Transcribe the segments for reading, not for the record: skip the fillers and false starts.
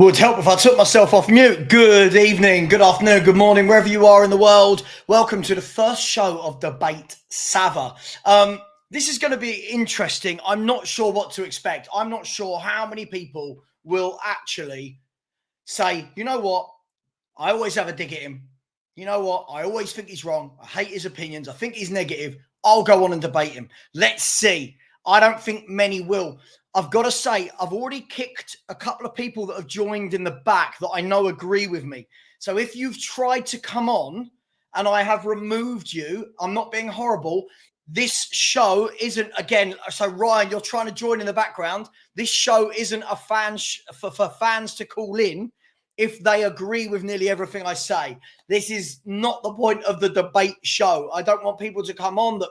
Would help if I took myself off mute. Good evening, good afternoon, good morning, wherever you are in the world. Welcome to the first show of Debate Savva. This is going to be interesting. I'm not sure what to expect. I'm not sure how many people will actually say, you know what, I always have a dig at him. You know what, I always think he's wrong. I hate his opinions. I think he's negative. I'll go on and debate him. Let's see. I don't think many will. I've got to say, I've already kicked a couple of people that have joined in the back that I know agree with me. So if you've tried to come on and I have removed you, I'm not being horrible. This show isn't, again, so Ryan, you're trying to join in the background. This show isn't a fan for fans to call in if they agree with nearly everything I say. This is not the point of the debate show. I don't want people to come on that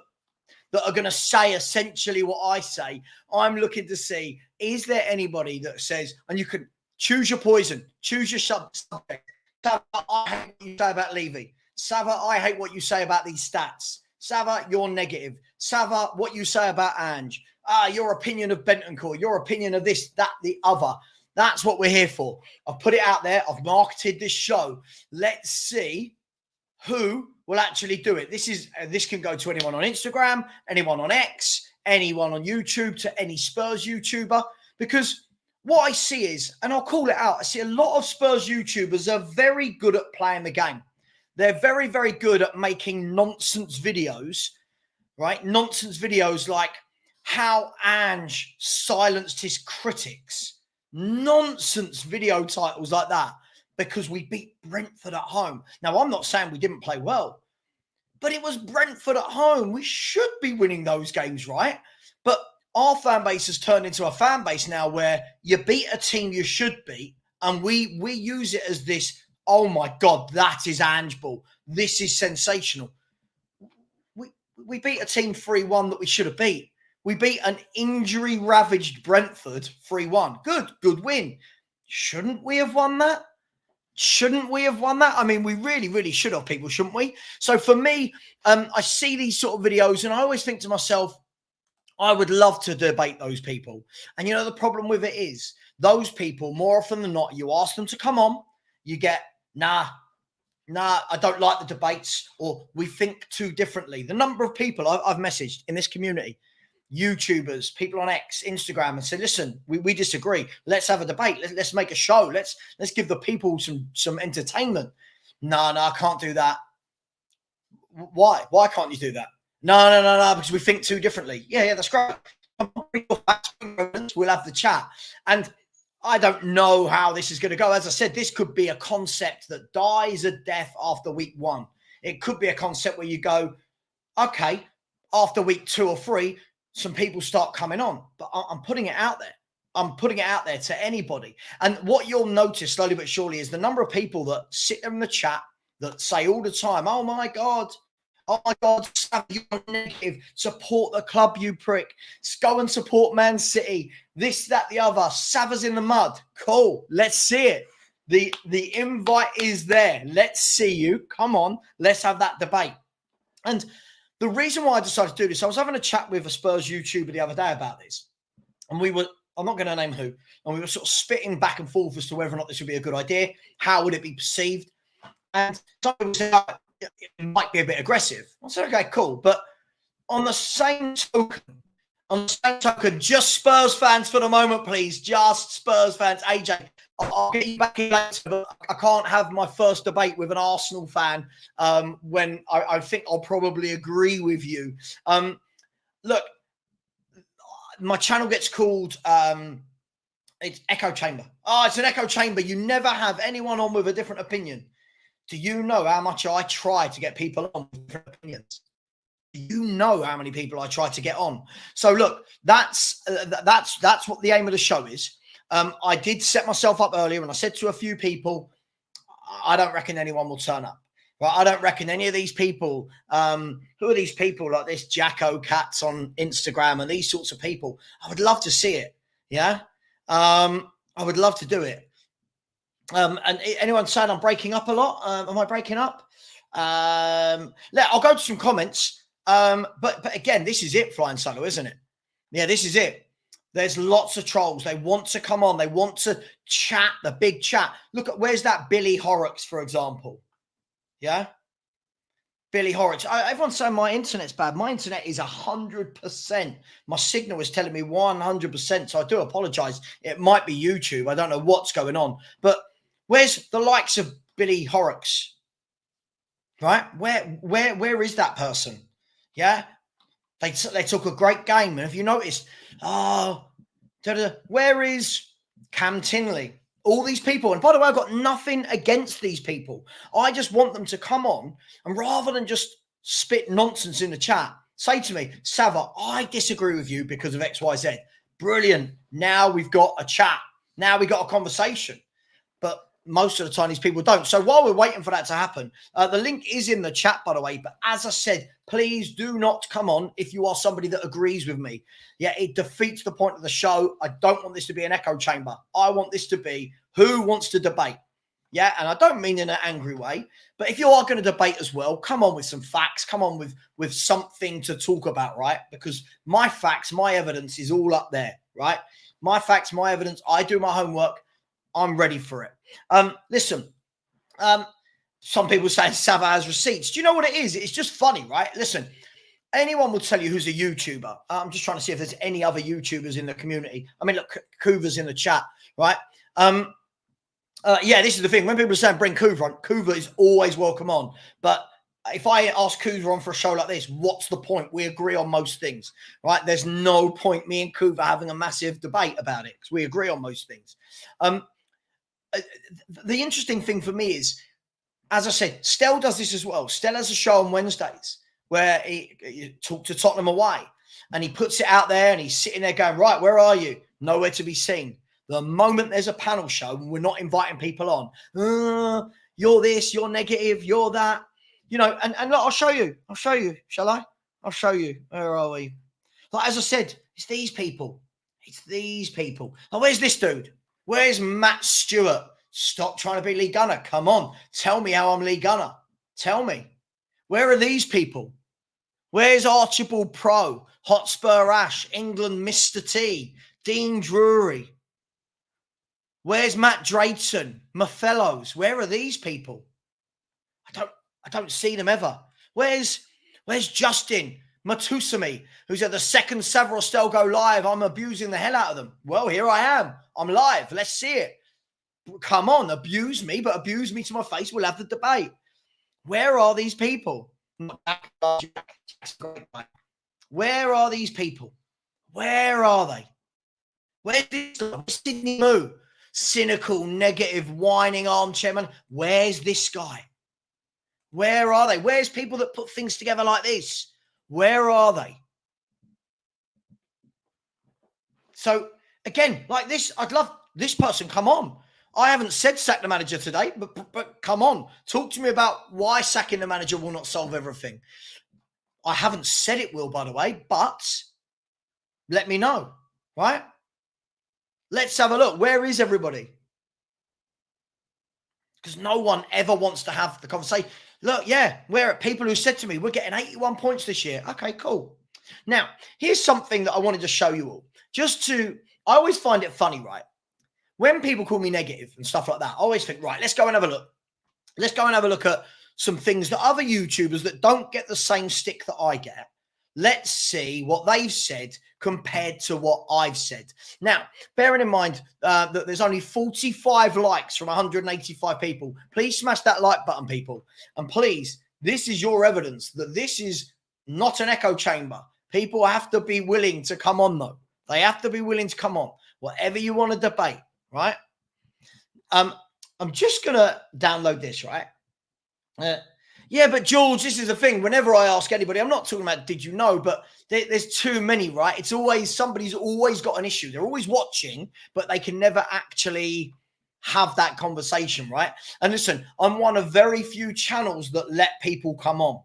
are going to say essentially what I say. I'm looking to see, is there anybody that says, and you can choose your poison, choose your subject. Savva, I hate what you say about Levy. Savva, I hate what you say about these stats. Savva, you're negative. Savva, what you say about Ange. Your opinion of Bentancur, your opinion of this, that, the other. That's what we're here for. I've put it out there. I've marketed this show. Let's see who will actually do it. This can go to anyone on Instagram, anyone on X, anyone on YouTube, to any Spurs YouTuber, because what I see is, and I'll call it out, I see a lot of Spurs YouTubers are very good at playing the game. They're very, very good at making nonsense videos, right? Nonsense videos like how Ange silenced his critics. Nonsense video titles like that, because we beat Brentford at home. Now, I'm not saying we didn't play well, but it was Brentford at home. We should be winning those games, right? But our fan base has turned into a fan base now where you beat a team you should beat, and we use it as this, oh my God, that is Ange ball. This is sensational. We beat a team 3-1 that we should have beat. We beat an injury-ravaged Brentford 3-1. Good win. Shouldn't we have won that? Shouldn't we have won that? I mean, we really, really should have, people, shouldn't we? So for me, I see these sort of videos and I always think to myself, I would love to debate those people. And you know, the problem with it is those people, more often than not, you ask them to come on, you get, nah, I don't like the debates, or we think too differently. The number of people I've messaged in this community, YouTubers, people on X, Instagram, and say, listen, we disagree. Let's have a debate. Let's make a show. Let's give the people some entertainment. No, I can't do that. Why? Why can't you do that? No, because we think too differently. Yeah, that's great. We'll have the chat. And I don't know how this is going to go. As I said, this could be a concept that dies a death after week 1. It could be a concept where you go, okay, after week 2 or 3, some people start coming on, but I'm putting it out there. I'm putting it out there to anybody. And what you'll notice slowly but surely is the number of people that sit there in the chat that say all the time, oh my God, you're negative. Support the club, you prick. Go and support Man City. This, that, the other. Savva's in the mud. Cool. Let's see it. The invite is there. Let's see you. Come on. Let's have that debate. And the reason why I decided to do this, I was having a chat with a Spurs YouTuber the other day about this. And I'm not going to name who, and we were sort of spitting back and forth as to whether or not this would be a good idea. How would it be perceived? And some people said, it might be a bit aggressive. I said, okay, cool. But on the same token, just Spurs fans for the moment, please. Just Spurs fans. AJ, I'll get you back in later, but I can't have my first debate with an Arsenal fan when I think I'll probably agree with you. Look, my channel gets called it's Echo Chamber. Oh, it's an echo chamber. You never have anyone on with a different opinion. Do you know how much I try to get people on with different opinions? Do you know how many people I try to get on? So look, that's what the aim of the show is. I did set myself up earlier and I said to a few people, I don't reckon anyone will turn up. Right? I don't reckon any of these people, who are these people like this Jacko Cats on Instagram and these sorts of people? I would love to see it. Yeah. I would love to do it. And anyone saying I'm breaking up a lot? Am I breaking up? I'll go to some comments. But again, this is it, Flying Solo, isn't it? Yeah, this is it. There's lots of trolls. They want to come on. They want to chat, the big chat. Look at, where's that Billy Horrocks, for example? Yeah? Billy Horrocks. Everyone's saying my internet's bad. My internet is 100%. My signal is telling me 100%. So I do apologize. It might be YouTube. I don't know what's going on. But where's the likes of Billy Horrocks? Right? Where is that person? Yeah? They took a great game. And if you notice, where is Cam Tinley? All these people. And by the way, I've got nothing against these people. I just want them to come on and rather than just spit nonsense in the chat, say to me, Savva, I disagree with you because of X, Y, Z. Brilliant. Now we've got a chat. Now we've got a conversation. But most of the time, these people don't. So while we're waiting for that to happen, the link is in the chat, by the way. But as I said, please do not come on if you are somebody that agrees with me. Yeah, it defeats the point of the show. I don't want this to be an echo chamber. I want this to be who wants to debate. Yeah, and I don't mean in an angry way. But if you are going to debate as well, come on with some facts. Come on with something to talk about, right? Because my facts, my evidence is all up there, right? My facts, my evidence. I do my homework. I'm ready for it. Listen, some people say Savva has receipts. Do you know what it is? It's just funny, right? Listen, anyone will tell you who's a YouTuber. I'm just trying to see if there's any other YouTubers in the community. I mean, look, Kuva's in the chat, right? Yeah, this is the thing. When people are saying bring Kuva on, Kuva is always welcome on. But if I ask Kuva on for a show like this, what's the point? We agree on most things, right? There's no point me and Kuva having a massive debate about it because we agree on most things. The interesting thing for me is, as I said, Stell does this as well. Stell has a show on Wednesdays where he talks to Tottenham away and he puts it out there and he's sitting there going, right, where are you? Nowhere to be seen. The moment there's a panel show and we're not inviting people on, you're this, you're negative, you're that, you know, and look, I'll show you, shall I? I'll show you. Where are we? Like, as I said, it's these people. It's these people. Now, where's this dude? Where's Matt Stewart? Stop trying to be Lee Gunner. Come on. Tell me how I'm Lee Gunner. Tell me. Where are these people? Where's Archibald Pro, Hotspur Ash, England Mr. T, Dean Drury? Where's Matt Drayton, my fellows? Where are these people? I don't see them ever. Where's Justin Matusami, who's at the second Savva Stell go live? I'm abusing the hell out of them. Well, here I am. I'm live. Let's see it. Come on, abuse me, but abuse me to my face. We'll have the debate. Where are these people? Where are these people? Where are they? Where's this Sydney Moo? Cynical, negative, whining armchairman. Where's this guy? Where are they? Where's people that put things together like this? Where are they? So, again, like this, I'd love this person, come on. I haven't said sack the manager today, but come on. Talk to me about why sacking the manager will not solve everything. I haven't said it will, by the way, but let me know, right? Let's have a look. Where is everybody? Because no one ever wants to have the conversation. Look, yeah, we're at people who said to me, we're getting 81 points this year. Okay, cool. Now, here's something that I wanted to show you all. I always find it funny, right? When people call me negative and stuff like that, I always think, right, let's go and have a look. Let's go and have a look at some things that other YouTubers that don't get the same stick that I get. Let's see what they've said compared to what I've said. Now, bearing in mind that there's only 45 likes from 185 people, please smash that like button, people. And please, this is your evidence that this is not an echo chamber. People have to be willing to come on, though. They have to be willing to come on. Whatever you want to debate, right? I'm just going to download this, right? Yeah, but George, this is the thing. Whenever I ask anybody, I'm not talking about did you know, but there's too many, right? It's always somebody's always got an issue. They're always watching, but they can never actually have that conversation, right? And listen, I'm one of very few channels that let people come on.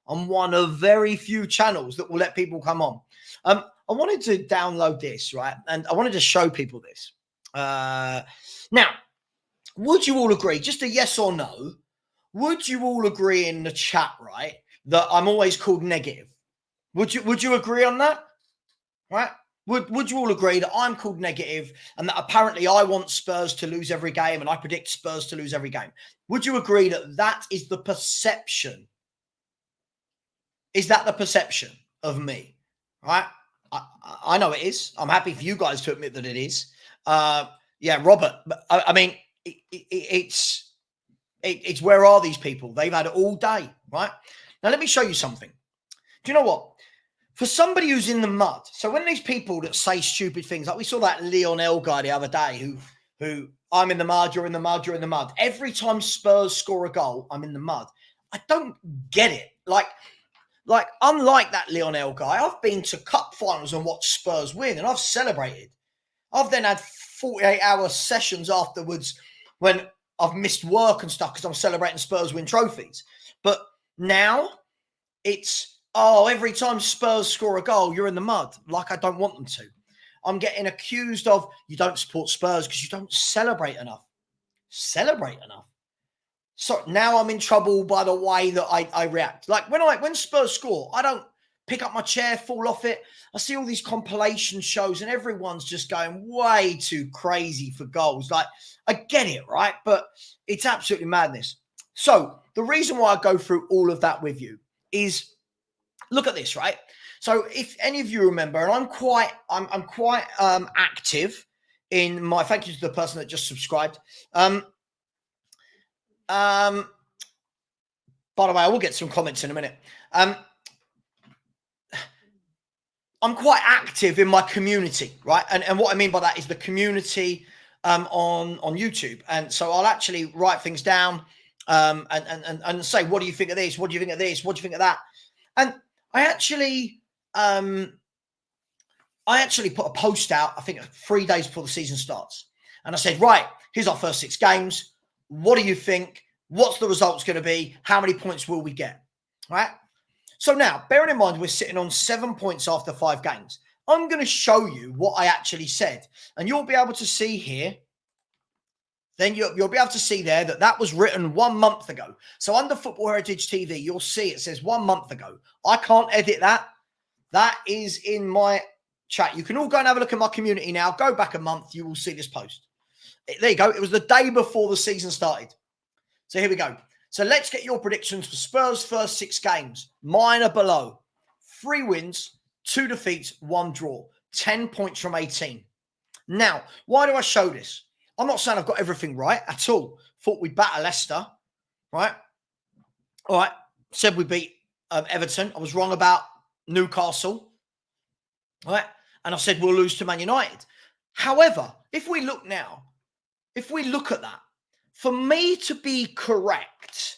I'm one of very few channels that will let people come on. I wanted to download this, right? And I wanted to show people this. Now, would you all agree, just a yes or no, would you all agree in the chat, right, that I'm always called negative? Would you agree on that? Right? Would you all agree that I'm called negative and that apparently I want Spurs to lose every game and I predict Spurs to lose every game? Would you agree that that is the perception? Is that the perception of me? Right? I know it is. I'm happy for you guys to admit that it is. Yeah, Robert. I mean, it's where are these people? They've had it all day, right? Now, let me show you something. Do you know what? For somebody who's in the mud, so when these people that say stupid things, like we saw that Lionel guy the other day who I'm in the mud, you're in the mud, you're in the mud. Every time Spurs score a goal, I'm in the mud. I don't get it. Like unlike that Lionel guy, I've been to cup finals and watched Spurs win, and I've celebrated. I've then had 48-hour sessions afterwards when I've missed work and stuff because I'm celebrating Spurs win trophies. But now it's, every time Spurs score a goal, you're in the mud, like I don't want them to. I'm getting accused of, you don't support Spurs because you don't celebrate enough. Celebrate enough. So now I'm in trouble by the way that I react. Like when Spurs score, I don't pick up my chair, fall off it. I see all these compilation shows and everyone's just going way too crazy for goals. Like, I get it, right? But it's absolutely madness. So the reason why I go through all of that with you is, look at this, right? So if any of you remember, and I'm quite active in my, thank you to the person that just subscribed. By the way, I will get some comments in a minute. I'm quite active in my community, right? And what I mean by that is the community on YouTube. And so I'll actually write things down and say, what do you think of this? What do you think of this? What do you think of that? And I actually put a post out, I think 3 days before the season starts. And I said, right, here's our first 6 games. What do you think? What's the results going to be? How many points will we get? Right? So now, bearing in mind, we're sitting on 7 points after 5 games. I'm going to show you what I actually said. And you'll be able to see here, then you'll be able to see there that was written 1 month ago. So under Football Heritage TV, you'll see it says 1 month ago. I can't edit that. That is in my chat. You can all go and have a look at my community now. Go back a month. You will see this post. There you go. It was the day before the season started. So here we go. So let's get your predictions for Spurs' first 6 games. Mine are below. 3 wins, 2 defeats, 1 draw. 10 points from 18. Now, why do I show this? I'm not saying I've got everything right at all. Thought we'd batter Leicester, right? All right. Said we beat Everton. I was wrong about Newcastle, right? And I said we'll lose to Man United. However, if we look now, if we look at that, for me to be correct,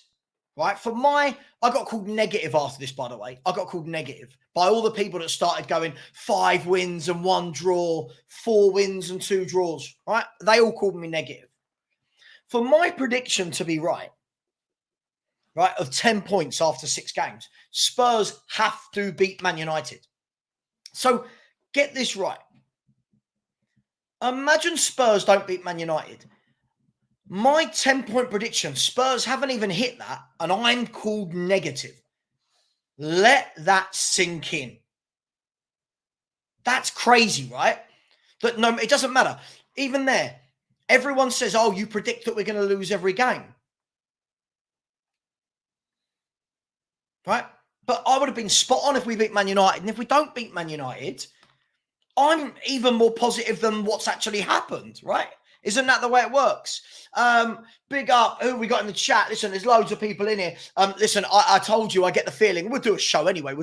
right? I got called negative after this, by the way. I got called negative by all the people that started going 5 wins and 1 draw, 4 wins and 2 draws, right? They all called me negative. For my prediction to be right, of 10 points after 6 games, Spurs have to beat Man United. So get this right. Imagine Spurs don't beat Man United. My 10-point prediction, Spurs haven't even hit that, and I'm called negative. Let that sink in. That's crazy, right? But no, it doesn't matter. Even there, everyone says, oh, you predict that we're going to lose every game. Right? But I would have been spot on if we beat Man United. And if we don't beat Man United, I'm even more positive than what's actually happened, right? Isn't that the way it works? Big up. Who we got in the chat? Listen, there's loads of people in here. Listen, I told you I get the feeling. We'll do a show anyway.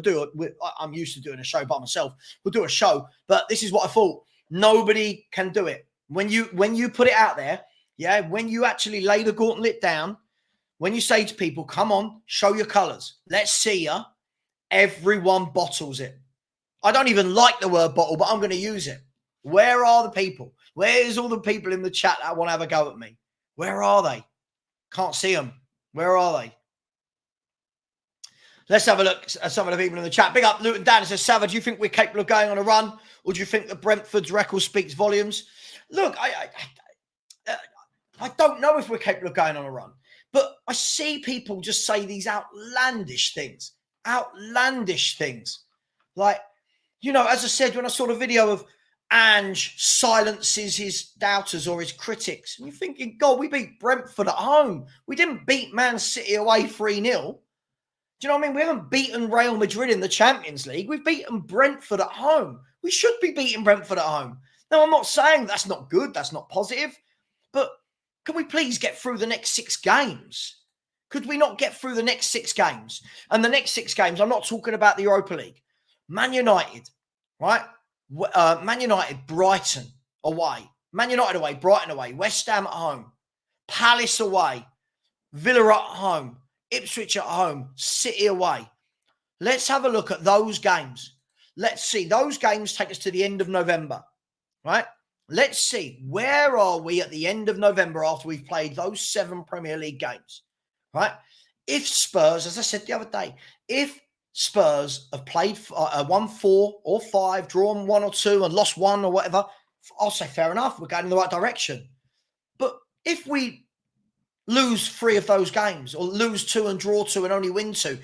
I'm used to doing a show by myself. We'll do a show. But this is what I thought. Nobody can do it. When you put it out there, yeah, when you actually lay the gauntlet down, when you say to people, come on, show your colours. Let's see ya. Everyone bottles it. I don't even like the word bottle, but I'm going to use it. Where are the people? Where's all the people in the chat that want to have a go at me? Where are they? Can't see them. Where are they? Let's have a look at some of the people in the chat. Big up Luton Dan. It says, Savva, do you think we're capable of going on a run? Or do you think that Brentford's record speaks volumes? Look, I don't know if we're capable of going on a run. But I see people just say these outlandish things. Outlandish things. Like, You know, as I said, when I saw the video of Ange silences his doubters or his critics, and you're thinking, God, we beat Brentford at home. We didn't beat Man City away 3-0. Do you know what I mean? We haven't beaten Real Madrid in the Champions League. We've beaten Brentford at home. We should be beating Brentford at home. Now, I'm not saying that's not good, that's not positive, but can we please get through the next 6 games? Could we not get through the next 6 games? And the next 6 games, I'm not talking about the Europa League. Man United, right? Man United, Brighton away. Man United away, Brighton away. West Ham at home. Palace away. Villa at home. Ipswich at home. City away. Let's have a look at those games. Let's see. Those games take us to the end of November, right? Let's see. Where are we at the end of November after we've played those 7 Premier League games, right? If Spurs, as I said the other day, if Spurs have played, won 4 or 5, drawn 1 or 2 and lost 1 or whatever, I'll say fair enough, we're going in the right direction. But if we lose 3 of those games or lose 2 and draw 2 and only win 2,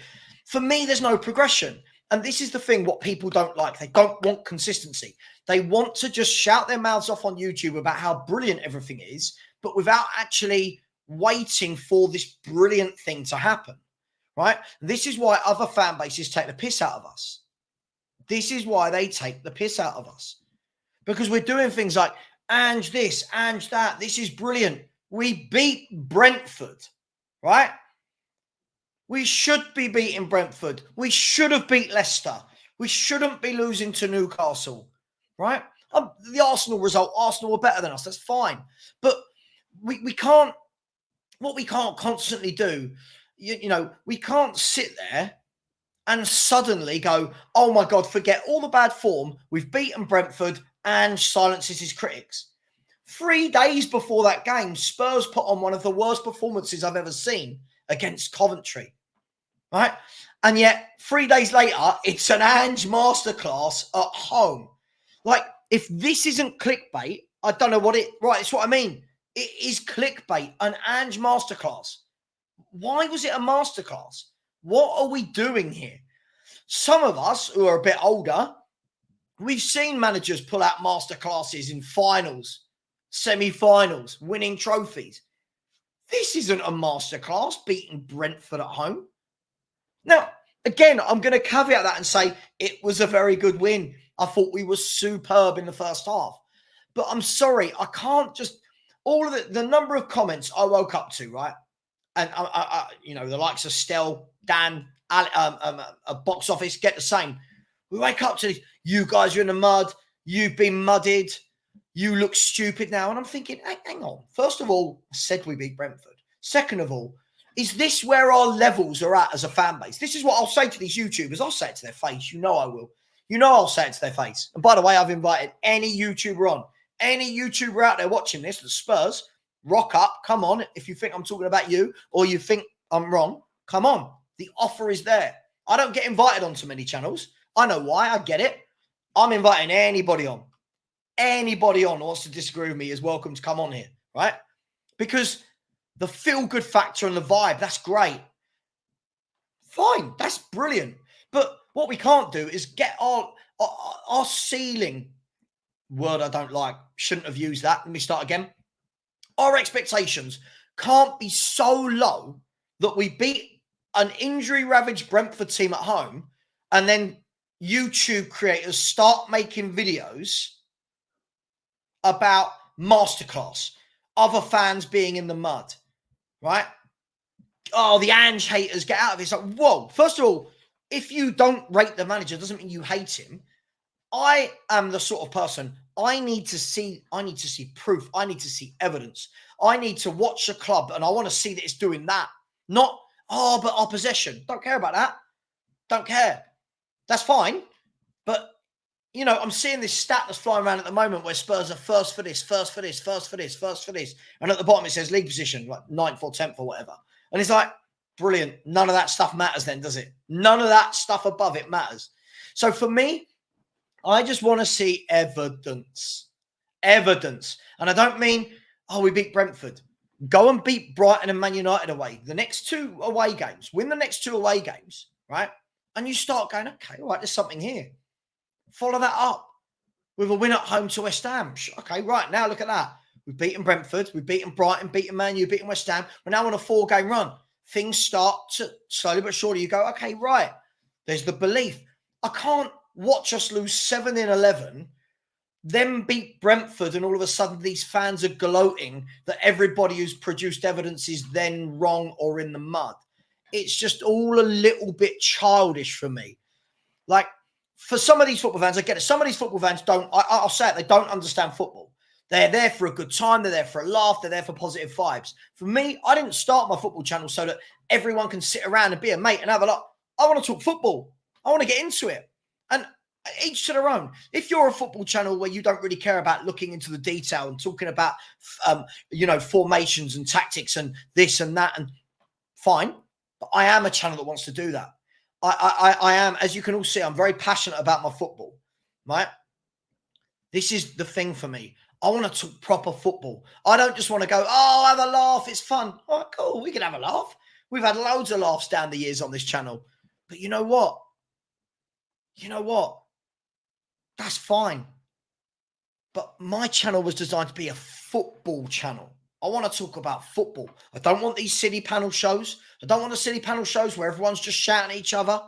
for me, there's no progression. And this is the thing, what people don't like. They don't want consistency. They want to just shout their mouths off on YouTube about how brilliant everything is, but without actually waiting for this brilliant thing to happen. Right? This is why other fan bases take the piss out of us. This is why they take the piss out of us. Because we're doing things like, Ange this, Ange that. This is brilliant. We beat Brentford, right? We should be beating Brentford. We should have beat Leicester. We shouldn't be losing to Newcastle, right? The Arsenal result, Arsenal were better than us. That's fine. But we can't, what we can't constantly do, you know, we can't sit there and suddenly go, oh my God, forget all the bad form. We've beaten Brentford and silences his critics. 3 days before that game, Spurs put on one of the worst performances I've ever seen against Coventry, right? And yet 3 days later, it's an Ange masterclass at home. Like, if this isn't clickbait, I don't know what it, right, it's what I mean. It is clickbait, an Ange masterclass. Why was it a masterclass? What are we doing here? Some of us who are a bit older, we've seen managers pull out masterclasses in finals, semi-finals, winning trophies. This isn't a masterclass, beating Brentford at home. Now, again, I'm going to caveat that and say it was a very good win. I thought we were superb in the first half. But I'm sorry, I can't just, all of the number of comments I woke up to, right? And, you know, the likes of Stel, Dan, Box Office, get the same. We wake up to this, you guys are in the mud, you've been mudded, you look stupid now. And I'm thinking, hang on. First of all, I said we beat Brentford. Second of all, is this where our levels are at as a fan base? This is what I'll say to these YouTubers. I'll say it to their face. You know I will. You know I'll say it to their face. And by the way, I've invited any YouTuber on. Any YouTuber out there watching this, the Spurs, rock up, come on. If you think I'm talking about you or you think I'm wrong, come on. The offer is there. I don't get invited onto many channels. I know why. I get it. I'm inviting anybody on. Anybody on who wants to disagree with me is welcome to come on here, right? Because the feel-good factor and the vibe, that's great. Fine. That's brilliant. But what we can't do is get our ceiling, word I don't like, shouldn't have used that. Let me start again. Our expectations can't be so low that we beat an injury-ravaged Brentford team at home and then YouTube creators start making videos about masterclass, other fans being in the mud, right? Oh, the Ange haters, get out of it. It's like, whoa. First of all, if you don't rate the manager, doesn't mean you hate him. I am the sort of person, I need to see proof. I need to see evidence. I need to watch a club and I want to see that it's doing that. Not, oh, but our possession. Don't care about that. Don't care. That's fine. But, you know, I'm seeing this stat that's flying around at the moment where Spurs are first for this, first for this, first for this, first for this. And at the bottom it says league position, like 9th or 10th or whatever. And it's like, brilliant. None of that stuff matters then, does it? None of that stuff above it matters. So for me, I just want to see evidence. Evidence. And I don't mean, oh, we beat Brentford. Go and beat Brighton and Man United away. The next 2 away games. Win the next 2 away games, right? And you start going, okay, all right, there's something here. Follow that up with a win at home to West Ham. Okay, right, now look at that. We've beaten Brentford, we've beaten Brighton, beaten Man U, beaten West Ham. We're now on a 4-game run. Things start to slowly but surely, you go, okay, right. There's the belief. I can't watch us lose 7 in 11, then beat Brentford, and all of a sudden these fans are gloating that everybody who's produced evidence is then wrong or in the mud. It's just all a little bit childish for me. Like, for some of these football fans, I get it. Some of these football fans I'll say it, they don't understand football. They're there for a good time. They're there for a laugh. They're there for positive vibes. For me, I didn't start my football channel so that everyone can sit around and be a mate and have a lot. I want to talk football. I want to get into it. And each to their own. If you're a football channel where you don't really care about looking into the detail and talking about, formations and tactics and this and that, and fine. But I am a channel that wants to do that. I am, as you can all see, I'm very passionate about my football, right? This is the thing for me. I want to talk proper football. I don't just want to go, oh, have a laugh. It's fun. All right, cool. We can have a laugh. We've had loads of laughs down the years on this channel. But you know what? That's fine. But my channel was designed to be a football channel. I want to talk about football. I don't want these silly panel shows. I don't want the silly panel shows where everyone's just shouting at each other.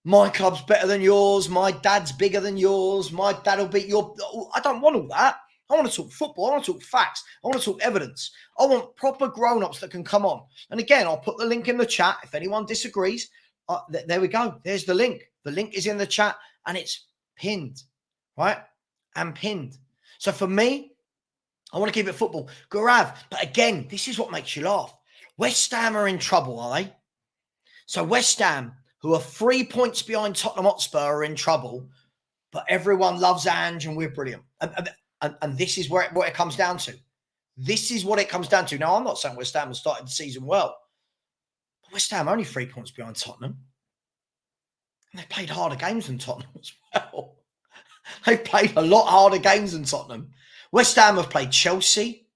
My club's better than yours. My dad's bigger than yours. My dad will beat your... I don't want all that. I want to talk football. I want to talk facts. I want to talk evidence. I want proper grown-ups that can come on. And again, I'll put the link in the chat. If anyone disagrees, there we go. There's the link. The link is in the chat and it's pinned, right? And pinned. So for me, I want to keep it football. Gaurav, but again, this is what makes you laugh. West Ham are in trouble, are they? So West Ham, who are 3 points behind Tottenham Hotspur, are in trouble, but everyone loves Ange and we're brilliant. And this is what it comes down to. This is what it comes down to. Now, I'm not saying West Ham has started the season well, but West Ham are only 3 points behind Tottenham. And they've played harder games than Tottenham as well. They've played a lot harder games than Tottenham. West Ham have played Chelsea,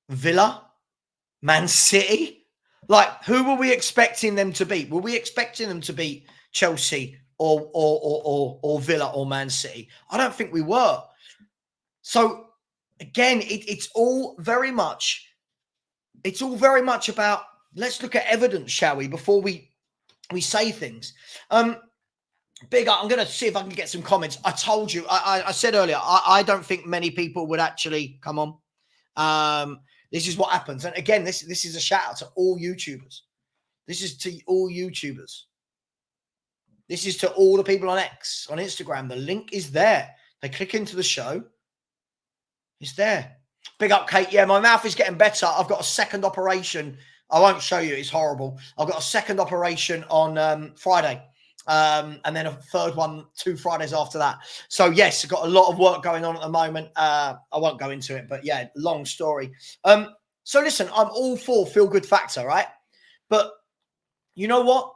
Villa, Man City. Like, who were we expecting them to beat? Were we expecting them to beat Chelsea or Villa or Man City? I don't think we were. So again, it's all very much about, let's look at evidence, shall we, before we say things. Big up, I'm going to see if I can get some comments. I told you, I said earlier, I don't think many people would actually come on. This is what happens. And again, this is a shout out to all YouTubers. This is to all YouTubers. This is to all the people on X, on Instagram. The link is there. They click into the show. It's there. Big up, Kate. Yeah, my mouth is getting better. I've got a second operation. I won't show you. It's horrible. I've got a second operation on Friday. And then a third one 2 Fridays after that. So yes, I've got a lot of work going on at the moment. I won't go into it, but yeah, long story. So listen, I'm all for feel good factor, right? But you know what?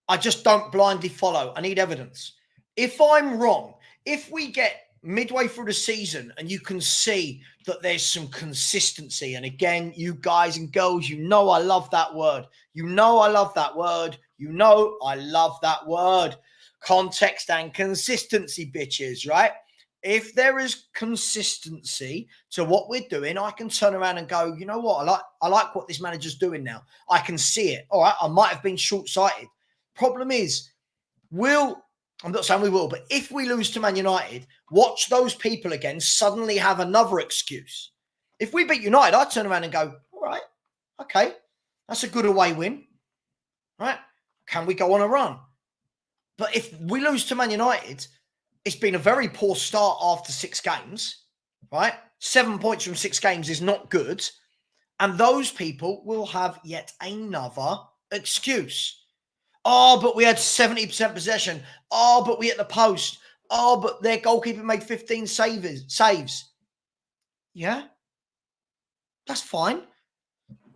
I just don't blindly follow. I need evidence. If I'm wrong, if we get midway through the season and you can see that there's some consistency, and again, you guys and girls, you know I love that word. You know I love that word. You know I love that word. Context and consistency, bitches, right? If there is consistency to what we're doing, I can turn around and go, you know what? I like what this manager's doing now. I can see it. All right, I might have been short-sighted. Problem is, I'm not saying we will, but if we lose to Man United, watch those people again suddenly have another excuse. If we beat United, I turn around and go, all right, okay, that's a good away win, right? Can we go on a run? But if we lose to Man United, it's been a very poor start after 6 games, right? 7 points from 6 games is not good. And those people will have yet another excuse. Oh, but we had 70% possession. Oh, but we hit the post. Oh, but their goalkeeper made 15 saves. Yeah, that's fine.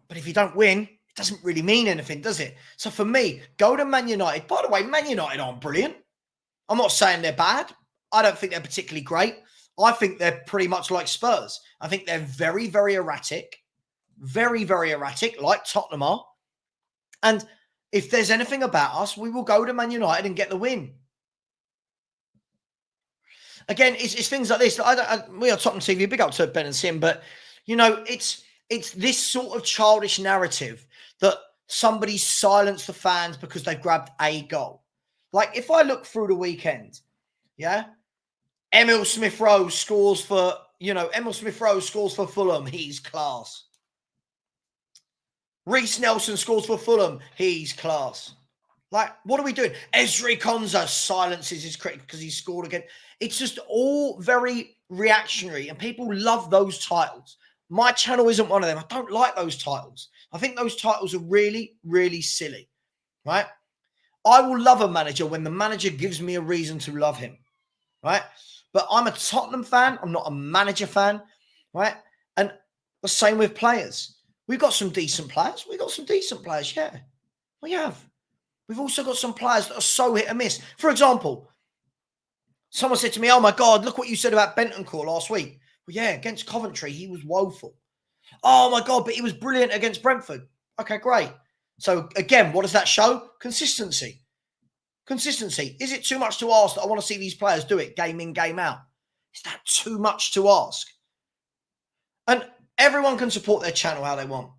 But if you don't win, it doesn't really mean anything, does it? So for me, go to Man United. By the way, Man United aren't brilliant. I'm not saying they're bad. I don't think they're particularly great. I think they're pretty much like Spurs. I think they're very, very erratic. Very, very erratic, like Tottenham are. And if there's anything about us, we will go to Man United and get the win. Again, it's things like this. We are Tottenham TV, big up to Ben and Sim, but it's this sort of childish narrative that somebody silenced the fans because they grabbed a goal. Like if I look through the weekend, yeah, Emil Smith-Rowe scores for Fulham. He's class. Reece Nelson scores for Fulham. He's class. Like, what are we doing? Ezri Konsa silences his critic because he scored again. It's just all very reactionary, and people love those titles. My channel isn't one of them. I don't like those titles. I think those titles are really, really silly, right? I will love a manager when the manager gives me a reason to love him, right? But I'm a Tottenham fan. I'm not a manager fan, right? And the same with players. We've got some decent players. Yeah. We have. We've also got some players that are so hit and miss. For example, someone said to me, oh my God, look what you said about Bentancur last week. Well, yeah, against Coventry, he was woeful. Oh my God, but he was brilliant against Brentford. Okay, great. So again, what does that show? Consistency. Is it too much to ask that I want to see these players do it game in, game out? Is that too much to ask? And everyone can support their channel how they want.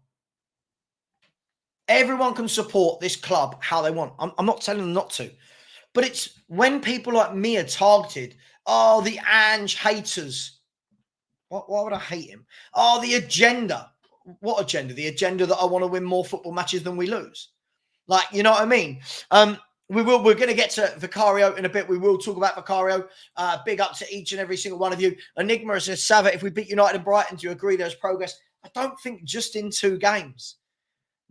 Everyone can support this club how they want. I'm not telling them not to. But it's when people like me are targeted. Oh, the Ange haters. Why would I hate him? Oh, the agenda. What agenda? The agenda that I want to win more football matches than we lose. Like, you know what I mean? We're going to get to Vicario in a bit. We will talk about Vicario. Big up to each and every single one of you. Enigma says, Savva, if we beat United and Brighton, do you agree there's progress? I don't think just in 2 games.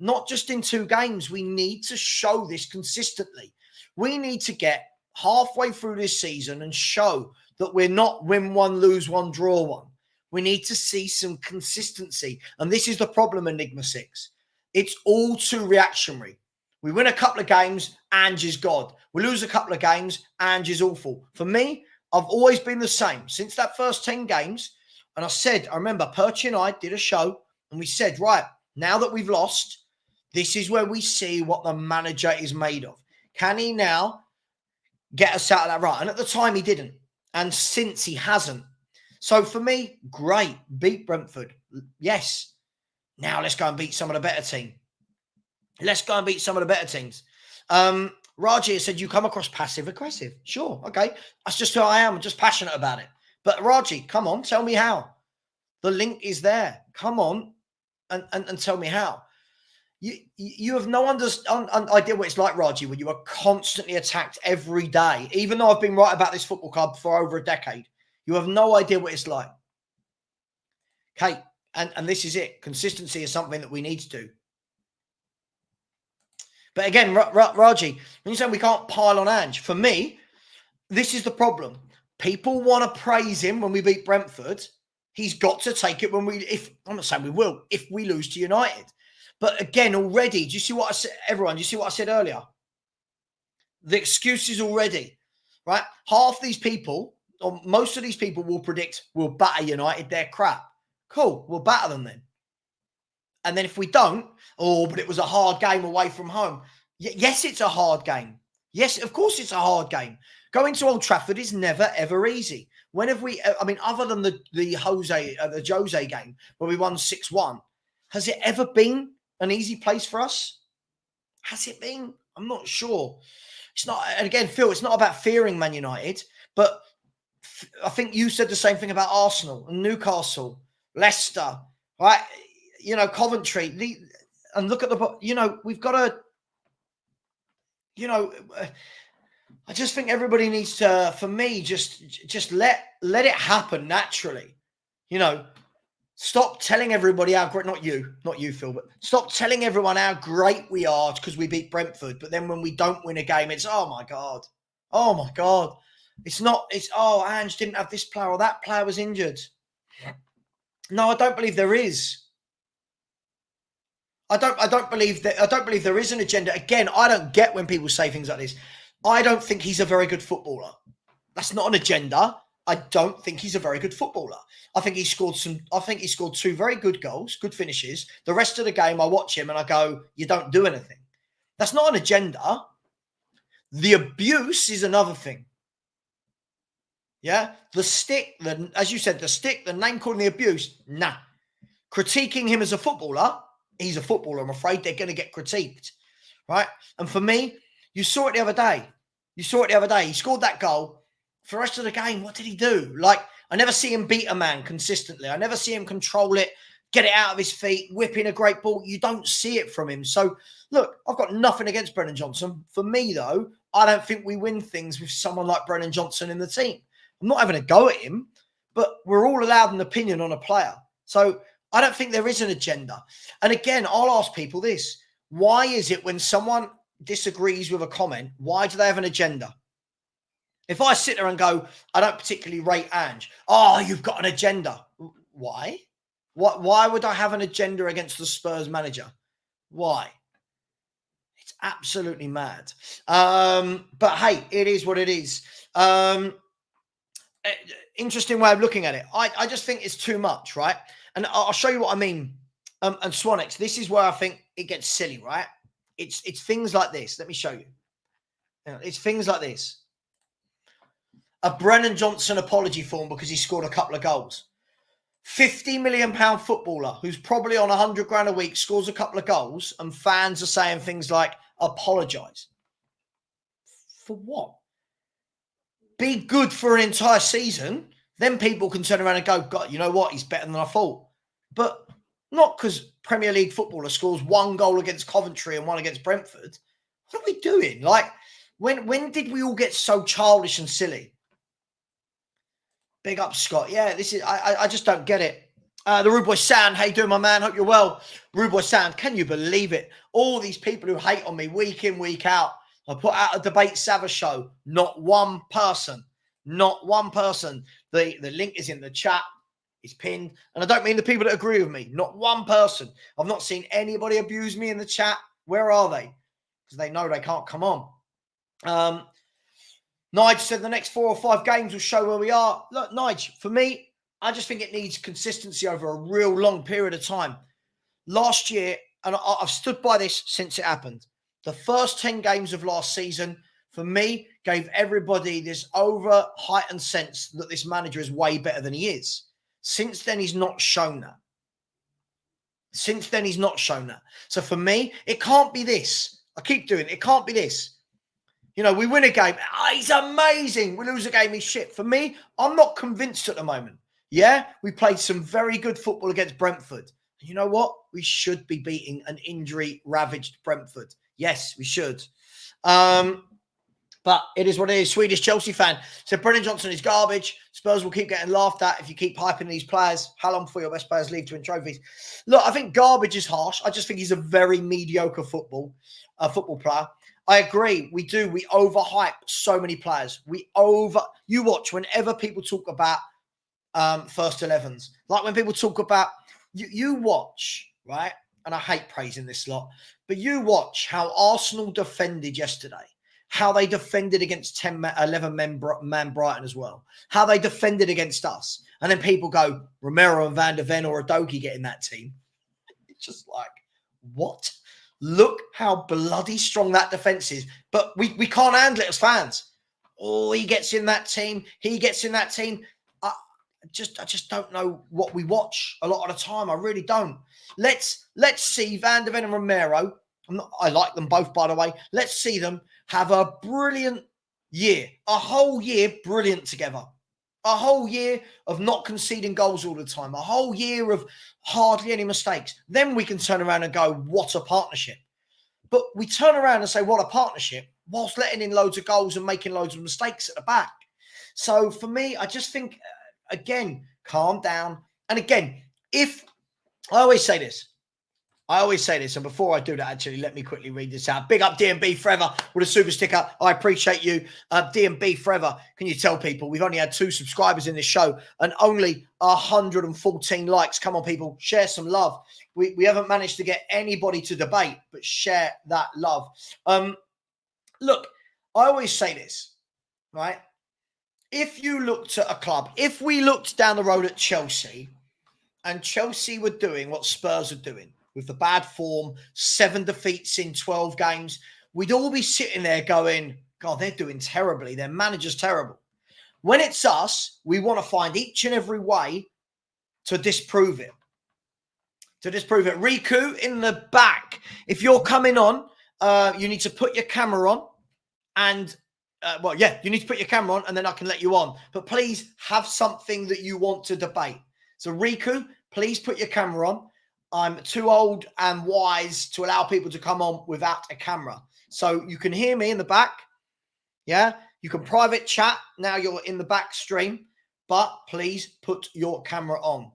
Not just in 2 games. We need to show this consistently. We need to get halfway through this season and show that we're not win one, lose one, draw one. We need to see some consistency. And this is the problem, Enigma 6. It's all too reactionary. We win a couple of games, Ange is God. We lose a couple of games, Ange is awful. For me, I've always been the same. Since that first 10 games, and I remember Perchy and I did a show, and we said, right, now that we've lost, this is where we see what the manager is made of. Can he now get us out of that rut? And at the time, he didn't. And since he hasn't. So for me, great. Beat Brentford. Yes. Now let's go and beat some of the better team. Raji said, you come across passive-aggressive. Sure. Okay. That's just who I am. I'm just passionate about it. But Raji, come on. Tell me how. The link is there. Come on and tell me how. You have no idea what it's like, Raji, when you are constantly attacked every day. Even though I've been right about this football club for over a decade, you have no idea what it's like. Okay, and this is it. Consistency is something that we need to do. But again, Raji, when you say we can't pile on Ange, for me, this is the problem. People want to praise him when we beat Brentford. He's got to take it I'm not saying we will, if we lose to United. But again, already, do you see what I said, everyone? Do you see what I said earlier? The excuses already, right? Half these people, or most of these people will predict we'll batter United. They're crap. Cool, we'll batter them then. And then if we don't, but it was a hard game away from home. Yes, it's a hard game. Yes, of course it's a hard game. Going to Old Trafford is never, ever easy. When have we, other than the Jose game where we won 6-1, has it ever been an easy place for us? Has it been? I'm not sure. It's not, and again, Phil, it's not about fearing Man United, but I think you said the same thing about Arsenal and Newcastle, Leicester, right? Coventry. And look at we've got to, I just think everybody needs to, for me, just let it happen naturally. Stop telling everybody how great, not you, Phil, but stop telling everyone how great we are because we beat Brentford. But then when we don't win a game, it's, oh my God. It's Ange didn't have this player or that player was injured. No, I don't believe there is. I don't believe there is an agenda. Again, I don't get when people say things like this. I don't think he's a very good footballer. That's not an agenda. I don't think he's a very good footballer. I think he scored 2 very good goals, good finishes. The rest of the game, I watch him and I go, you don't do anything. That's not an agenda. The abuse is another thing. Yeah, the stick, as you said, the stick, the name calling, the abuse, nah. Critiquing him as a footballer, he's a footballer. I'm afraid they're going to get critiqued, right? And for me, you saw it the other day. He scored that goal. For the rest of the game, what did he do? Like, I never see him beat a man consistently. I never see him control it, get it out of his feet, whipping a great ball. You don't see it from him. So, look, I've got nothing against Brennan Johnson. For me, though, I don't think we win things with someone like Brennan Johnson in the team. I'm not having a go at him, but we're all allowed an opinion on a player. So I don't think there is an agenda. And again, I'll ask people this. Why is it when someone disagrees with a comment, why do they have an agenda? If I sit there and go, I don't particularly rate Ange. Oh, you've got an agenda. Why? Why would I have an agenda against the Spurs manager? Why? It's absolutely mad. But hey, it is what it is. Interesting way of looking at it. I just think it's too much, right? And I'll show you what I mean. And Swanex, this is where I think it gets silly, right? It's things like this. Let me show you. It's things like this. A Brennan Johnson apology form because he scored a couple of goals. £50 million footballer who's probably on 100 grand a week scores a couple of goals and fans are saying things like, apologise. For what? Be good for an entire season. Then people can turn around and go, God, you know what? He's better than I thought. But not because Premier League footballer scores one goal against Coventry and one against Brentford. What are we doing? Like, when did we all get so childish and silly? Big up, Scott. Yeah, this is, I just don't get it. The Rude Boy Sound, how you doing, my man? Hope you're well. Rude Boy Sound, can you believe it? All these people who hate on me week in, week out. I put out a Debate Savva show. Not one person. Not one person. The link is in the chat. It's pinned. And I don't mean the people that agree with me. Not one person. I've not seen anybody abuse me in the chat. Where are they? Because they know they can't come on. Nige said the next 4 or 5 games will show where we are. Look, Nige, for me, I just think it needs consistency over a real long period of time. Last year, and I've stood by this since it happened, the first 10 games of last season, for me, gave everybody this over-heightened sense that this manager is way better than he is. Since then, he's not shown that. So for me, it can't be this. I keep doing it. It can't be this. You know, we win a game. He's amazing. We lose a game. He's shit. For me, I'm not convinced at the moment. Yeah, we played some very good football against Brentford. You know what? We should be beating an injury-ravaged Brentford. Yes, we should. But it is what it is. Swedish Chelsea fan said, Brennan Johnson is garbage. Spurs will keep getting laughed at if you keep hyping these players. How long before your best players leave to win trophies? Look, I think garbage is harsh. I just think he's a very mediocre football player. I agree. We overhype so many players. You watch whenever people talk about first 11s, like when people talk about, you watch, right? And I hate praising this lot, but you watch how Arsenal defended yesterday, how they defended against 11 man Brighton as well, how they defended against us. And then people go, Romero and Van der Ven or Udogie get in that team. It's just like, what? Look how bloody strong that defense is. But we can't handle it as fans. Oh, he gets in that team. He gets in that team. I just don't know what we watch a lot of the time. I really don't. Let's see Van der Ven and Romero. I like them both, by the way. Let's see them have a brilliant year. A whole year brilliant together. A whole year of not conceding goals all the time. A whole year of hardly any mistakes. Then we can turn around and go, what a partnership. But we turn around and say, what a partnership, whilst letting in loads of goals and making loads of mistakes at the back. So for me, I just think, again, calm down. And again, I always say this, and before I do that, actually, let me quickly read this out. Big up D&B Forever with a super sticker. I appreciate you. D&B Forever, can you tell people we've only had 2 subscribers in this show and only 114 likes. Come on, people, share some love. We haven't managed to get anybody to debate, but share that love. Look, I always say this, right? If you looked at a club, if we looked down the road at Chelsea and Chelsea were doing what Spurs are doing, with the bad form, 7 defeats in 12 games, we'd all be sitting there going, God, they're doing terribly. Their manager's terrible. When it's us, we want to find each and every way to disprove it. Riku in the back, if you're coming on, you need to put your camera on and you need to put your camera on and then I can let you on. But please have something that you want to debate. So Riku, please put your camera on. I'm too old and wise to allow people to come on without a camera. So you can hear me in the back. Yeah, you can private chat. Now you're in the back stream, but please put your camera on.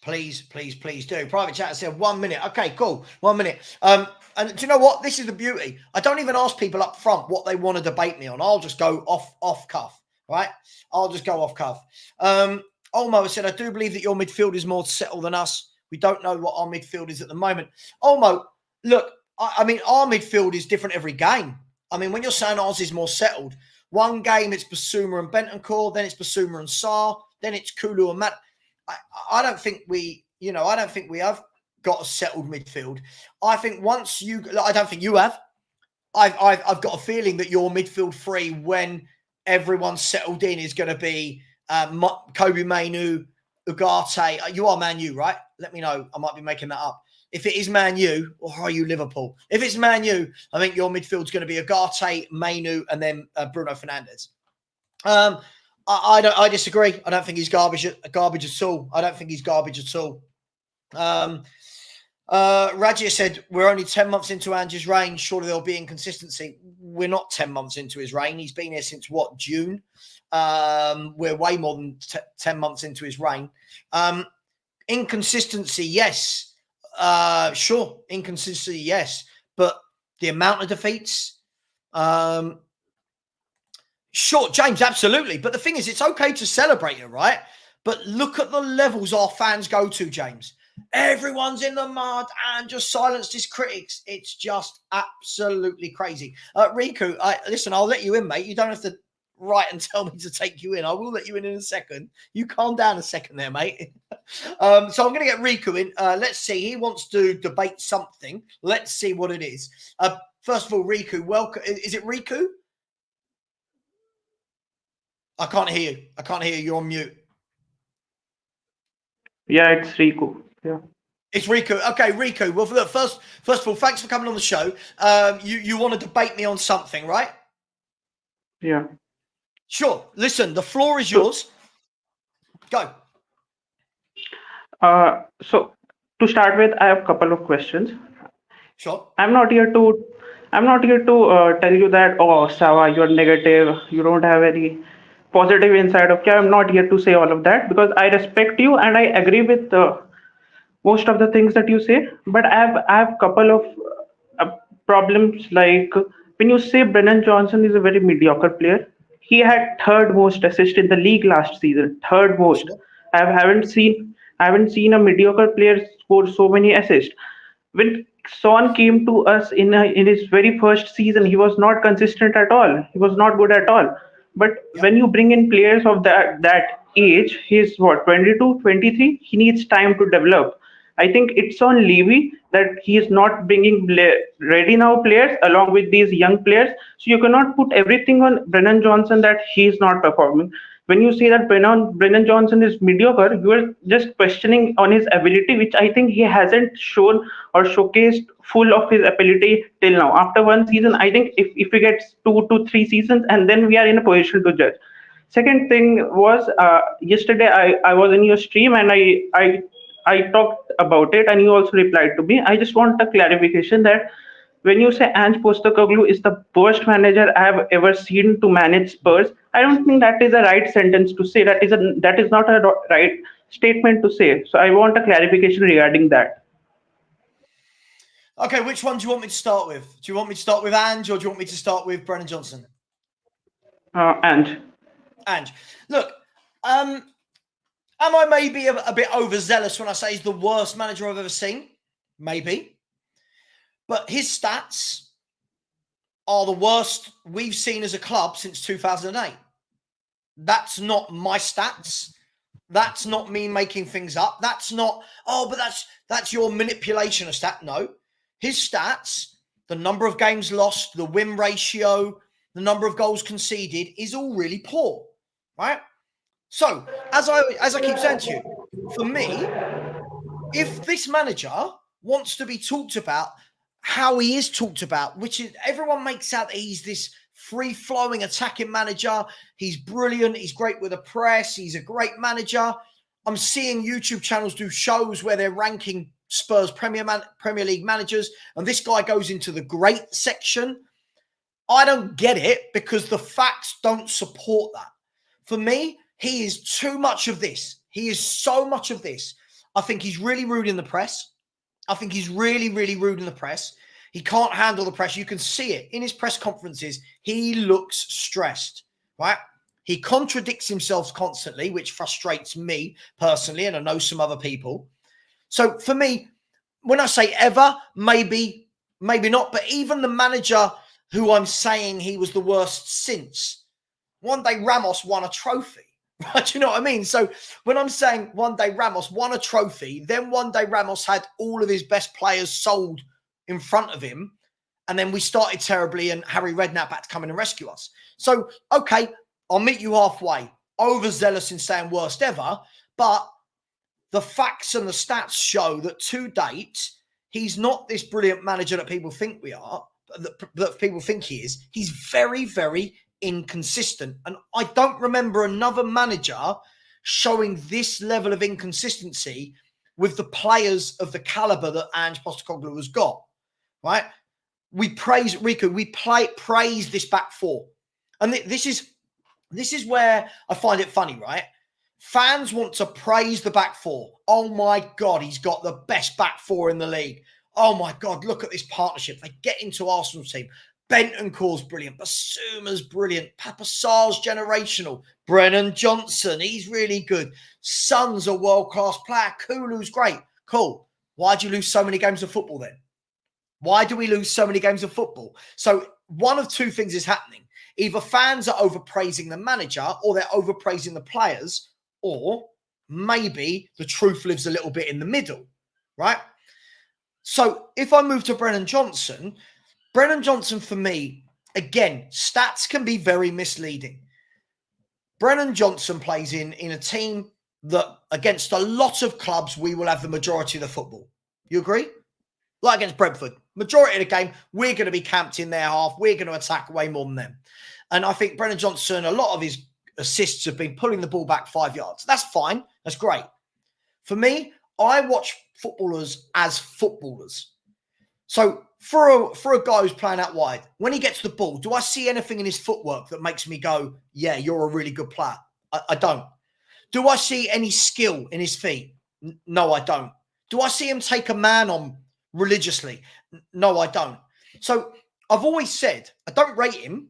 Please do. Private chat said 1 minute. Okay, cool. 1 minute. And do you know what? This is the beauty. I don't even ask people up front what they want to debate me on. I'll just go off cuff, right? I'll just go off cuff. Olmo said, I do believe that your midfield is more settled than us. We don't know what our midfield is at the moment. Olmo, look, I mean, our midfield is different every game. I mean, when you're saying ours is more settled, one game it's Basuma and Bentancur, then it's Basuma and Sarr, then it's Kulu and Matt. I don't think we have got a settled midfield. I think I don't think you have. I've got a feeling that your midfield three, when everyone's settled in, is going to be Kobe Mainu, Ugarte. You are Man U, right? Let me know. I might be making that up. If it is Man U, or are you Liverpool? If it's Man U, I think your midfield's going to be Ugarte, Mainu, and then Bruno Fernandes. I disagree. I don't think he's garbage at all. I don't think he's garbage at all. Rajia said, we're only 10 months into Ange's reign. Surely there'll be inconsistency. We're not 10 months into his reign. He's been here since, June? We're way more than 10 months into his reign. Inconsistency, yes. Sure, inconsistency, yes. But the amount of defeats... Sure, James, absolutely. But the thing is, it's okay to celebrate it, right? But look at the levels our fans go to, James. Everyone's in the mud and just silenced his critics. It's just absolutely crazy. Riku, listen, I'll let you in, mate. You don't have to write and tell me to take you in. I will let you in a second. You calm down a second there, mate. So I'm going to get Riku in. Let's see. He wants to debate something. Let's see what it is. First of all, Riku, welcome. Is it Riku? I can't hear you. You're on mute. Yeah, it's Riku. Yeah. It's Riku. Okay, Riku. Well, look, first of all, thanks for coming on the show. You want to debate me on something, right? Yeah. Sure. Listen, the floor is yours. Go. So to start with, I have a couple of questions. Sure. I'm not here to tell you that, oh, Savva, you're negative. You don't have any positive inside of you. I'm not here to say all of that because I respect you and I agree with most of the things that you say. But I have couple of problems. Like when you say Brennan Johnson is a very mediocre player, he had third most assist in the league last season. Third most. Sure. I haven't seen a mediocre player score so many assists. When Son came to us in his very first season, he was not consistent at all. He was not good at all. But when you bring in players of that age, he's what, 22, 23, he needs time to develop. I think it's on Levy that he is not bringing ready now players along with these young players. So you cannot put everything on Brennan Johnson that he is not performing. When you say that Brennan Johnson is mediocre, you are just questioning on his ability, which I think he hasn't shown or showcased full of his ability till now. After one season, I think if he gets 2 to 3 seasons, and then we are in a position to judge. Second thing was yesterday I was in your stream and I talked about it and you also replied to me. I just want a clarification that when you say Ange Postecoglou is the worst manager I have ever seen to manage Spurs, I don't think that is a right sentence to say. That is not a right statement to say. So I want a clarification regarding that. Okay, which one do you want me to start with? Do you want me to start with Ange or do you want me to start with Brennan Johnson? Ange. Look, am I maybe a bit overzealous when I say he's the worst manager I've ever seen? Maybe. But his stats are the worst we've seen as a club since 2008. That's not my stats. That's not me making things up. That's not, but that's your manipulation of stat. No. His stats, the number of games lost, the win ratio, the number of goals conceded is all really poor, right? So, as I keep saying to you, for me, if this manager wants to be talked about how he is talked about, which is everyone makes out that he's this free-flowing attacking manager, he's brilliant, he's great with the press, he's a great manager. I'm seeing YouTube channels do shows where they're ranking Spurs Premier League managers, and this guy goes into the great section. I don't get it because the facts don't support that. For me, he is too much of this. He is so much of this. I think he's really rude in the press. I think he's really, really rude in the press. He can't handle the press. You can see it in his press conferences. He looks stressed, right? He contradicts himself constantly, which frustrates me personally, and I know some other people. So for me, when I say ever, maybe not, but even the manager who I'm saying he was the worst since, one day Ramos won a trophy. Right? Do you know what I mean? So when I'm saying one day Ramos won a trophy, then one day Ramos had all of his best players sold in front of him, and then we started terribly and Harry Redknapp had to come in and rescue us. So, okay, I'll meet you halfway. Overzealous in saying worst ever, but the facts and the stats show that to date, he's not this brilliant manager that people think we are, that people think he is. He's very, very inconsistent. And I don't remember another manager showing this level of inconsistency with the players of the caliber that Ange Postecoglou has got, right? We praise Riku. We praise this back four. And this is where I find it funny, right? Fans want to praise the back four. Oh my God, he's got the best back four in the league. Oh my God, look at this partnership. They get into Arsenal's team. Bentancur's brilliant. Basuma's brilliant. Papa Sarr's generational. Brennan Johnson, he's really good. Son's a world-class player. Kulu's great. Cool. Why'd you lose so many games of football then? Why do we lose so many games of football? So one of two things is happening. Either fans are overpraising the manager or they're overpraising the players, or maybe the truth lives a little bit in the middle, right? So if I move to Brennan Johnson for me, again, stats can be very misleading. Brennan Johnson plays in a team that against a lot of clubs, we will have the majority of the football. You agree? Like against Brentford, majority of the game, we're going to be camped in their half. We're going to attack way more than them. And I think Brennan Johnson, a lot of his assists have been pulling the ball back 5 yards. That's fine. That's great. For me, I watch footballers as footballers. So for a guy who's playing out wide, when he gets the ball, do I see anything in his footwork that makes me go, yeah, you're a really good player? I don't. Do I see any skill in his feet? No, I don't. Do I see him take a man on religiously? No, I don't. So I've always said, I don't rate him,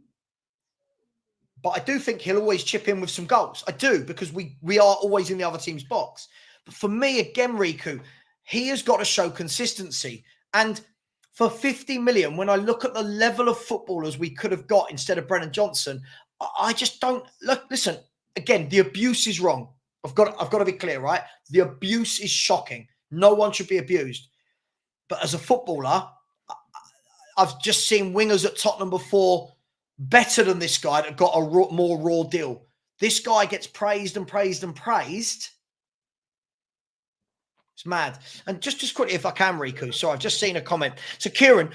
but I do think he'll always chip in with some goals. I do, because we are always in the other team's box. But for me, again, Riku, he has got to show consistency. And for 50 million, when I look at the level of footballers we could have got instead of Brennan Johnson, I just don't look. Listen, again, the abuse is wrong. I've got to be clear, right? The abuse is shocking. No one should be abused. But as a footballer, I've just seen wingers at Tottenham before better than this guy that got a more raw deal. This guy gets praised and praised and praised. It's mad. And just quickly, if I can, Riku. So I've just seen a comment. So Kieran,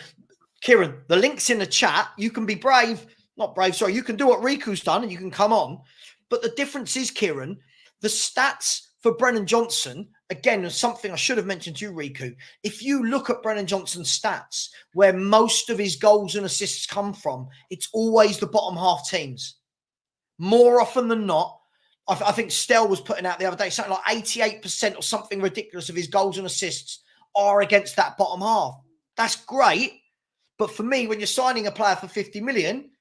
the link's in the chat. You can be brave. Not brave, sorry. You can do what Riku's done and you can come on. But the difference is, Kieran, the stats for Brennan Johnson, again, is something I should have mentioned to you, Riku. If you look at Brennan Johnson's stats, where most of his goals and assists come from, it's always the bottom half teams. More often than not, I think Stell was putting out the other day, something like 88% or something ridiculous of his goals and assists are against that bottom half. That's great. But for me, when you're signing a player for 50 million,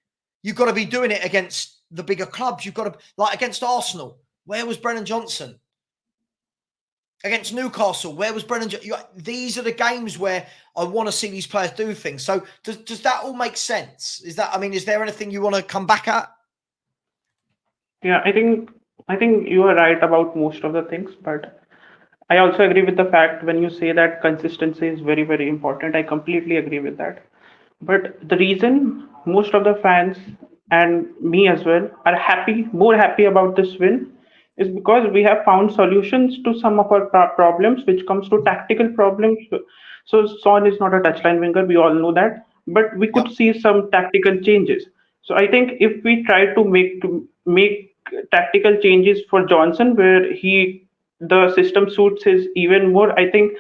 you've got to be doing it against the bigger clubs. You've got to, like against Arsenal, where was Brennan Johnson? Against Newcastle, where was Brennan Johnson? These are the games where I want to see these players do things. So does that all make sense? Is there anything you want to come back at? Yeah, I think you are right about most of the things, but I also agree with the fact when you say that consistency is very, very important. I completely agree with that. But the reason most of the fans and me as well are more happy about this win, is because we have found solutions to some of our problems, which comes to tactical problems. So Son is not a touchline winger, we all know that, but we could Yep. see some tactical changes. So I think if we try to make tactical changes for Johnson, where the system suits his even more, I think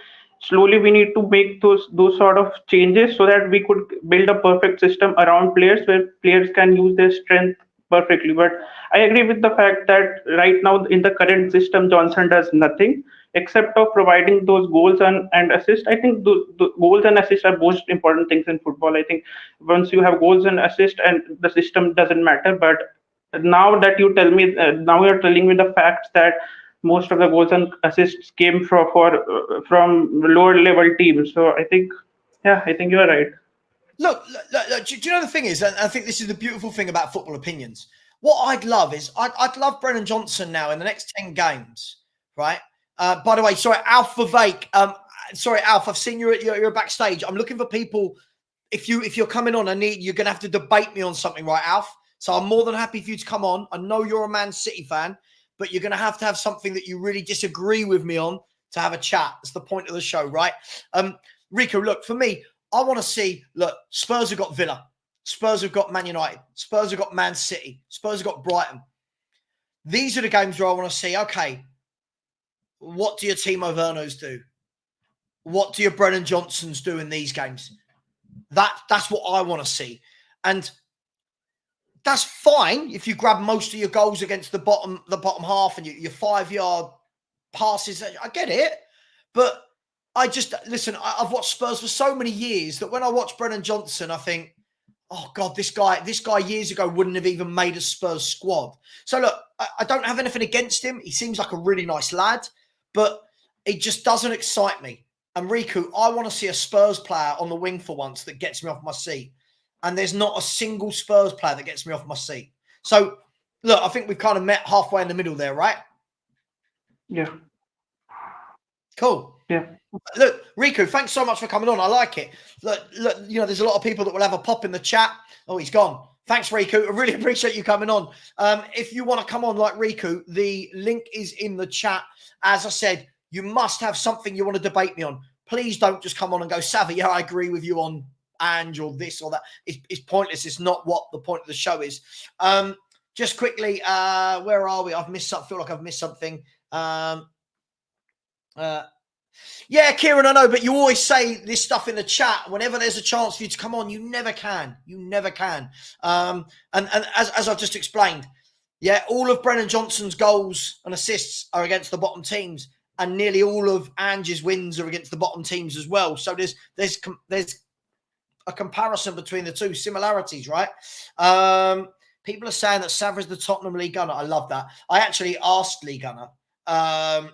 slowly we need to make those sort of changes so that we could build a perfect system around players where players can use their strength perfectly. But I agree with the fact that right now in the current system, Johnson does nothing except of providing those goals and assists. I think the goals and assists are most important things in football. I think once you have goals and assists, and the system doesn't matter. But now you're telling me the facts that most of the goals and assists came from lower level teams. So I think, yeah, I think you're right. Look, do you know the thing is, and I think this is the beautiful thing about football opinions. What I'd love is, I'd love Brennan Johnson now in the next 10 games, right? By the way, sorry, Alf Vivek. Sorry, Alf, I've seen you're backstage. I'm looking for people. If you're coming on, you're going to have to debate me on something, right, Alf? So I'm more than happy for you to come on. I know you're a Man City fan, but you're going to have something that you really disagree with me on to have a chat. That's the point of the show, right? Rico, look, for me, I want to see, look, Spurs have got Villa. Spurs have got Man United. Spurs have got Man City. Spurs have got Brighton. These are the games where I want to see, okay, what do your Timo Werner's do? What do your Brennan Johnsons do in these games? That's what I want to see. And that's fine if you grab most of your goals against the bottom half and your 5-yard passes. I get it. But listen, I've watched Spurs for so many years that when I watch Brennan Johnson, I think, oh God, this guy years ago wouldn't have even made a Spurs squad. So look, I don't have anything against him. He seems like a really nice lad, but it just doesn't excite me. And Riku, I want to see a Spurs player on the wing for once that gets me off my seat. And there's not a single Spurs player that gets me off my seat. So look, I think we've kind of met halfway in the middle there, right? Yeah. Cool. Yeah. Look, Riku, thanks so much for coming on. I like it. Look, there's a lot of people that will have a pop in the chat. Oh, he's gone. Thanks, Riku. I really appreciate you coming on. If you want to come on like Riku, the link is in the chat. As I said, you must have something you want to debate me on. Please don't just come on and go, Savva, yeah, I agree with you on Ange or this or that. It's pointless. It's not what the point of the show is. Just quickly, where are we? I feel like I've missed something. Yeah, Kieran, I know, but you always say this stuff in the chat. Whenever there's a chance for you to come on, you never can. You never can. And as I've just explained, yeah, all of Brennan Johnson's goals and assists are against the bottom teams, and nearly all of Ange's wins are against the bottom teams as well. So there's a comparison between the two, similarities, right? People are saying that Savva is the Tottenham League Gunner. I love that. I actually asked Lee Gunner. I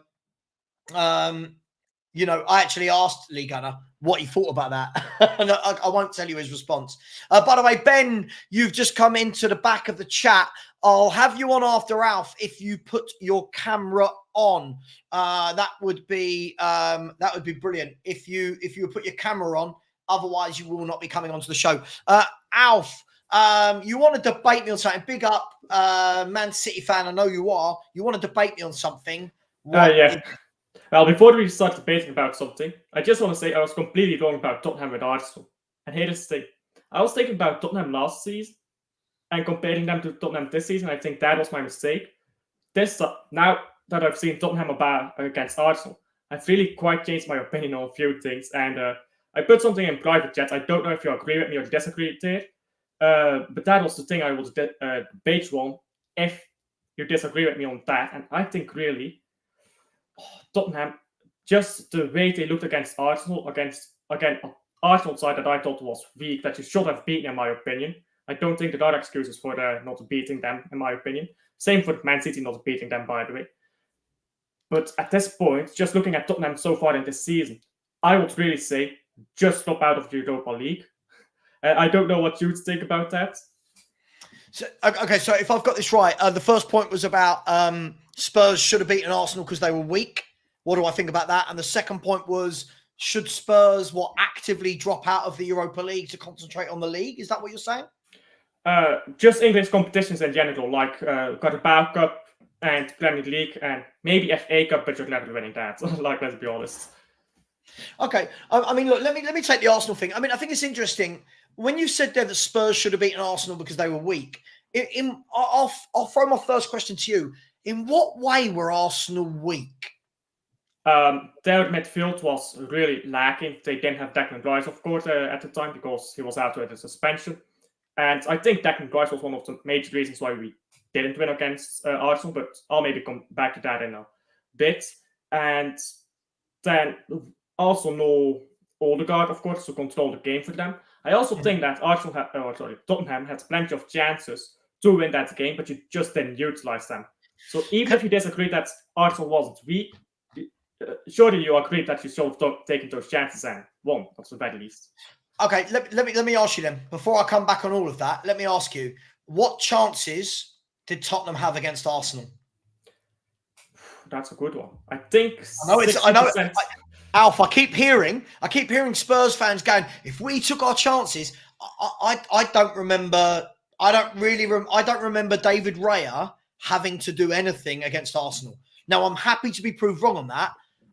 actually asked Lee Gunner what he thought about that. And I won't tell you his response. By the way, Ben, you've just come into the back of the chat. I'll have you on after Alf if you put your camera on. That would be brilliant. If you put your camera on, otherwise you will not be coming onto the show. Alf, you want to debate me on something? Big up, Man City fan. I know you are. You want to debate me on something? Yeah. Well, before we start debating about something, I just want to say I was completely wrong about Tottenham with Arsenal. And here is the thing. I was thinking about Tottenham last season and comparing them to Tottenham this season. I think that was my mistake. Now that I've seen Tottenham against Arsenal, I've really quite changed my opinion on a few things. And I put something in private chat. I don't know if you agree with me or disagree with it. But that was the thing I was debate on, if you disagree with me on that. And I think really, Tottenham, just the way they looked against Arsenal, Arsenal side that I thought was weak, that you should have beaten, in my opinion. I don't think there are excuses for not beating them, in my opinion. Same for Man City not beating them, by the way. But at this point, just looking at Tottenham so far in this season, I would really say just drop out of the Europa League. I don't know what you think about that. So if I've got this right, the first point was about Spurs should have beaten Arsenal because they were weak. What do I think about that? And the second point was, should Spurs actively drop out of the Europa League to concentrate on the league? Is that what you're saying? Just English competitions in general, like Carabao Cup and Premier League and maybe FA Cup, but you're never winning that. Like, let's be honest. Okay, I mean, look, let me take the Arsenal thing. I mean, I think it's interesting when you said there that Spurs should have beaten Arsenal because they were weak. I'll throw my first question to you. In what way were Arsenal weak? Their midfield was really lacking. They didn't have Declan Rice, of course, at the time because he was out with a suspension. And I think Declan Rice was one of the major reasons why we didn't win against Arsenal, but I'll maybe come back to that in a bit. And then also no Odegaard, of course, to control the game for them. I also think that Tottenham had plenty of chances to win that game, but you just didn't utilize them. So even if you disagree that Arsenal wasn't weak, surely you agree that you should have taken those chances and won, at the very least. Okay, let me ask you then. Before I come back on all of that, let me ask you, what chances did Tottenham have against Arsenal? That's a good one. I think I know. Alf, I keep hearing Spurs fans going, if we took our chances, I don't remember. I don't remember David Raya having to do anything against Arsenal. Now, I'm happy to be proved wrong on that.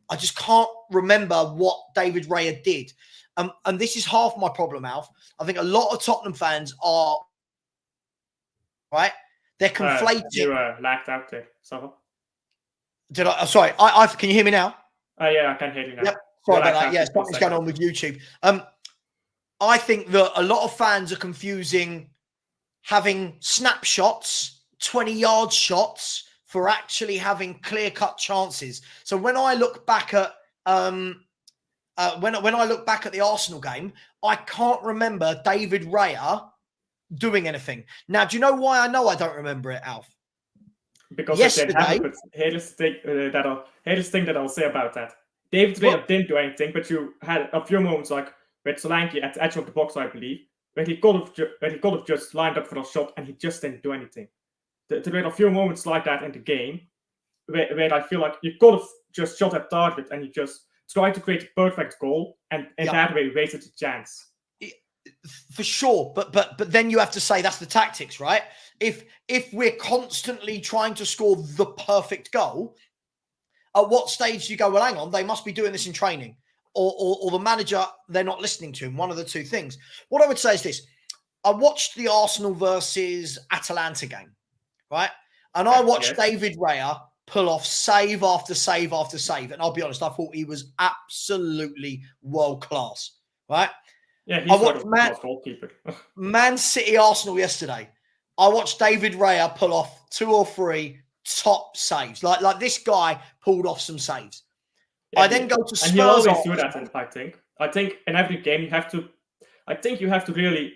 I just can't remember what David Raya did. And this is half my problem, Alf. I think a lot of Tottenham fans are, right? They're conflating. You lagged out there, Savva. Did I? Sorry, can you hear me now? Yeah, I can hear you now. Yep. Sorry about that. Yeah, something's going on with YouTube. I think that a lot of fans are confusing having snapshots, 20-yard shots, for actually having clear-cut chances. So when I look back at when I look back at the Arsenal game, I can't remember David Raya doing anything. Now, do you know why I know I don't remember it, Alf? Because yesterday, here's the thing that I'll say about that. David Raya didn't do anything, but you had a few moments like with Solanke at the edge of the box, I believe, where he could have just lined up for a shot and he just didn't do anything. There were a few moments like that in the game where I feel like you could have just shot at target and you just tried to create a perfect goal and in that way wasted a chance. For sure, but then you have to say that's the tactics, right? If we're constantly trying to score the perfect goal, at what stage do you go, well, hang on, they must be doing this in training, or the manager, they're not listening to him, one of the two things. What I would say is this. I watched the Arsenal versus Atalanta game, right? And I watched David Raya pull off save after save after save. And I'll be honest, I thought he was absolutely world-class, right? Yeah, he's one of the goalkeeper. Man City Arsenal yesterday. I watched David Raya pull off 2 or 3 top saves. Like this guy pulled off some saves. Yeah, I then go to Spurs. And he'll always do that, I think. I think in every game you have to really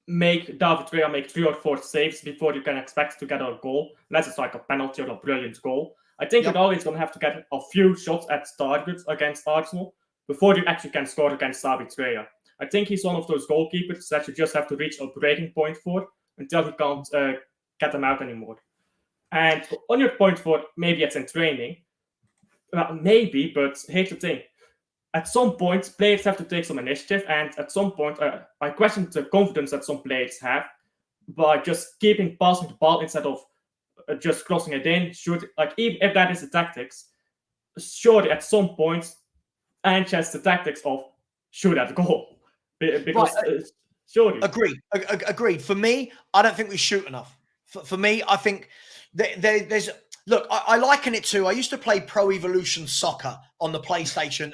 make David Raya make 3 or 4 saves before you can expect to get a goal. Unless it's like a penalty or a brilliant goal. I think you're always going to have to get a few shots at target against Arsenal before you actually can score against David Raya. I think he's one of those goalkeepers that you just have to reach a breaking point for until he can't get them out anymore. And on your point for maybe it's in training, well, maybe, but here's the thing. At some point, players have to take some initiative, and at some point, I question the confidence that some players have by just passing the ball instead of just crossing it in, shoot. Like, even if that is the tactics, surely at some point, Ance's the tactics of shoot at the goal. Because surely. Agreed. For me, I don't think we shoot enough. For me, I think there's... Look, I liken it to... I used to play Pro Evolution Soccer on the PlayStation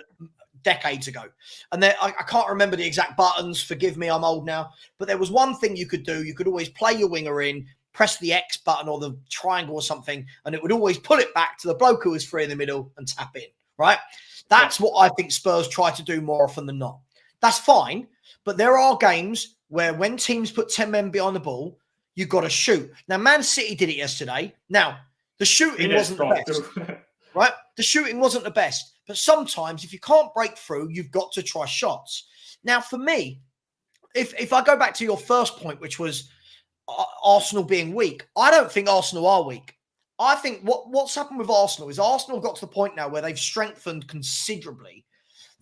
decades ago. And I can't remember the exact buttons. Forgive me, I'm old now. But there was one thing you could do. You could always play your winger in, press the X button or the triangle or something, and it would always pull it back to the bloke who was free in the middle and tap in, right? That's what I think Spurs try to do more often than not. That's fine. But there are games where when teams put 10 men behind the ball, you've got to shoot. Now, Man City did it yesterday. Now, the shooting wasn't the best, right? The shooting wasn't the best. But sometimes if you can't break through, you've got to try shots. Now, for me, if I go back to your first point, which was Arsenal being weak, I don't think Arsenal are weak. I think what's happened with Arsenal is Arsenal got to the point now where they've strengthened considerably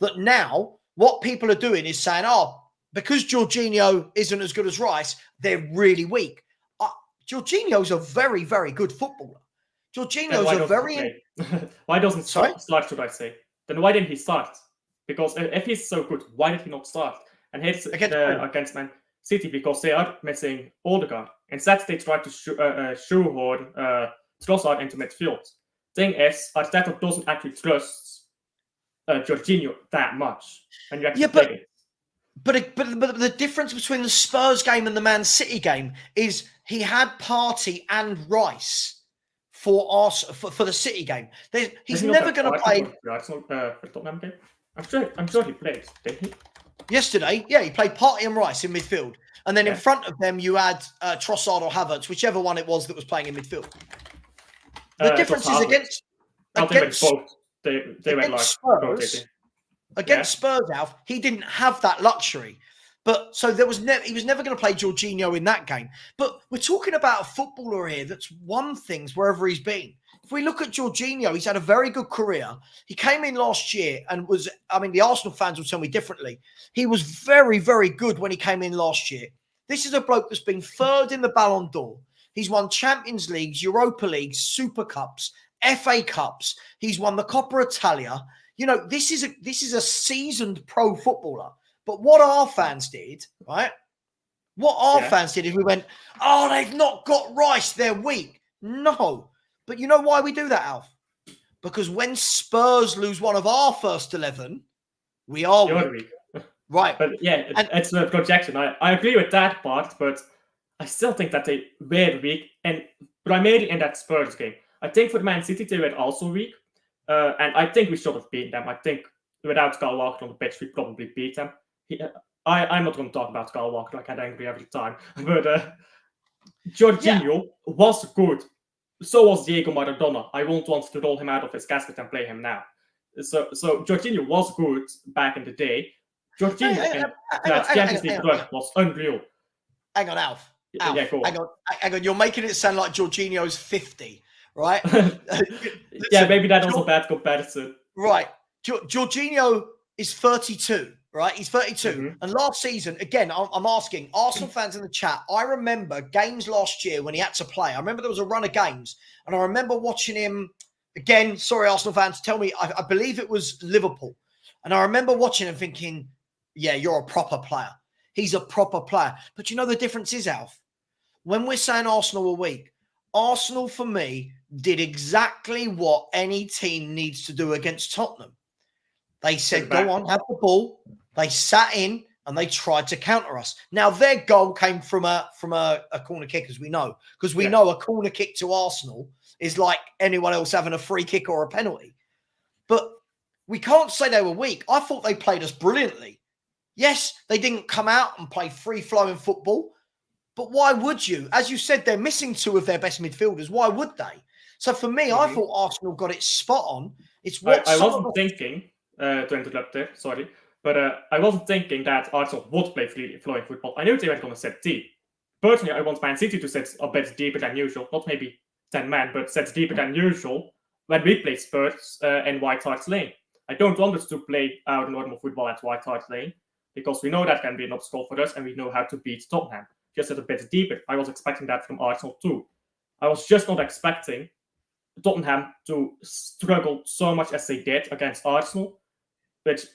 that now what people are doing is saying, oh, because Jorginho isn't as good as Rice, they're really weak. Jorginho's a very, very good footballer. Jorginho's a very... Why doesn't Sorry? start, should I say? Then why didn't he start? Because if he's so good, why did he not start? And here's against Man City, because they are missing Odegaard. Instead, they try to shoehorn Trossard into midfield. Thing is, Arteta doesn't actually trust Jorginho that much. And you actually play it. But the difference between the Spurs game and the Man City game is he had Partey and Rice for the City game. He's never going to play for Tottenham game. I'm sure he played, didn't he? Yesterday, yeah, he played Partey and Rice in midfield, and then in front of them you had Trossard or Havertz, whichever one it was that was playing in midfield. The difference is against both. They went like Spurs. Against Spurs, Alf, he didn't have that luxury. But so he was never going to play Jorginho in that game. But we're talking about a footballer here that's won things wherever he's been. If we look at Jorginho, he's had a very good career. He came in last year and the Arsenal fans will tell me differently. He was very, very good when he came in last year. This is a bloke that's been third in the Ballon d'Or. He's won Champions Leagues, Europa Leagues, Super Cups, FA Cups. He's won the Coppa Italia. You know, this is a seasoned pro footballer. But what our fans did, right? What our fans did is we went, oh, they've not got Rice, they're weak. No. But you know why we do that, Alf? Because when Spurs lose one of our first 11, we are weak. Right. But yeah, it's a projection. I agree with that part, but I still think that they were weak, and primarily in that Spurs game. I think for Man City, they were also weak. And I think we should have beaten them. I think without Kyle Walker on the pitch, we probably beat them. I'm not going to talk about Kyle Walker. I get angry every time. But Jorginho was good. So was Diego Maradona. I won't want to roll him out of his casket and play him now. So Jorginho was good back in the day. Jorginho in that Champions League run was unreal. Hang on, Alf. Yeah, go on. Hang on. You're making it sound like Jorginho's 50. Right? Yeah, maybe that was a bad comparison. Right. Jorginho is 32, right? He's 32. Mm-hmm. And last season, again, I'm asking Arsenal fans in the chat, I remember games last year when he had to play. I remember there was a run of games, and I remember watching him, again, sorry, Arsenal fans, tell me, I believe it was Liverpool. And I remember watching him thinking, yeah, you're a proper player. He's a proper player. But you know the difference is, Alf? When we're saying Arsenal are weak, Arsenal, for me, did exactly what any team needs to do against Tottenham. They said, go on, have the ball. They sat in and they tried to counter us. Now, their goal came from a corner kick, as we know, because we know a corner kick to Arsenal is like anyone else having a free kick or a penalty. But we can't say they were weak. I thought they played us brilliantly. Yes, they didn't come out and play free-flowing football, but why would you? As you said, they're missing two of their best midfielders. Why would they? So for me, I thought Arsenal got it spot on. It's what I wasn't thinking, to interrupt there, sorry, but I wasn't thinking that Arsenal would play free-flowing football. I knew they were going to sit deep. Personally, I want Man City to sit a bit deeper than usual. Not maybe 10 men, but sit deeper than usual when we play Spurs in White Hart Lane. I don't want us to play our normal football at White Hart Lane, because we know that can be an obstacle for us and we know how to beat Tottenham. Just a bit deeper. I was expecting that from Arsenal too. I was just not expecting Tottenham to struggle so much as they did against Arsenal, which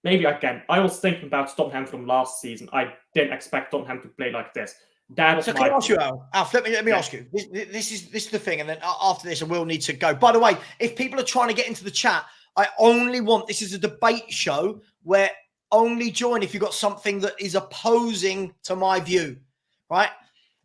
maybe again, I was thinking about Tottenham from last season. I didn't expect Tottenham to play like this. That was so can I ask you, Alf, let me ask you. This is the thing, and then after this, I will need to go. By the way, if people are trying to get into the chat, I only want, this is a debate show where only join if you've got something that is opposing to my view. Right?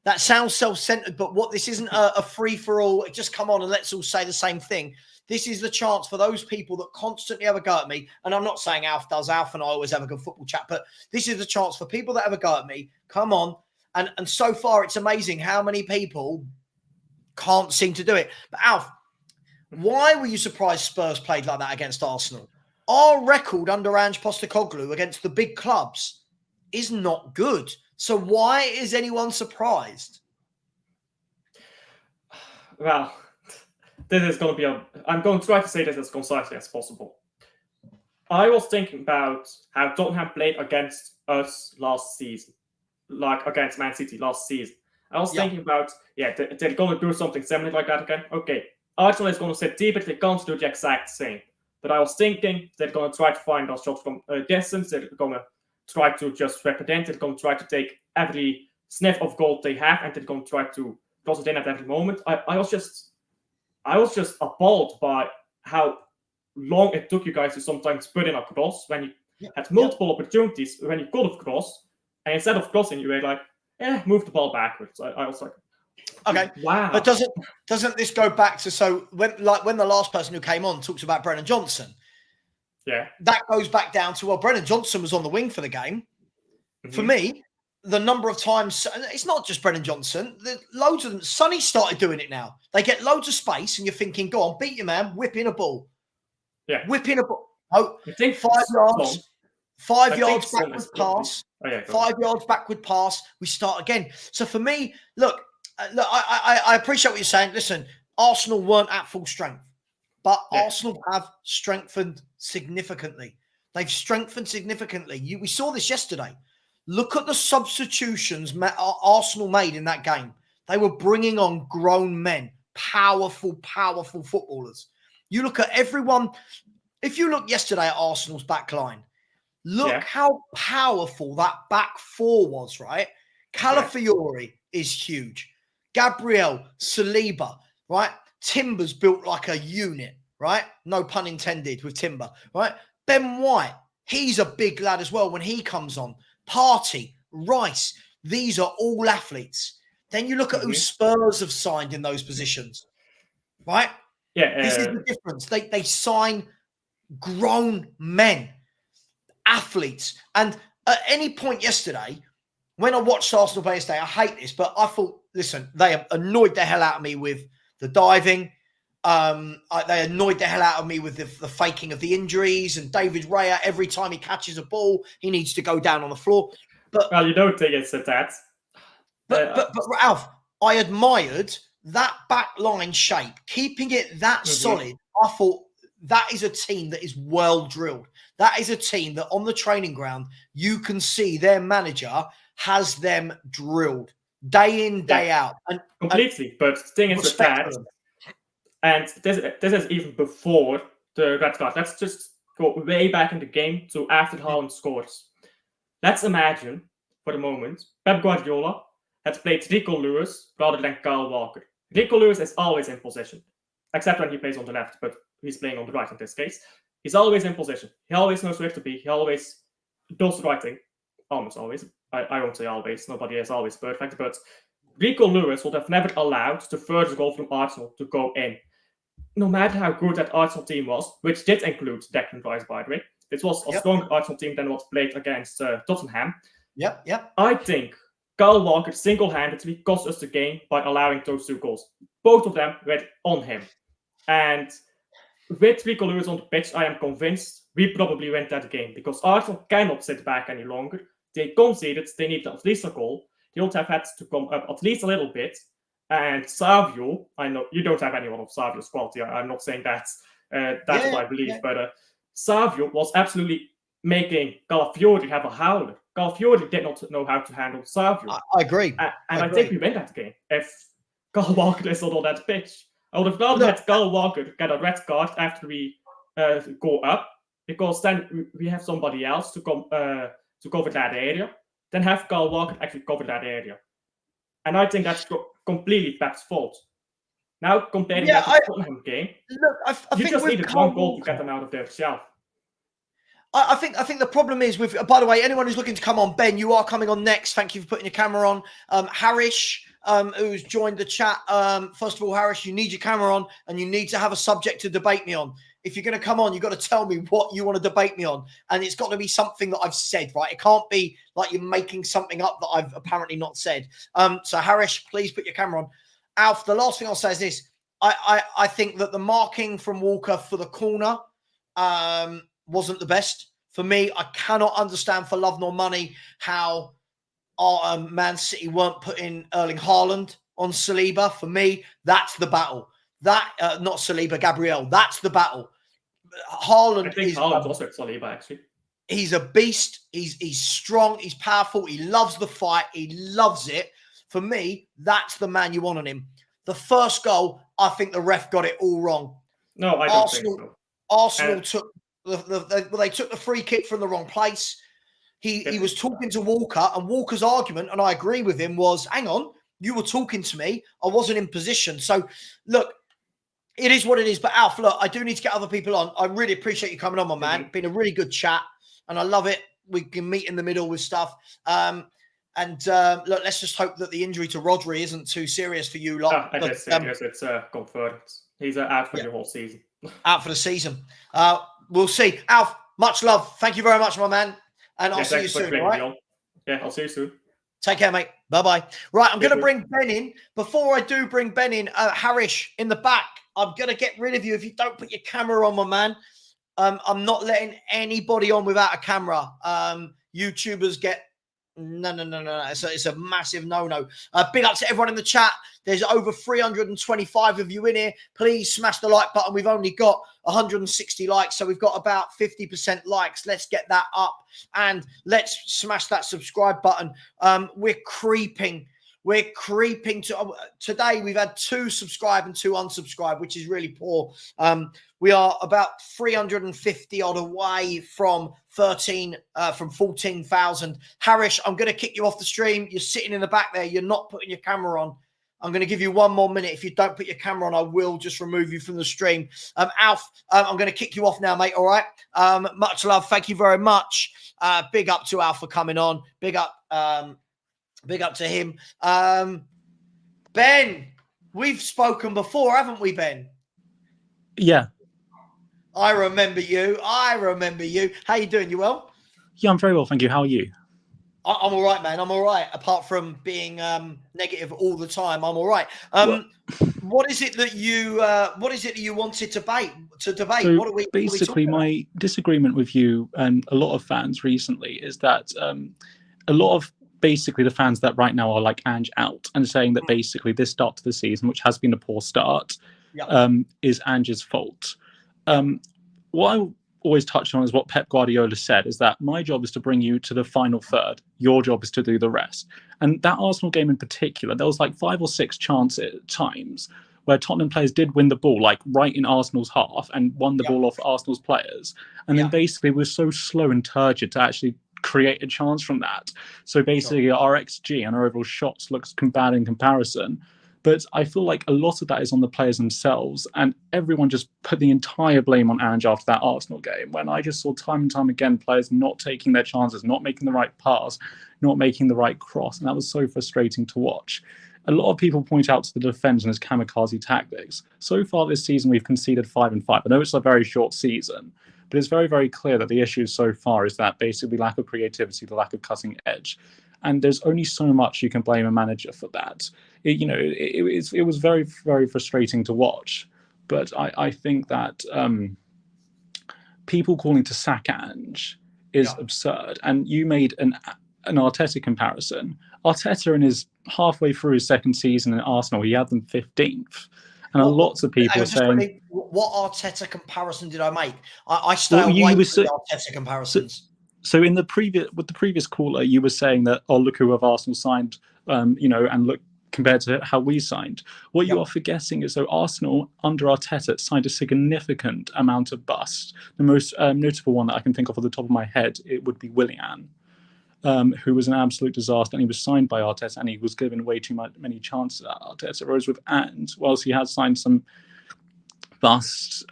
That sounds self-centered, but what this isn't a free-for-all, just come on and let's all say the same thing. This is the chance for those people that constantly have a go at me, and I'm not saying Alf does, Alf and I always have a good football chat, but this is the chance for people that have a go at me, come on, and so far it's amazing how many people can't seem to do it. But Alf, why were you surprised Spurs played like that against Arsenal? Our record under Ange Postecoglou against the big clubs is not good. So why is anyone surprised? Well, this is going to be I'm going to try to say this as concisely as possible. I was thinking about how Tottenham played against us last season, like against Man City last season. I was thinking about, they're going to do something similar like that again. Okay, Arsenal is going to sit deep, but they can't do the exact same. But I was thinking they're going to try to find those shots from distance. They're going to try to just represent. They're going to try to take every sniff of goal they have, and they're going to try to cross it in at every moment. I was just appalled by how long it took you guys to sometimes put in a cross when you had multiple opportunities when you could have crossed, and instead of crossing, you were like, move the ball backwards. I was like, okay, wow. But doesn't this go back to when the last person who came on talks about Brennan Johnson? Yeah, that goes back down to Brennan Johnson was on the wing for the game. Mm-hmm. For me, the number of times it's not just Brennan Johnson. Loads of them. Sonny started doing it now. They get loads of space, and you're thinking, "Go on, beat your man, whip in a ball." Yeah, whip in a ball. Oh, I think 5 yards. 5 yards backward pass. 5 yards backward pass. We start again. So for me, look, I appreciate what you're saying. Listen, Arsenal weren't at full strength, but Arsenal have strengthened significantly. They've strengthened significantly. We saw this yesterday. Look at the substitutions Arsenal made in that game. They were bringing on grown men, powerful footballers. You look at everyone. If you look yesterday at Arsenal's back line, look how powerful that back four was, right? Calafiori is huge. Gabriel, Saliba, right? Timber's built like a unit, right? No pun intended with Timber, right? Ben White, he's a big lad as well when he comes on. Partey, Rice, these are all athletes. Then you look at who Spurs have signed in those positions, right? Yeah, this is the difference. They sign grown men, athletes. And at any point yesterday, when I watched Arsenal play yesterday, I hate this, but I thought, listen, they annoyed the hell out of me with the diving. They annoyed the hell out of me with the faking of the injuries. And David Raya, every time he catches a ball, he needs to go down on the floor. But well, you don't think it's that. But Ralph, I admired that back line shape, keeping it that solid. I thought that is a team that is well drilled. That is a team that on the training ground, you can see their manager has them drilled day in, day out. And completely. But the thing is with that, and this is even before the red card. Let's just go way back in the game to after Haaland scores. Let's imagine, for the moment, Pep Guardiola had played Rico Lewis rather than Kyle Walker. Rico Lewis is always in position, except when he plays on the left, but he's playing on the right in this case. He's always in position. He always knows where to be. He always does the right thing. Almost always. I won't say always. Nobody is always perfect. But Rico Lewis would have never allowed the first goal from Arsenal to go in. No matter how good that Arsenal team was, which did include Declan Rice, by the way. This was a stronger Arsenal team than what played against Tottenham. I think Kyle Walker single-handedly cost us the game by allowing those two goals. Both of them were on him. And with Rico Lewis on the pitch, I am convinced we probably win that game because Arsenal cannot sit back any longer. They conceded, they need at least a goal. They would have had to come up at least a little bit. And Savio, I know you don't have anyone of Savio's quality. I'm not saying that's what I believe, but Savio was absolutely making Calafiori have a howler. Calafiori did not know how to handle Savio. I agree. And I think we win that game if Kyle Walker is not on that pitch. I would have rather had Kyle Walker get a red card after we go up, because then we have somebody else to come to cover that area, then have Kyle Walker actually cover that area. And I think that's completely Pep's fault. Now comparing that to the Tottenham game, you just needed one goal to get them out of their shell. I think the problem is with. By the way, anyone who's looking to come on, Ben, you are coming on next. Thank you for putting your camera on. Harish, who's joined the chat. First of all, Harish, you need your camera on, and you need to have a subject to debate me on. If you're going to come on, you've got to tell me what you want to debate me on, and it's got to be something that I've said, right? It can't be like you're making something up that I've apparently not said. So Harish, please put your camera on. Alf, the last thing I'll say is this: I think that the marking from Walker for the corner wasn't the best. For me, I cannot understand for love nor money how Man City weren't putting Erling Haaland on Saliba. For me, that's the battle. That not Saliba, Gabriel. That's the battle. I think is Haaland's also at Saliba, actually. he's a beast. He's strong. He's powerful. He loves the fight. He loves it. For me, that's the man you want on him. The first goal, I think the ref got it all wrong. No, I don't think so. Arsenal took they took the free kick from the wrong place. He was talking to Walker, and Walker's argument, and I agree with him, was, hang on, you were talking to me. I wasn't in position. So, look, it is what it is. But, Alf, look, I do need to get other people on. I really appreciate you coming on, my man. Been a really good chat, and I love it. We can meet in the middle with stuff. Look, let's just hope that the injury to Rodri isn't too serious for you lot. It's confirmed. He's out for the whole season. Out for the season. We'll see. Alf, much love. Thank you very much, my man. And I'll see you soon, all right? Yeah, I'll see you soon. Take care, mate. Bye-bye. Right, I'm going to bring Ben in. Before I do bring Ben in, Harish in the back, I'm going to get rid of you if you don't put your camera on, my man. I'm not letting anybody on without a camera. YouTubers get... No. It's a massive no-no. Big up to everyone in the chat. There's over 325 of you in here. Please smash the like button. We've only got 160 likes, so we've got about 50% likes. Let's get that up, and let's smash that subscribe button. We're creeping. We're creeping to today. We've had 2 subscribe and 2 unsubscribe, which is really poor. We are about 350 odd away from 14,000. Harish, I'm going to kick you off the stream. You're sitting in the back there. You're not putting your camera on. I'm going to give you 1 more minute. If you don't put your camera on, I will just remove you from the stream. Alf, I'm going to kick you off now, mate. All right. Much love. Thank you very much. Big up to Alf for coming on. Big up to him. Ben, we've spoken before, haven't we, Ben? Yeah. I remember you. How you doing? You well? Yeah, I'm very well, thank you. How are you? I'm all right, man. I'm all right. Apart from being negative all the time, I'm all right. What is it that you wanted to debate? So What are we basically, my disagreement with you and a lot of fans recently is that a lot of basically the fans that right now are like Ange out and saying that basically this start to the season, which has been a poor start, is Ange's fault. What I always touch on is what Pep Guardiola said, is that my job is to bring you to the final third. Your job is to do the rest. And that Arsenal game in particular, there was like 5 or 6 times where Tottenham players did win the ball, like right in Arsenal's half, and won the ball off Arsenal's players. And then basically we're so slow and turgid to actually create a chance from that. So basically our XG and our overall shots looks bad in comparison. But I feel like a lot of that is on the players themselves, and everyone just put the entire blame on Ange after that Arsenal game, when I just saw time and time again players not taking their chances, not making the right pass, not making the right cross, and that was so frustrating to watch. A lot of people point out to the defence and his kamikaze tactics. So far this season, we've conceded 5 and 5. I know it's a very short season, but it's very, very clear that the issue so far is that basically lack of creativity, the lack of cutting edge. And there's only so much you can blame a manager for that. It was very, very frustrating to watch. But I think that people calling to sack Ange is absurd. And you made an Arteta comparison. Arteta in his halfway through his second season in Arsenal, he had them 15th. And lots of people are saying... What Arteta comparison did I make? I stay away from the Arteta comparisons. So with the previous caller, you were saying that, oh, look who have Arsenal signed, and look compared to how we signed. What you are forgetting is, so Arsenal under Arteta signed a significant amount of busts. The most notable one that I can think of off the top of my head, it would be Willian, who was an absolute disaster, and he was signed by Arteta, and he was given way too many chances at Arteta. Whereas with Ange, whilst he has signed some busts,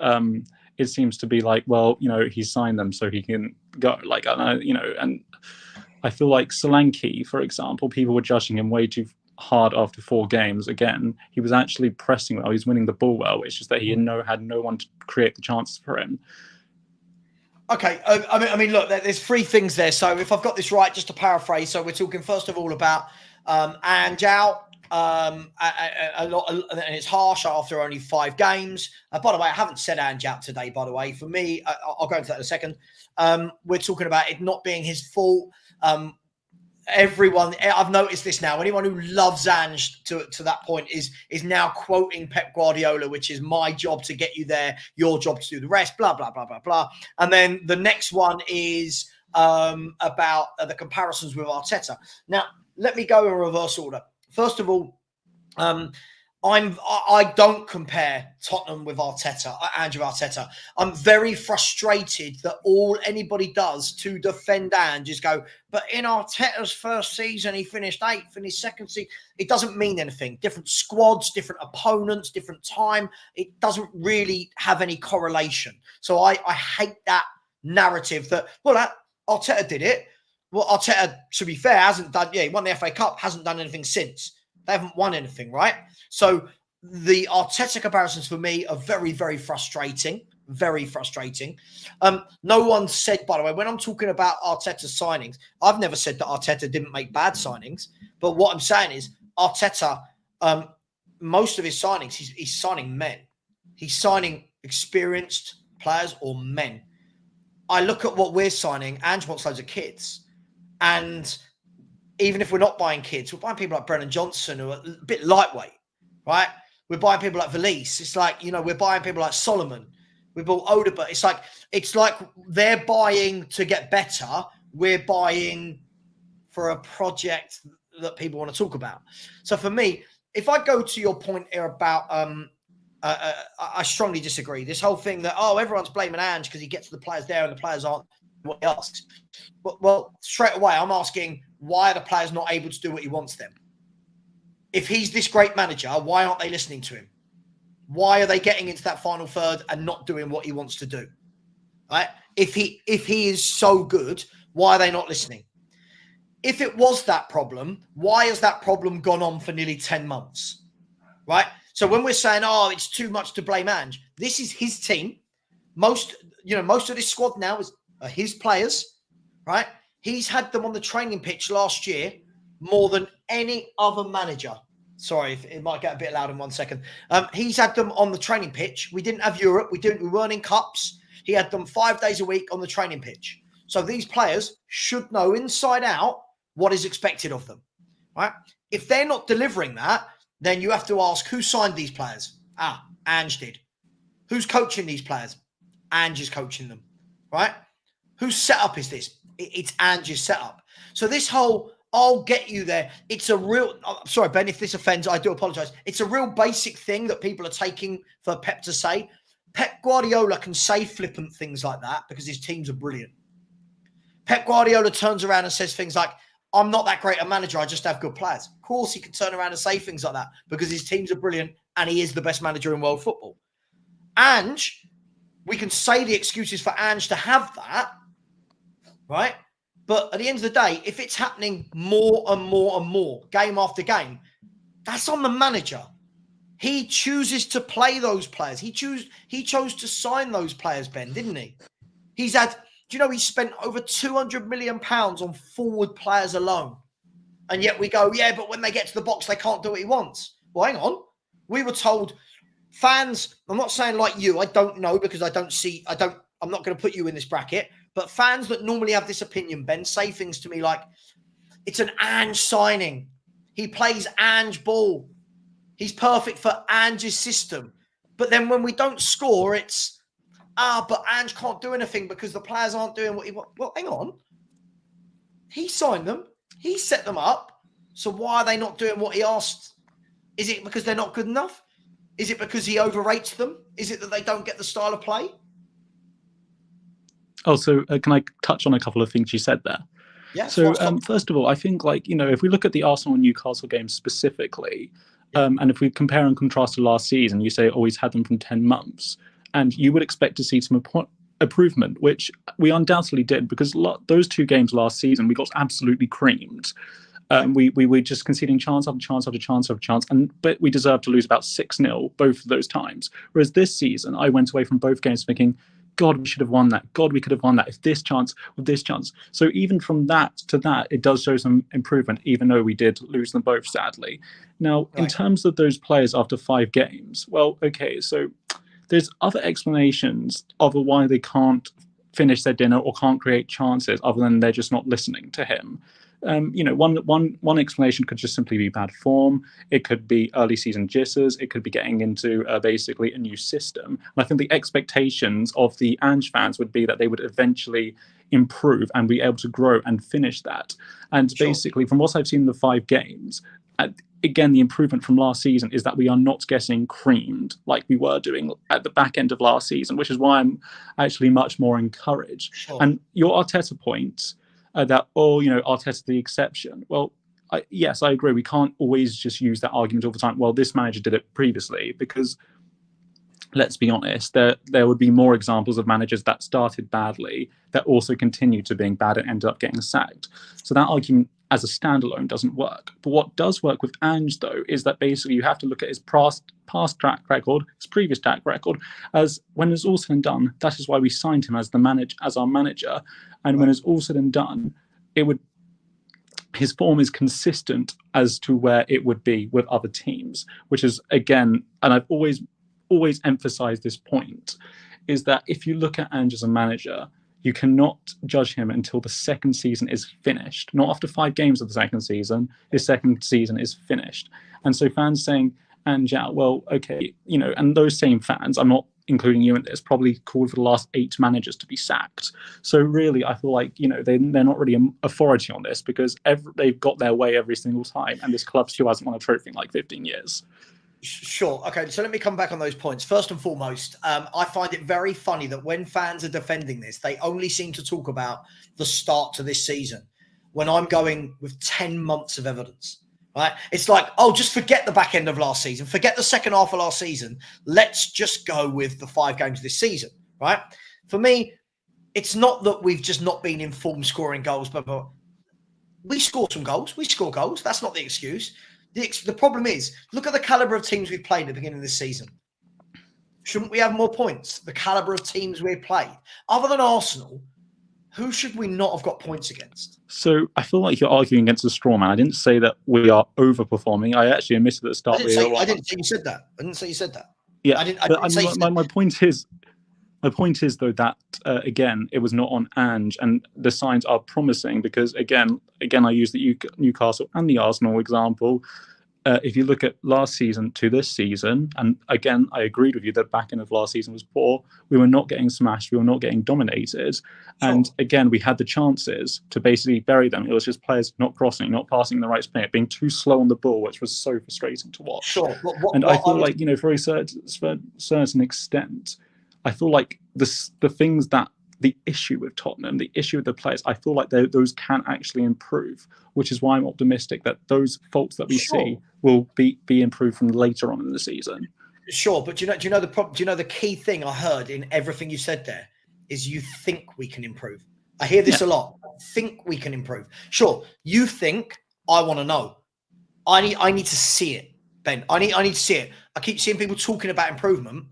it seems to be like, well, he signed them so he can go. And I feel like Solanke, for example, people were judging him way too hard after 4 games. Again, he was actually pressing well. He's winning the ball well. It's just that he had no one to create the chances for him. Okay, I mean, look, there's 3 things there. So if I've got this right, just to paraphrase, so we're talking first of all about Ange out. A lot, and it's harsh after only 5 games. By the way, I haven't said Ange out today, by the way. For me, I'll go into that in a second. We're talking about it not being his fault. everyone, I've noticed this now. Anyone who loves Ange to that point is now quoting Pep Guardiola, which is my job to get you there, your job to do the rest, blah, blah, blah, blah, blah. And then the next one is about the comparisons with Arteta. Now, let me go in reverse order. First of all, I don't compare Tottenham with Arteta, Ange with Arteta. I'm very frustrated that all anybody does to defend Ange is go, but in Arteta's first season, he finished 8th. In his second season, it doesn't mean anything. Different squads, different opponents, different time. It doesn't really have any correlation. So I hate that narrative that, well, Arteta did it. Well, Arteta, to be fair, hasn't done, he won the FA Cup, hasn't done anything since. They haven't won anything, right? So the Arteta comparisons for me are very, very frustrating. Very frustrating. No one said, by the way, when I'm talking about Arteta's signings, I've never said that Arteta didn't make bad signings. But what I'm saying is Arteta, most of his signings, he's signing men. He's signing experienced players or men. I look at what we're signing. Ange wants loads of kids. And even if we're not buying kids, we're buying people like Brennan Johnson who are a bit lightweight, right? We're buying people like Valise. It's like, we're buying people like Solomon. We bought Odegaard. It's like they're buying to get better. We're buying for a project that people want to talk about. So for me, if I go to your point here about, I strongly disagree. This whole thing that, everyone's blaming Ange because he gets the players there and the players aren't what he asks. Well, straight away, I'm asking, why are the players not able to do what he wants them? If he's this great manager, why aren't they listening to him? Why are they getting into that final third and not doing what he wants to do? Right? If he is so good, why are they not listening? If it was that problem, why has that problem gone on for nearly 10 months? Right? So when we're saying, it's too much to blame Ange, this is his team. Most of this squad now are his players, right? He's had them on the training pitch last year more than any other manager. Sorry, it might get a bit loud in 1 second. He's had them on the training pitch. We didn't have Europe. We weren't in cups. He had them 5 days a week on the training pitch. So these players should know inside out what is expected of them, right? If they're not delivering that, then you have to ask, who signed these players? Ange did. Who's coaching these players? Ange is coaching them, right? Whose setup is this? It's Ange's setup. So this whole, I'll get you there. It's a real, sorry, Ben, if this offends, I do apologize. It's a real basic thing that people are taking for Pep to say. Pep Guardiola can say flippant things like that because his teams are brilliant. Pep Guardiola turns around and says things like, I'm not that great a manager, I just have good players. Of course, he can turn around and say things like that because his teams are brilliant and he is the best manager in world football. Ange, we can say the excuses for Ange to have that, right? But at the end of the day, if it's happening more and more and more, game after game, that's on the manager. He chooses to play those players. He chose to sign those players, Ben, didn't he? He spent over £200 million on forward players alone. And yet we go, yeah, but when they get to the box, they can't do what he wants. Well, hang on. We were told, fans, I'm not saying like you, I don't know because I'm not going to put you in this bracket, but fans that normally have this opinion, Ben, say things to me like, it's an Ange signing. He plays Ange ball. He's perfect for Ange's system. But then when we don't score, it's, but Ange can't do anything because the players aren't doing what he wants. Well, hang on. He signed them. He set them up. So why are they not doing what he asked? Is it because they're not good enough? Is it because he overrates them? Is it that they don't get the style of play? Oh, so can I touch on a couple of things you said there? Yeah. So first of all, I think if we look at the Arsenal and Newcastle game specifically, and if we compare and contrast to last season, you say always had them from 10 months, and you would expect to see some improvement, which we undoubtedly did because those two games last season, we got absolutely creamed. We were just conceding chance after chance after chance after chance, but we deserved to lose about 6-0 both of those times. Whereas this season, I went away from both games thinking, God, we should have won that. God, we could have won that. If this chance, with this chance. So even from that to that, it does show some improvement, even though we did lose them both, sadly. Now, in terms of those players after 5 games, well, okay, so there's other explanations of why they can't finish their dinner or can't create chances other than they're just not listening to him. One explanation could just simply be bad form. It could be early season jitters. It could be getting into basically a new system. And I think the expectations of the Ange fans would be that they would eventually improve and be able to grow and finish that. And basically, from what I've seen in the 5 games, again, the improvement from last season is that we are not getting creamed like we were doing at the back end of last season, which is why I'm actually much more encouraged. And your Arteta point, that, Arteta's the exception. Well, yes, I agree. We can't always just use that argument all the time. Well, this manager did it previously, because let's be honest, there would be more examples of managers that started badly that also continued to being bad and ended up getting sacked. So that argument as a standalone doesn't work. But what does work with Ange, though, is that basically you have to look at his past track record, his previous track record, as when it's all said and done. That is why we signed him as our manager. And when it's all said and done, his form is consistent as to where it would be with other teams, which is, again, and I've always emphasized this point, is that if you look at Ange as a manager, you cannot judge him until the second season is finished. Not after 5 games of the second season. His second season is finished. And so fans saying, Ange out, well, okay, and those same fans, I'm not including you in this, probably called for the last 8 managers to be sacked. So really, I feel like, they're not really an authority on this, because they've got their way every single time, and this club still hasn't won a trophy in like 15 years. Sure. Okay, so let me come back on those points. First and foremost, I find it very funny that when fans are defending this, they only seem to talk about the start to this season, when I'm going with 10 months of evidence. Right? It's like, just forget the back end of last season. Forget the second half of last season. Let's just go with the 5 games this season, right? For me, it's not that we've just not been in form scoring goals, but we score some goals. We score goals. That's not the excuse. The problem is, look at the caliber of teams we've played at the beginning of this season. Shouldn't we have more points? The caliber of teams we've played. Other than Arsenal, who should we not have got points against? So I feel like you're arguing against a straw man. I didn't say that we are overperforming. I actually admitted at the start. I didn't say you said that. I didn't say you said that. Yeah, I didn't say my point is, though, that again, it was not on Ange, and the signs are promising, because again, I use the Newcastle and the Arsenal example. If you look at last season to this season, and again, I agreed with you that back end of last season was poor. We were not getting smashed. We were not getting dominated. And again, we had the chances to basically bury them. It was just players not crossing, not passing the right spin, being too slow on the ball, which was so frustrating to watch. I feel like, for a certain extent, I feel like the things that the issue with Tottenham, the issue with the players, I feel like those can actually improve, which is why I'm optimistic that those faults that we see will be improved from later on in the season. Sure, but do you know the problem? Do you know the key thing I heard in everything you said there is you think we can improve. I hear this a lot. I think we can improve. Sure, you think. I want to know. I need to see it, Ben. I need to see it. I keep seeing people talking about improvement.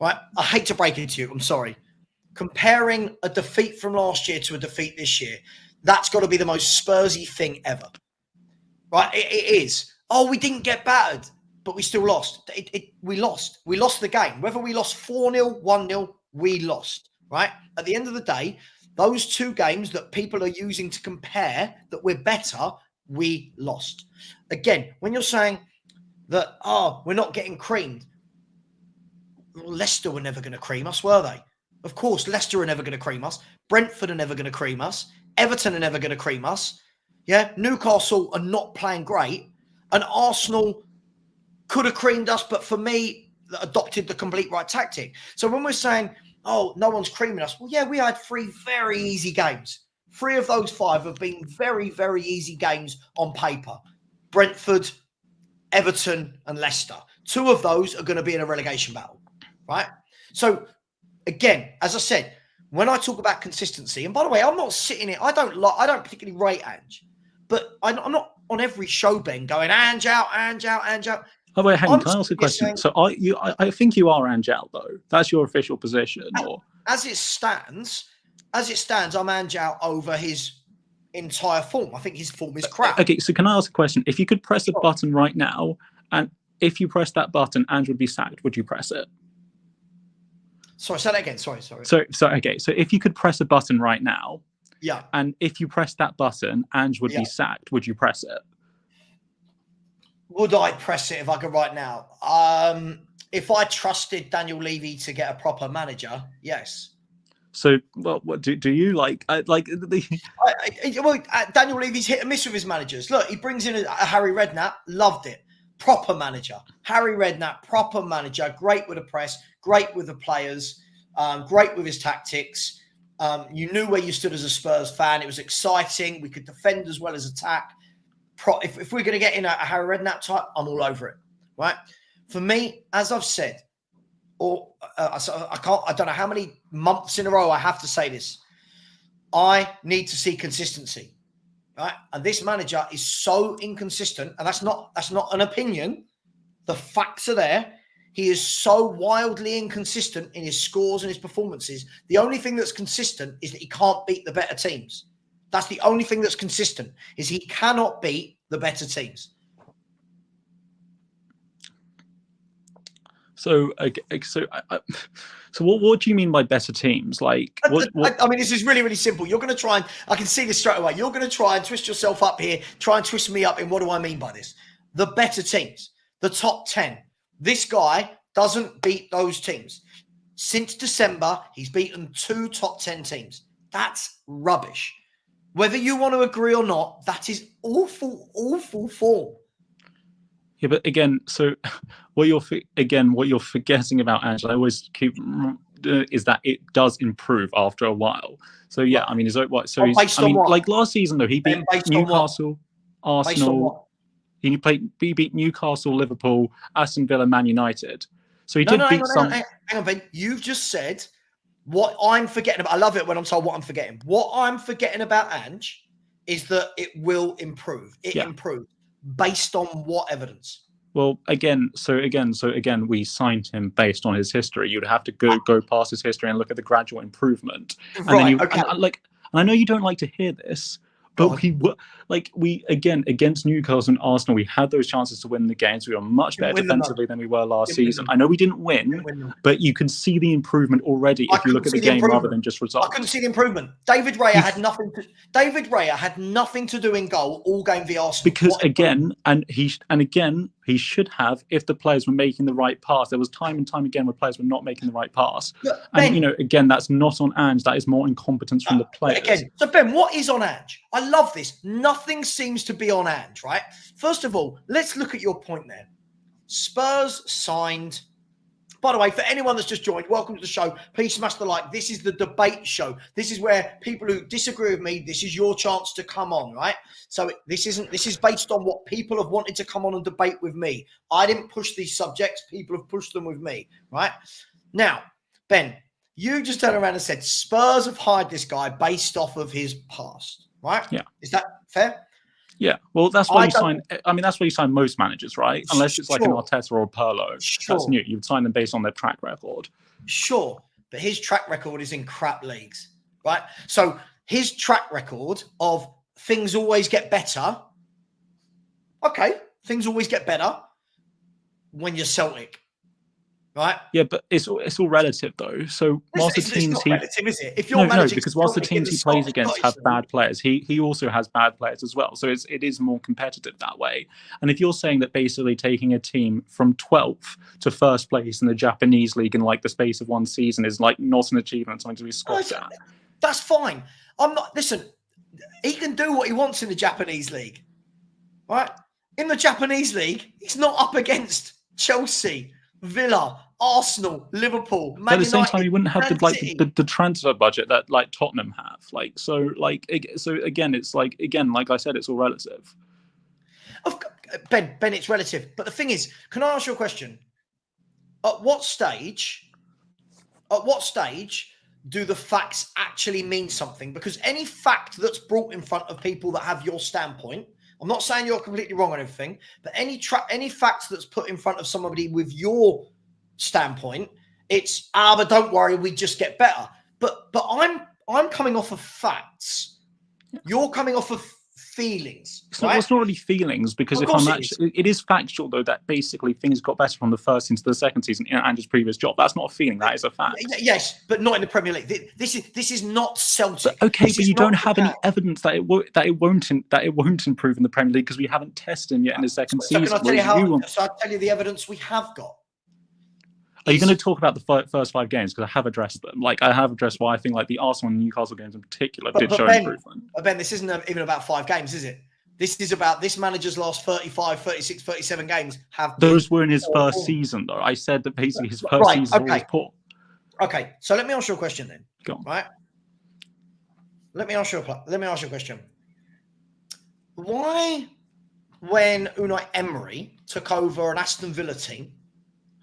Right? I hate to break it to you. I'm sorry. Comparing a defeat from last year to a defeat this year, that's got to be the most Spursy thing ever. Right? It is. We didn't get battered, but we still lost. We lost. We lost the game. Whether we lost 4-0, 1-0, we lost. Right? At the end of the day, those 2 games that people are using to compare that we're better, we lost. Again, when you're saying that, we're not getting creamed, Leicester were never going to cream us, were they? Of course, Leicester are never going to cream us. Brentford are never going to cream us. Everton are never going to cream us. Yeah, Newcastle are not playing great. And Arsenal could have creamed us, but for me, adopted the complete right tactic. So when we're saying, no one's creaming us, well, yeah, we had 3 very easy games. 3 of those 5 have been very, very easy games on paper. Brentford, Everton, and Leicester. 2 of those are going to be in a relegation battle, right? So, again, as I said, when I talk about consistency, and by the way, I'm not sitting here, I don't particularly rate Ange, but I'm not on every show, Ben, going Ange out, Ange out, Ange out. Oh wait, hang on. Can I ask a question? So I think you are Ange out, though. That's your official position, or as it stands, I'm Ange out over his entire form. I think his form is crap. Okay, so can I ask a question? If you could press a button right now, and if you press that button, Ange would be sacked, would you press it? Sorry, say that again. Sorry. So if you could press a button right now, Yeah. And if you press that button, Ange would Yeah. be sacked. Would you press it? Would I press it if I could right now? If I trusted Daniel Levy to get a proper manager, yes. So, well, what do you like? Daniel Levy's hit and miss with his managers. Look, he brings in a Harry Redknapp, loved it. Proper manager. Harry Redknapp, proper manager, great with the press, great with the players, great with his tactics. You knew where you stood as a Spurs fan. It was exciting. We could defend as well as attack. If we're going to get in a Harry Redknapp type, I'm all over it, right? For me, as I've said, I don't know how many months in a row I have to say this. I need to see consistency, right? And this manager is so inconsistent, and that's not an opinion. The facts are there. He is so wildly inconsistent in his scores and his performances. The only thing that's consistent is that he can't beat the better teams. That's the only thing that's consistent, is he cannot beat the better teams. So what do you mean by better teams? Like, what? I mean, this is really, really simple. You're going to try and, I can see this straight away. You're going to try and twist yourself up here, try and twist me up in what do I mean by this? The better teams, the top 10. This guy doesn't beat those teams. Since December, he's beaten 2 top 10 teams. That's rubbish. Whether you want to agree or not, that is awful, awful form. Yeah, but again, so what you're forgetting about Angela, I always keep is that it does improve after a while. So yeah, I mean, is it what? So based on what? like last season though, he beat Newcastle, Arsenal. He beat Newcastle, Liverpool, Aston Villa, Man United. So he did beat some. Hang on, Ben. You've just said what I'm forgetting about. I love it when I'm told what I'm forgetting. What I'm forgetting about Ange is that it will improve. It improved based on what evidence? Well, again, we signed him based on his history. You'd have to go past his history and look at the gradual improvement. And right. And I know you don't like to hear this, but we against Newcastle and Arsenal, we had those chances to win the games. We were much better defensively than we were last season. I know we didn't win, but you can see the improvement already if you look at the game rather than just results. I couldn't see the improvement. David Raya had nothing to do in goal all game v Arsenal. Because he should have if the players were making the right pass. There was time and time again where players were not making the right pass. But and Ben, again, that's not on Ange. That is more incompetence from the players. So Ben, what is on Ange? I love this. Nothing seems to be on Ange, right? First of all, let's look at your point there. Spurs signed. By the way, for anyone that's just joined, welcome to the show. Please smash the like. This is the debate show. This is where people who disagree with me, this is your chance to come on, right? So this is based on what people have wanted to come on and debate with me. I didn't push these subjects. People have pushed them with me, right? Now, Ben, you just turned around and said Spurs have hired this guy based off of his past, right? Yeah. Is that fair? Yeah, well, that's why you sign. I mean, that's why you sign most managers, right? Unless it's like an Arteta or a Pirlo. That's new. You'd sign them based on their track record. Sure, but his track record is in crap leagues, right? So his track record of things always get better. Okay, things always get better when you're Celtic, right? Yeah, but it's all relative though. So whilst the teams relative, is it? If you're because whilst the teams he plays against have bad players, he also has bad players as well. So it is more competitive that way. And if you're saying that basically taking a team from 12th to first place in the Japanese league in like the space of one season is like not an achievement, something to be scoffed at. That's fine. I'm not. Listen, he can do what he wants in the Japanese league, right? In the Japanese league, he's not up against Chelsea, Villa, Arsenal, Liverpool, Man At the same United, time, he wouldn't have the transfer budget that like Tottenham have. Like again, it's like I said, it's all relative. Ben, it's relative. But the thing is, can I ask you a question? At what stage do the facts actually mean something? Because any fact that's brought in front of people that have your standpoint, I'm not saying you're completely wrong on everything, but any facts that's put in front of somebody with your standpoint, it's but don't worry, we just get better. But I'm coming off of facts. You're coming off of feelings. It's right? not really feelings, because Of if course I'm it is. actually, it is factual though that basically things got better from the first season to the second season in Ange's previous job. That's not a feeling. That is a fact. Yes, but not in the Premier League. This is not Celtic. But okay, This but is you don't not have any Japan. evidence that it won't improve in the Premier League, because we haven't tested him yet in his second So can season. I tell you Whereas So I'll tell you the evidence we have got. are you going to talk about the first 5 games? Because I have addressed them. Like, I have addressed why I think like the Arsenal and Newcastle games in particular did show improvement. Ben, this isn't even about 5 games, is it? This is about this manager's last 35, 36, 37 games have Those were in his first season, though. I said that basically his first season was poor. Okay, so let me ask you a question then. Go on. Right? Let me ask you a question. Why, when Unai Emery took over an Aston Villa team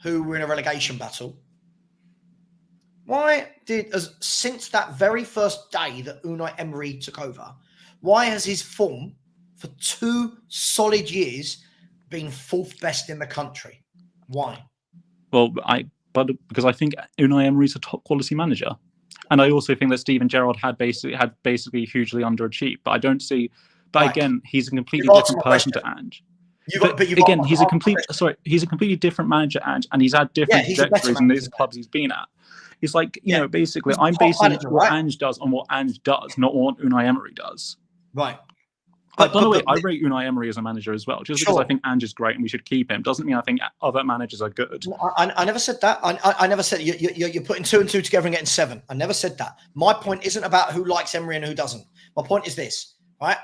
who were in a relegation battle, since that very first day that Unai Emery took over, why has his form for 2 solid years been 4th best in the country? Why? Well, because I think Unai Emery's a top quality manager, and I also think that Steven Gerrard had basically hugely underachieved. But I don't see. But again, he's a completely different person to Ange. He's a completely different manager, Ange, and he's had different trajectories in these clubs he's been at. It's like, you know, basically, I'm basing what Ange does on what Ange does, not what Unai Emery does. Right. By the way, I rate Unai Emery as a manager as well. Just because I think Ange is great and we should keep him doesn't mean I think other managers are good. I never said that. I never said you're putting 2 and 2 together and getting 7. I never said that. My point isn't about who likes Emery and who doesn't. My point is this, right?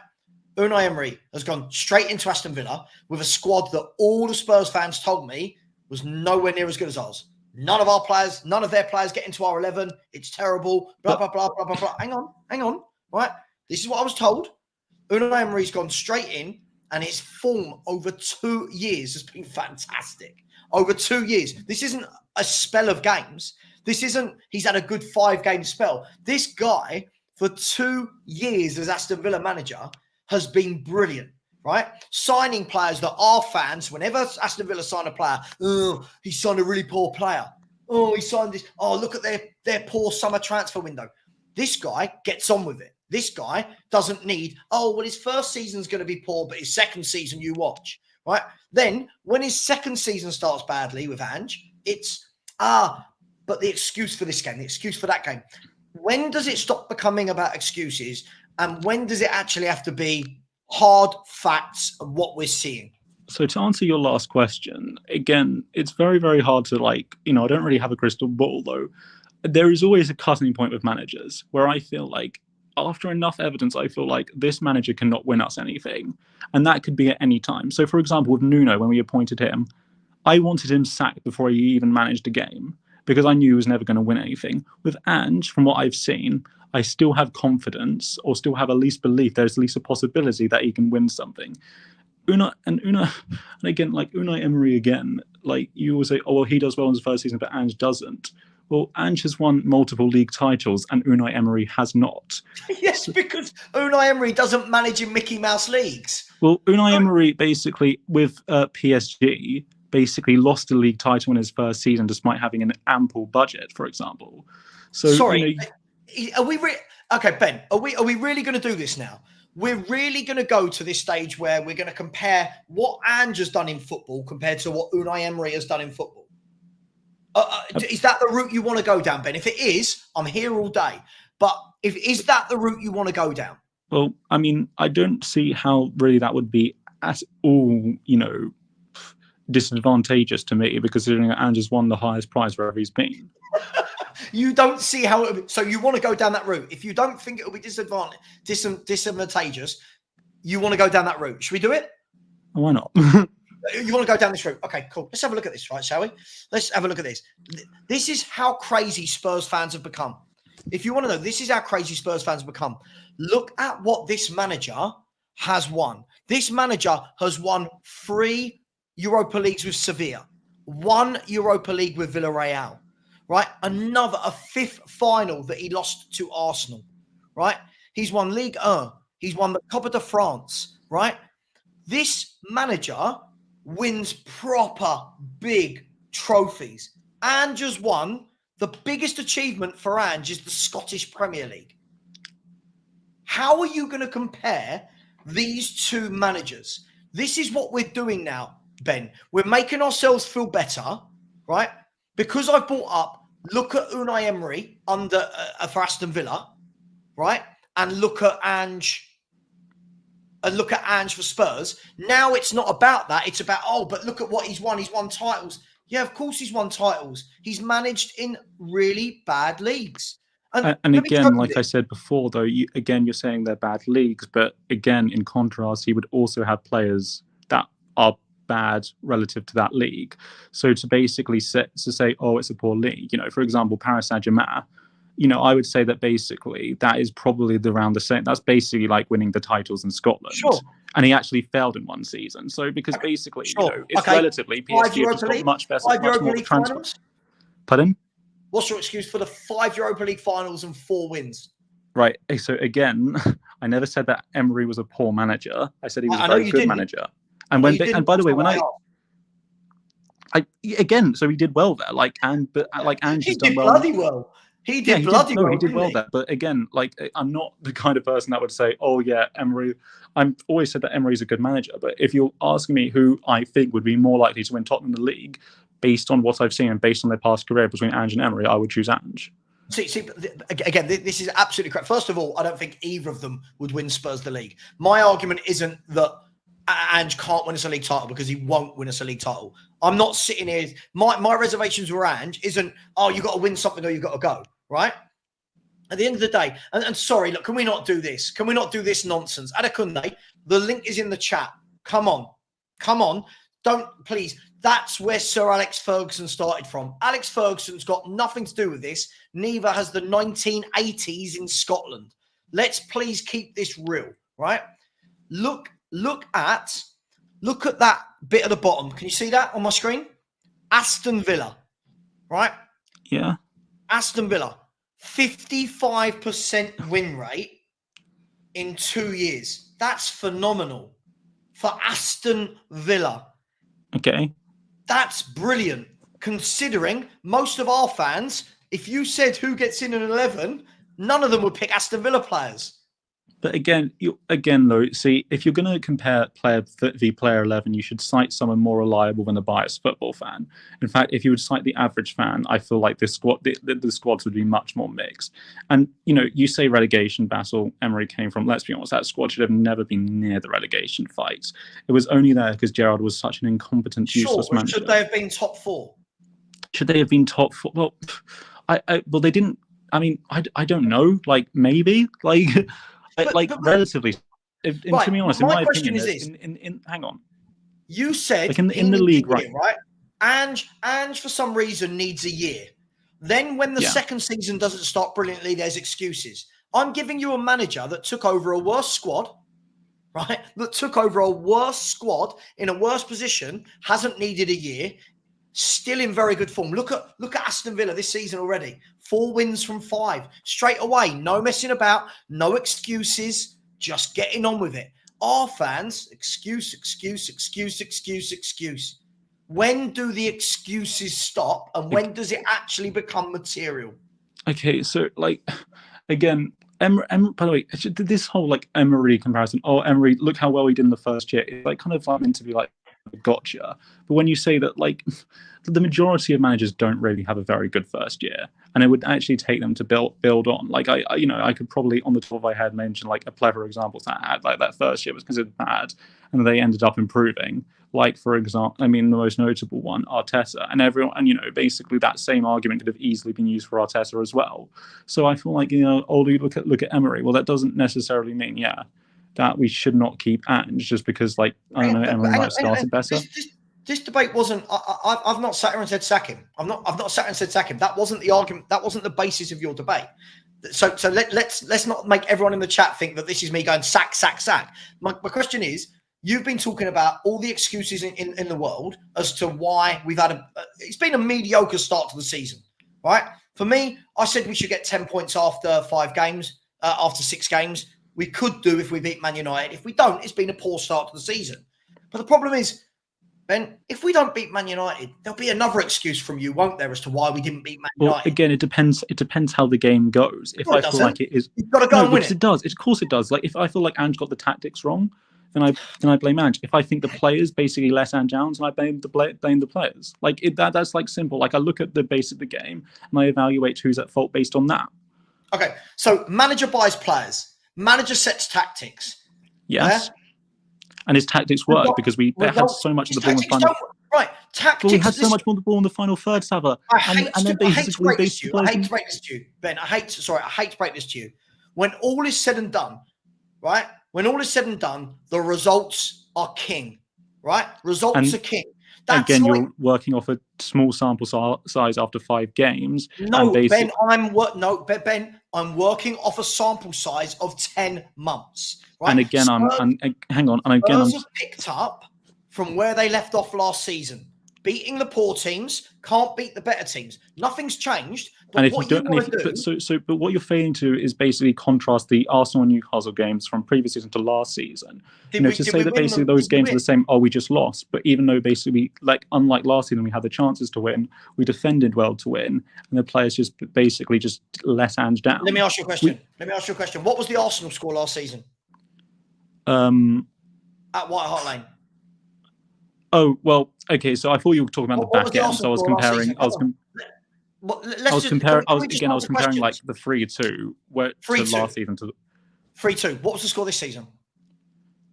Unai Emery has gone straight into Aston Villa with a squad that all the Spurs fans told me was nowhere near as good as ours. None of their players get into our 11. It's terrible. Blah, blah, blah, blah, blah, blah. Hang on. Right? This is what I was told. Unai Emery's gone straight in, and his form over 2 years has been fantastic. Over 2 years. This isn't a spell of games. He's had a good 5-game spell. This guy, for 2 years as Aston Villa manager, has been brilliant, right? Signing players that are fans, whenever Aston Villa sign a player, oh, he signed a really poor player. Oh, he signed this. Oh, look at their poor summer transfer window. This guy gets on with it. This guy doesn't need, his first season's going to be poor, but his second season you watch, right? Then when his second season starts badly with Ange, it's, but the excuse for this game, the excuse for that game. When does it stop becoming about excuses? And when does it actually have to be hard facts of what we're seeing? So to answer your last question, again, it's very, very hard to I don't really have a crystal ball though. There is always a cutting point with managers where I feel like after enough evidence, I feel like this manager cannot win us anything. And that could be at any time. So for example, with Nuno, when we appointed him, I wanted him sacked before he even managed a game because I knew he was never going to win anything. With Ange, from what I've seen, I still have confidence or still have at least belief there's at least a possibility that he can win something. Unai Emery again, you will say, he does well in his first season, but Ange doesn't. Well, Ange has won multiple league titles and Unai Emery has not. Yes, because Unai Emery doesn't manage in Mickey Mouse leagues. Well, Unai Emery basically, with PSG, basically lost a league title in his first season despite having an ample budget, for example. So, sorry, are we okay, Ben? Are we really going to do this now? We're really going to go to this stage where we're going to compare what Ange has done in football compared to what Unai Emery has done in football. Is that the route you want to go down, Ben? If it is, I'm here all day. But is that the route you want to go down? Well, I mean, I don't see how really that would be at all, disadvantageous to me, because considering Ange has won the highest prize wherever he's been. You don't see how it would be. So you want to go down that route. If you don't think it will be disadvantageous, you want to go down that route. Should we do it? Why not? You want to go down this route? Okay, cool. Let's have a look at this, right, shall we? Let's have a look at this. This is how crazy Spurs fans have become. If you want to know, this is how crazy Spurs fans have become. Look at what this manager has won. This manager has won 3 Europa Leagues with Sevilla, 1 Europa League with Villarreal, right? A 5th final that he lost to Arsenal, right? He's won Ligue 1. He's won the Copa de France, right? This manager wins proper big trophies. Ange has won. The biggest achievement for Ange is the Scottish Premier League. How are you going to compare these two managers. This is what we're doing now, Ben. We're making ourselves feel better, right? Because I've brought up, look at Unai Emery under for Aston Villa, right? And look at Ange for Spurs. Now it's not about that. It's about, but look at what he's won. He's won titles. Yeah, of course he's won titles. He's managed in really bad leagues. And again, like I said before, though, you're saying they're bad leagues, but again, in contrast, he would also have players that are bad relative to that league. So to basically say, it's a poor league, for example, Paris Saint-Germain, I would say that basically that is probably around the same. That's basically like winning the titles in Scotland. Sure. And he actually failed in one season. So because basically, it's relatively, PSG has got much better, much more transfer. Pardon? What's your excuse for the 5 Europa League finals and 4 wins? Right. So again, I never said that Emery was a poor manager. I said he was a very good manager. And and by the way, so he did well there. Ange has done well. Bloody well. He did bloody well. He did well there. But again, I'm not the kind of person that would say, Emery. I've always said that Emery's a good manager. But if you're asking me who I think would be more likely to win Tottenham the league, based on what I've seen and based on their past career between Ange and Emery, I would choose Ange. See, again, this is absolutely correct. First of all, I don't think either of them would win Spurs the league. My argument isn't that Ange can't win us a league title because he won't win us a league title. I'm not sitting here. My reservations with Ange isn't, you've got to win something or you've got to go, right? At the end of the day, and sorry, look, can we not do this? Can we not do this nonsense? Adekunle, the link is in the chat. Come on. Don't, please. That's where Sir Alex Ferguson started from. Alex Ferguson's got nothing to do with this. Neither has the 1980s in Scotland. Let's please keep this real, right? Look at that bit at the bottom. Can you see that on my screen? Aston Villa, right? Yeah. Aston Villa, 55% win rate in 2 years. That's phenomenal for Aston Villa. Okay. That's brilliant, considering most of our fans, if you said who gets in an 11, none of them would pick Aston Villa players. But again, though, see, if you're going to compare player v player 11, you should cite someone more reliable than a biased football fan. In fact, if you would cite the average fan, I feel like the squads would be much more mixed. And, you say relegation battle, Emery came from, let's be honest, that squad should have never been near the relegation fight. It was only there because Gerrard was such an incompetent, useless manager. Should they have been top 4? Should they have been top 4? Well, well, they didn't. I mean, I don't know. Maybe. Relatively, to be honest, in my opinion, hang on. You said in the league, right? Ange for some reason needs a year. Then when the second season doesn't start brilliantly, there's excuses. I'm giving you a manager that took over a worse squad, right? That took over a worse squad in a worse position, hasn't needed a year, still in very good form. Look at Aston Villa this season already. 4 wins from 5 straight away. No messing about, no excuses, just getting on with it. Our fans, excuse. When do the excuses stop, and when does it actually become material? Okay, so again, Emery, by the way, this whole Emery comparison. Emery, look how well he did in the first year. It's kind of meant to be gotcha. But when you say that the majority of managers don't really have a very good first year, and it would actually take them to build on. I could probably on the top of my head mention a clever example that had that first year was considered bad and they ended up improving. For example, the most notable one, Arteta, and everyone, and basically that same argument could have easily been used for Arteta as well. So I feel look at Emery. Well, that doesn't necessarily mean that we should not keep Ange just because Emery might have started better. This debate wasn't. I've not sat here and said sack him. I've not sat here and said sack him. That wasn't the argument. That wasn't the basis of your debate. So let's not make everyone in the chat think that this is me going sack. My question is, you've been talking about all the excuses in the world as to why we've had it's been a mediocre start to the season, right? For me, I said we should get 10 points after 5 games, after 6 games. We could do if we beat Man United. If we don't, it's been a poor start to the season. But the problem is, Ben, if we don't beat Man United, there'll be another excuse from you, won't there, as to why we didn't beat Man Well, United? again, it depends. It depends how the game goes. If No, it I feel doesn't. like it is, You've got to go no, and win because it. it does. Of course, it does. Like if I feel like Ange got the tactics wrong, then I blame Ange. If I think the players basically let Ange down, then I blame the players. Like that's like simple. Like I look at the base of the game and I evaluate who's at fault based on that. Okay, so manager buys players, manager sets tactics. Yes. Yeah? And his tactics worked because we had so much of the ball in the final. Right, tactics. Well, we had so much more of the ball in the final third, Savva. I hate to break this to you, Ben. I hate to break this to you. When all is said and done, right? When all is said and done, the results are king, right? Results are king. That's again, you're working off a small sample size after 5 games. No, Ben, I'm working off a sample size of 10 months. Right? And again, Spurs have picked up from where they left off last season. Beating the poor teams, can't beat the better teams. Nothing's changed. But and but what you're failing to is basically contrast the Arsenal and Newcastle games from previous season to last season. To say that basically those games are the same. Oh, we just lost. But even though basically, unlike last season, we had the chances to win, we defended well to win, and the players just let Ange down. Let me ask you a question. What was the Arsenal score last season? At White Hart Lane. Oh well, okay. So I thought you were talking about the back end. So I was comparing. I was comparing like the 3-2 to last season to 3-2. What was the score this season?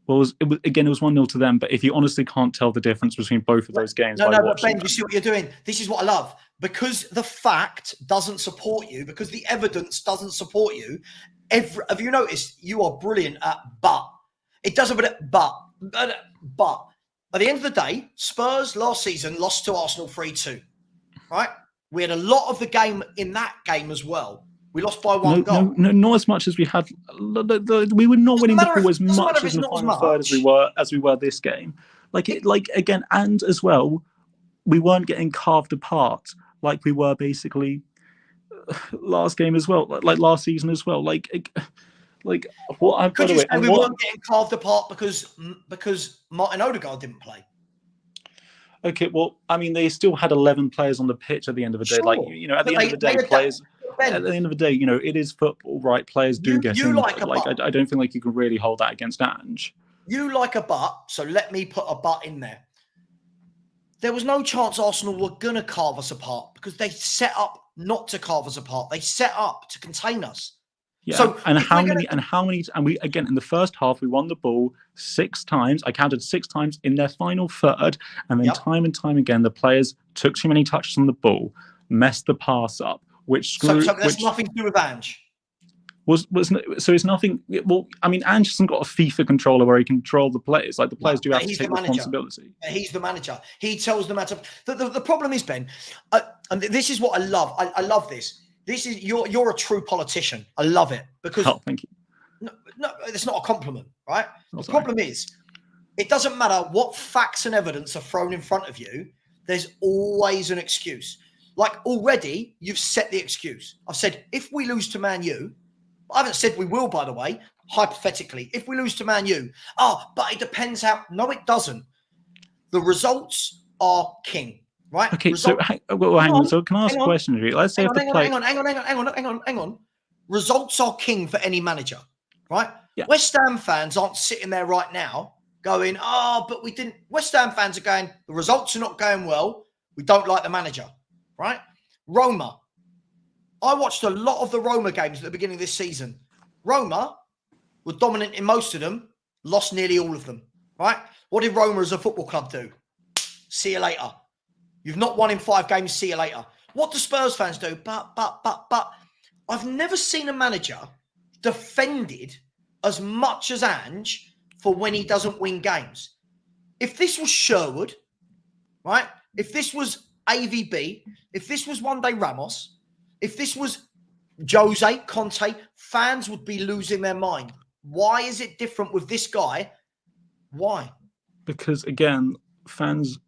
Well, it was 1-0 to them. But if you honestly can't tell the difference between both of those games, but Ben, you see what you're doing. This is what I love, because the fact doesn't support you, because the evidence doesn't support you. Have you noticed you are brilliant at but? It doesn't, but. At the end of the day, Spurs last season lost to Arsenal 3-2, right? We had a lot of the game in that game as well. We lost by one goal. No, not as much as we had. We were not winning the ball as much as in the final third as we were this game. Again, and as well, we weren't getting carved apart like we were basically last game as well, like last season as well. What I've got to say we weren't getting carved apart because Martin Odegaard didn't play. Okay, well, I mean, they still had 11 players on the pitch at the end of the day. Sure. At the end of the day, players. At the end of the day, it is football, right? Players do get injured. I don't think you can really hold that against Ange. You like a but, so let me put a but in there. There was no chance Arsenal were gonna carve us apart because they set up not to carve us apart. They set up to contain us. Yeah. So, and we again in the first half we won the ball 6 times. I counted 6 times in their final third, and then time and time again the players took too many touches on the ball, messed the pass up, So that's nothing to do with Ange. So it's nothing. Well, I mean, Ange hasn't got a FIFA controller where he can control the players. Like the players do have to take responsibility. He's the manager. He tells the manager. The problem is, Ben, and this is what I love. I love this. This is you're a true politician. I love it because. Oh, thank you. No, it's not a compliment, right? The problem is, it doesn't matter what facts and evidence are thrown in front of you. There's always an excuse. Like already, you've set the excuse. I've said if we lose to Man U, I haven't said we will, by the way. Hypothetically, if we lose to Man U, but it depends how. No, it doesn't. The results are king. Right. Okay. So hang on. So can I ask a question? Let's say hang on. Results are king for any manager, right? Yeah. West Ham fans aren't sitting there right now going, but we didn't. West Ham fans are going, the results are not going well. We don't like the manager, right? Roma. I watched a lot of the Roma games at the beginning of this season. Roma were dominant in most of them, lost nearly all of them, right? What did Roma as a football club do? See you later. You've not won in 5 games, see you later. What do Spurs fans do? But. I've never seen a manager defended as much as Ange for when he doesn't win games. If this was Sherwood, right? If this was AVB, if this was One Day Ramos, if this was Jose, Conte, fans would be losing their mind. Why is it different with this guy? Why? Because again, fans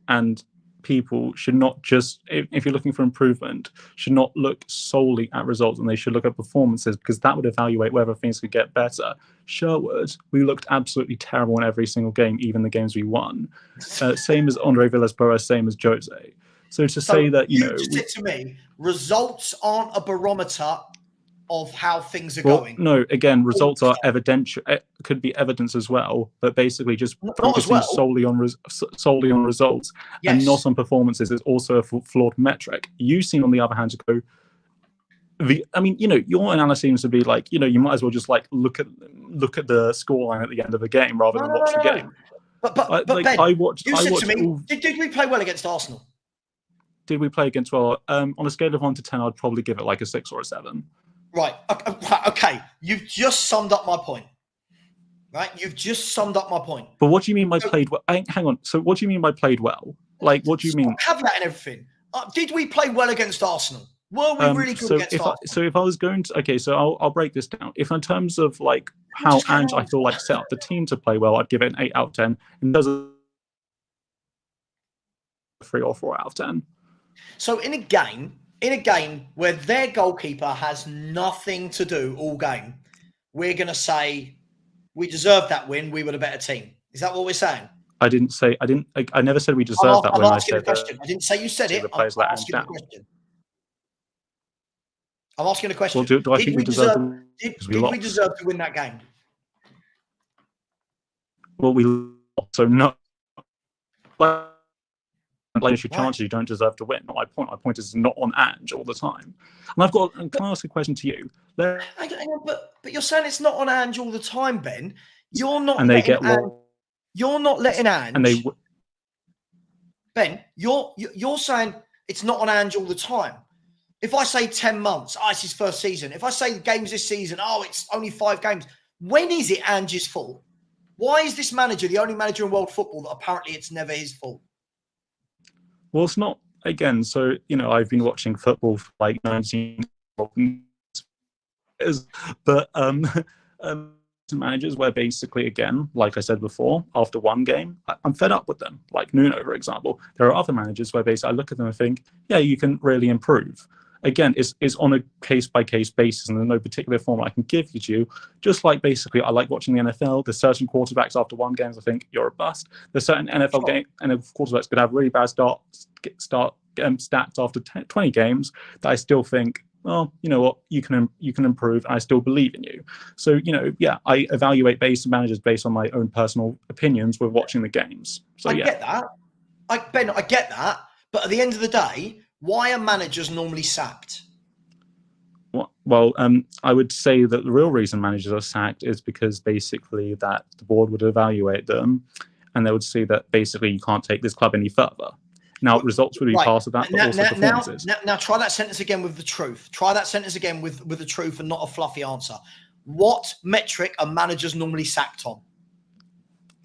and people should not just, if you're looking for improvement, should not look solely at results, and they should look at performances, because that would evaluate whether things could get better. Sherwood, we looked absolutely terrible in every single game, even the games we won. Same as Andre Villas-Boas, same as Jose. So say that, you know... just said to me, results aren't a barometer of how things are well, going. No, again, results are evidential. It could be evidence as well, but basically just focusing solely on results and not on performances is also a flawed metric. You seem, on the other hand, to go... I mean, you know, your analysis seems to be like, you know, you might as well just like look at the scoreline at the end of the game rather than watch the game. But like, Ben, you said to me, all... did we play well against Arsenal? Did we play against well? On a scale of 1 to 10, I'd probably give it like a 6 or a 7. Right. Okay. You've just summed up my point. Right. You've just summed up my point. But what do you mean by played well? Hang on. So what do you mean by played well? Like, what do you mean? Caveat and everything. Did we play well against Arsenal? Were we really good against Arsenal? So if I was going to... Okay, so I'll break this down. If in terms of like how Ange, I feel like, set up the team to play well, I'd give it an 8 out of 10. In terms of 3 or 4 out of 10. So in a game where their goalkeeper has nothing to do all game, we're going to say we deserved that win. We were the better team. Is that what we're saying? I never said we deserved that win. I said question. I didn't say you said it. I'm asking a question. I'm asking a question. Well, do I think we deserved the win? Did we deserve to win that game? Well, we lost, so no. Your chances, you don't deserve to win. Not my point. My point is not on Ange all the time. And can I ask a question to you? Hang on, but you're saying it's not on Ange all the time, Ben. You're not. And they get You're not letting Ange. And Ben, you're saying it's not on Ange all the time. If I say 10 months, it's his first season. If I say games this season, it's only 5 games. When is it Ange's fault? Why is this manager the only manager in world football that apparently it's never his fault? Well, it's not, again, so, you know, I've been watching football for like 19 years, but managers where basically, again, like I said before, after one game, I'm fed up with them. Like Nuno, for example. There are other managers where basically I look at them and think, yeah, you can really improve. Again, it's on a case-by-case basis, and there's no particular format I can give you. Just like basically, I like watching the NFL. There's certain quarterbacks after one game, I think you're a bust. There's certain NFL quarterbacks could have really bad stats after 20 games that I still think, well, you know what, you can improve. And I still believe in you. So, you know, yeah, I evaluate managers based on my own personal opinions with watching the games. So I get that. Ben, I get that. But at the end of the day, why are managers normally sacked? Well, I would say that the real reason managers are sacked is because basically that the board would evaluate them and they would see that basically you can't take this club any further. Now, results would be part of that, but also performances. Now, try that sentence again with the truth. Try that sentence again with the truth and not a fluffy answer. What metric are managers normally sacked on?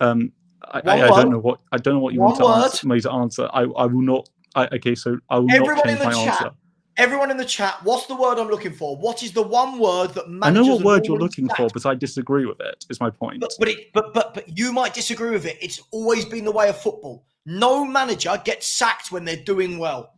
I don't know what you want me to answer. I will not. Okay, so I will not change my answer. Everyone in the chat, what's the word I'm looking for? What is the one word that managers? I know what word you're looking for, but I disagree with it. Is my point. But you might disagree with it. It's always been the way of football. No manager gets sacked when they're doing well.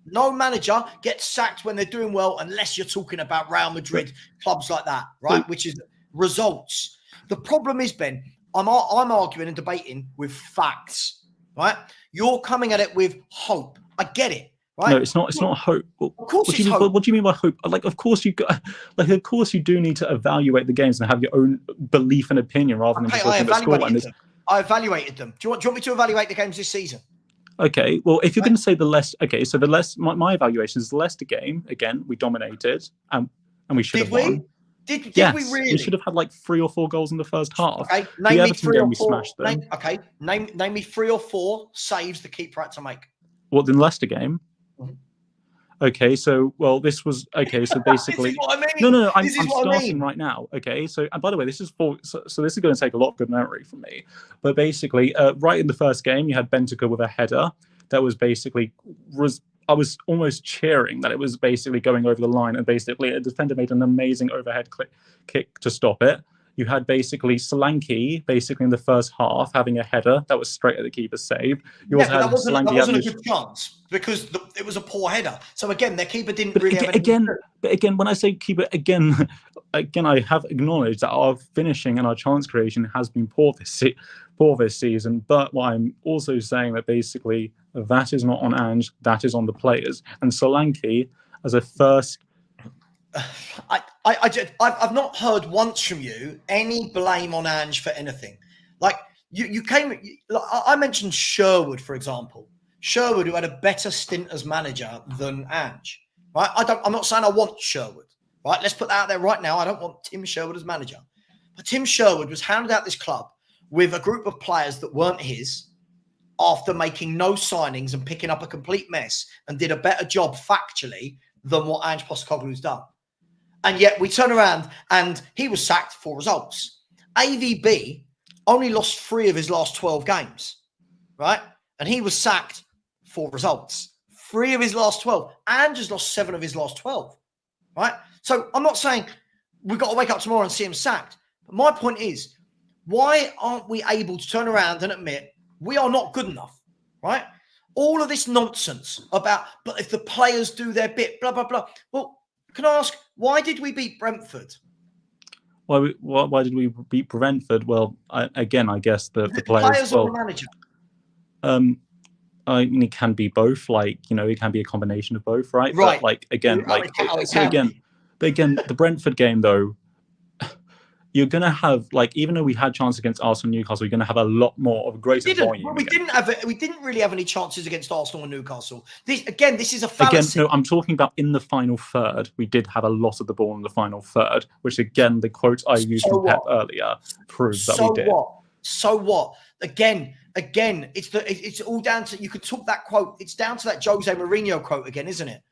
No manager gets sacked when they're doing well, unless you're talking about Real Madrid, clubs like that, right? Which is results. The problem is, Ben, I'm arguing and debating with facts, right? You're coming at it with hope. I get it, right? No, it's not. It's not hope. Of course, what do you mean by hope? Like, of course you do need to evaluate the games and have your own belief and opinion rather than just looking at the scoreline. I evaluated them. Do you want me to evaluate the games this season? Okay. Well, if you're going to say the Leicester, okay, so my evaluation is the Leicester game. Again, we dominated and we should have won. Did we really? We should have had like 3 or 4 goals in the first half. Okay, name me 3 or 4. Name me 3 or 4 saves the keeper had to make. What, in the Leicester game? Mm-hmm. Okay, so this was okay. So basically, this is what I mean. No. I'm starting right now. Okay, so and by the way, this is this is going to take a lot of good memory from me. But basically, right in the first game, you had Bentancur with a header that was basically I was almost cheering that it was basically going over the line, and basically a defender made an amazing overhead kick to stop it. You had basically Solanke basically in the first half having a header that was straight at the keeper's save. You also had that wasn't Solanke a good chance because it was a poor header. So again, their keeper didn't but really have anything. But again, when I say keeper, again, I have acknowledged that our finishing and our chance creation has been poor this season. But what I'm also saying that basically that is not on Ange, that is on the players. And Solanke as a first. I've not heard once from you any blame on Ange for anything. Like you came. I mentioned Sherwood, for example. Sherwood, who had a better stint as manager than Ange. Right? I'm not saying I want Sherwood. Right? Let's put that out there right now. I don't want Tim Sherwood as manager. But Tim Sherwood was handed out this club with a group of players that weren't his after making no signings and picking up a complete mess and did a better job factually than what Ange Postecoglou's done. And yet we turn around and he was sacked for results. AVB only lost 3 of his last 12 games, right? And he was sacked for results. 3 of his last 12. Ange has lost 7 of his last 12, right? So I'm not saying we've got to wake up tomorrow and see him sacked. But my point is, why aren't we able to turn around and admit we are not good enough, right? All of this nonsense about, but if the players do their bit, blah, blah, blah. Well, can I ask, why did we beat Brentford? Why did we beat Brentford? Well, I guess the players or the manager? I mean, it can be both. Like, it can be a combination of both, right? Right. But like again, the Brentford game though, you're gonna have even though we had chances against Arsenal, Newcastle, you're gonna have a lot more of a greater volume. Well, we didn't really have any chances against Arsenal and Newcastle. This is a fallacy. Again, no, I'm talking about in the final third. We did have a lot of the ball in the final third, which again, the quote I used from Pep earlier proves that we did. So what? Again, it's all down to, you could talk that quote. It's down to that Jose Mourinho quote again, isn't it?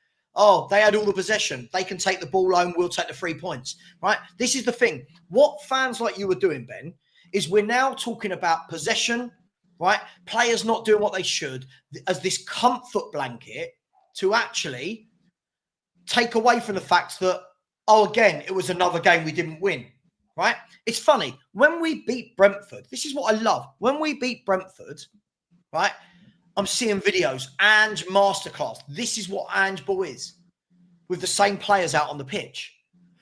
Oh, they had all the possession. They can take the ball home. We'll take the 3 points, right? This is the thing. What fans like you are doing, Ben, is we're now talking about possession, right? Players not doing what they should as this comfort blanket to actually take away from the fact that, again, it was another game we didn't win, right? It's funny. When we beat Brentford, this is what I love. When we beat Brentford, right, I'm seeing videos, Ange masterclass. This is what Ange Ball is, with the same players out on the pitch.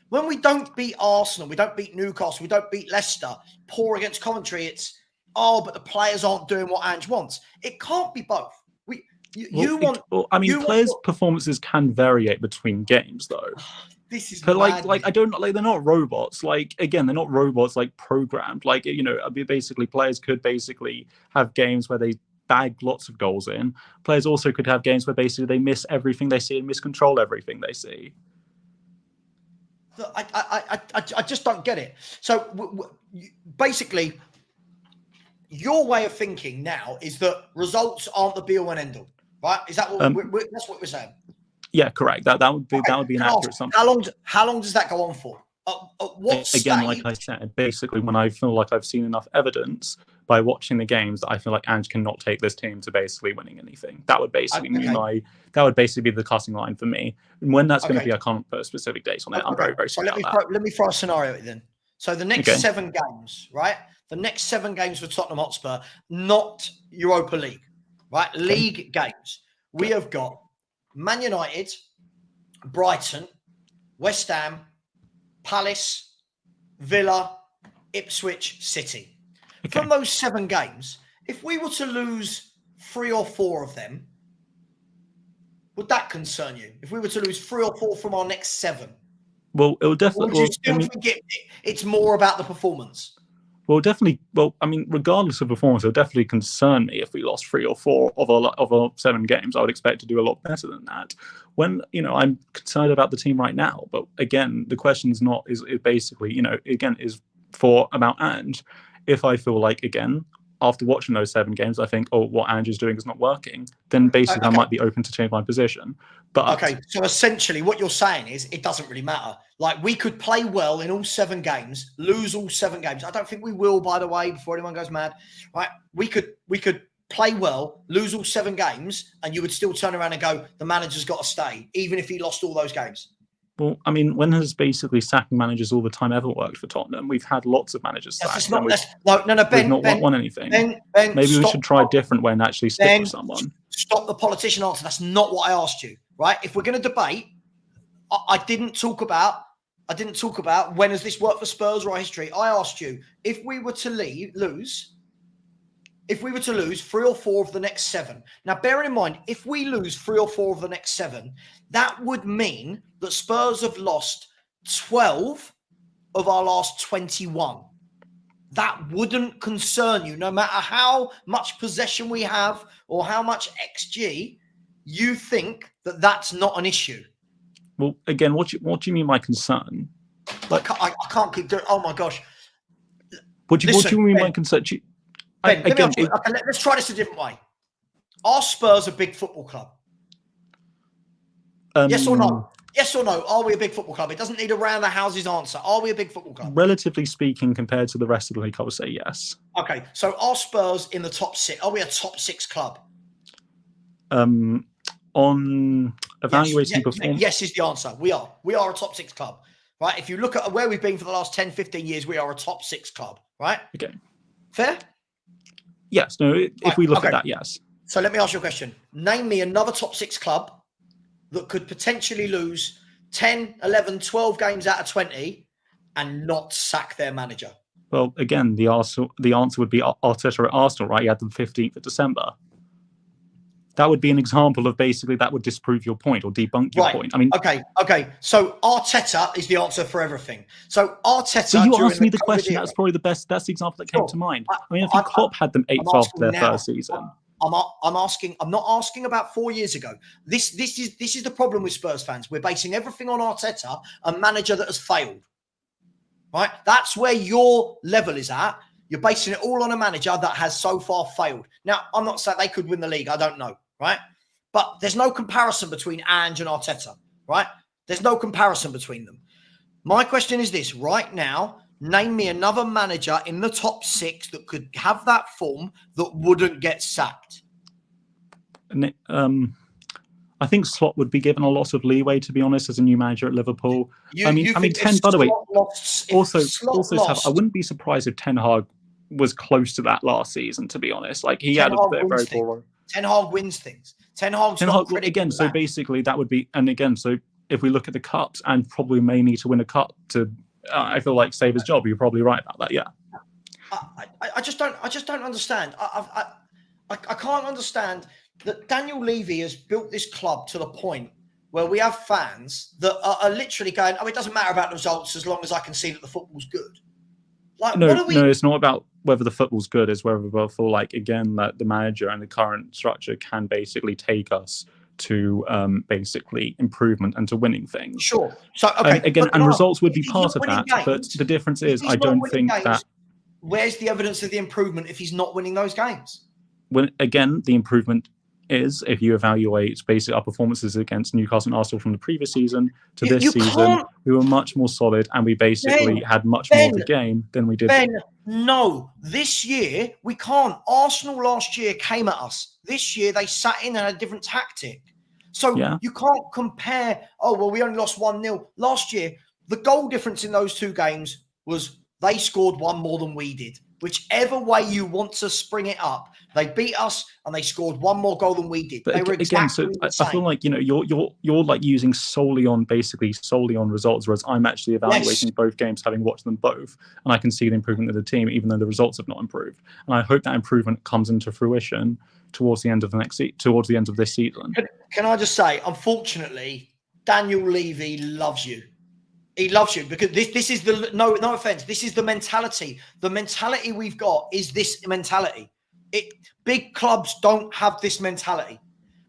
When we don't beat Arsenal, we don't beat Newcastle, we don't beat Leicester, poor against Coventry, it's, but the players aren't doing what Ange wants. It can't be both. Players' performances can variate between games, though. This is but they're not robots. They're not robots programmed. Basically players could basically have games where they bag lots of goals in. Players also could have games where basically they miss everything they see and miscontrol everything they see. I just don't get it. So basically, your way of thinking now is that results aren't the be all and end all, right? Is that what that's what we're saying? Yeah, correct. That would be an accurate assumption. How long does that go on for? What again, like I said, basically when I feel like I've seen enough evidence by watching the games that I feel like Ange cannot take this team to basically winning anything. That would basically be the cutting line for me. And when that's going to be, I can't put a specific date on it. I'm very, very sorry. Let me throw a scenario at it then. So the next 7 games, right? The next 7 games for Tottenham Hotspur, not Europa League, right? League games. We have got Man United, Brighton, West Ham, Palace, Villa, Ipswich, City. Okay. From those 7 games, if we were to lose 3 or 4 of them, would that concern you? If we were to lose 3 or 4 from our next 7? Well, it will definitely. Or would you still think it's more about the performance? Well, definitely. Well, I mean, regardless of performance, it would definitely concern me if we lost 3 or 4 of our 7 games. I would expect to do a lot better than that. When I'm concerned about the team right now, but again, the question is basically is about Ange. If I feel like again after watching those 7 games, I think what Ange is doing is not working, then basically I might be open to change my position. But so essentially, what you're saying is it doesn't really matter. Like we could play well in all 7 games, lose all 7 games. I don't think we will, by the way, before anyone goes mad. Right? We could play well, lose all 7 games, and you would still turn around and go, the manager's got to stay, even if he lost all those games. Well, I mean, when has basically sacking managers all the time ever worked for Tottenham? We've had lots of managers sacked, and we've Ben, not won anything. Ben, Maybe we should try a different way and actually stick with someone. Stop the politician answer. That's not what I asked you, right? If we're going to debate, I didn't talk about when has this worked for Spurs or history. I asked you if we were to lose 3 or 4 of the next 7. Now, bearing in mind, if we lose 3 or 4 of the next 7, that would mean that Spurs have lost 12 of our last 21. That wouldn't concern you, no matter how much possession we have or how much XG. You think that that's not an issue. Well, again, what do you mean by concern? Like, I can't keep doing. Oh my gosh! What do you mean by concern? Let's try this a different way. Are Spurs a big football club? Yes or no? Yes or no? Are we a big football club? It doesn't need a round the houses answer. Are we a big football club? Relatively speaking, compared to the rest of the league, I would say yes. Okay, so are Spurs in the top 6? Are we a top 6 club? On evaluating performance, yes is the answer. We are a top 6 club, right? If you look at where we've been for the last 10, 15 years, we are a top 6 club, right? Okay. Fair? Yes. No. If we look at that, yes. So let me ask you a question. Name me another top 6 club that could potentially lose 10, 11, 12 games out of 20 and not sack their manager. Well, again, the answer would be Arteta at Arsenal, right? He had them 15th of December. That would be an example of basically that would disprove your point or debunk your point. I mean, okay. So Arteta is the answer for everything. So Arteta. So you asked me the question. That's probably the best. That's the example that came to mind. I mean, I think Klopp had them 8th after their first season. I'm asking. I'm not asking about 4 years ago. This is the problem with Spurs fans. We're basing everything on Arteta, a manager that has failed. Right. That's where your level is at. You're basing it all on a manager that has so far failed. Now, I'm not saying they could win the league. I don't know. Right. But there's no comparison between Ange and Arteta. Right. There's no comparison between them. My question is this right now. Name me another manager in the top 6 that could have that form that wouldn't get sacked. I think Slot would be given a lot of leeway, to be honest, as a new manager at Liverpool. I mean, by the way, I wouldn't be surprised if Ten Hag was close to that last season, to be honest. Like he had a very poor. Ten Hag wins things. Ten Hag again. So basically, that would be, and again, so if we look at the cups, and probably may need to win a cup to, I feel like save his job. You're probably right about that. Yeah. I just don't understand. I can't understand that Daniel Levy has built this club to the point where we have fans that are literally going, "Oh, it doesn't matter about the results as long as I can see that the football's good." Like, no, it's not about whether the football's good. It's whether we feel like, again, that the manager and the current structure can basically take us to basically improvement and to winning things. Sure. So again, and results would be part of that. But the difference is, I don't think that. Where's the evidence of the improvement if he's not winning those games? When again, the improvement is if you evaluate basically our performances against Newcastle and Arsenal from the previous season to this season, we were much more solid and we basically had much more of the game than we did. No, this year we can't. Arsenal last year came at us. This year they sat in and had a different tactic. So you can't compare, we only lost 1-0. Last year, the goal difference in those 2 games was they scored 1 more than we did. Whichever way you want to spring it up, they beat us and they scored 1 more goal than we did. But they were exactly the same. I feel like you're like using solely on results, whereas I'm actually evaluating both games, having watched them both, and I can see the improvement of the team, even though the results have not improved. And I hope that improvement comes into fruition towards the end of this season. Can I just say, unfortunately, Daniel Levy loves you. He loves you because this is the no offense. This is the mentality. The mentality we've got is this mentality. Big clubs don't have this mentality.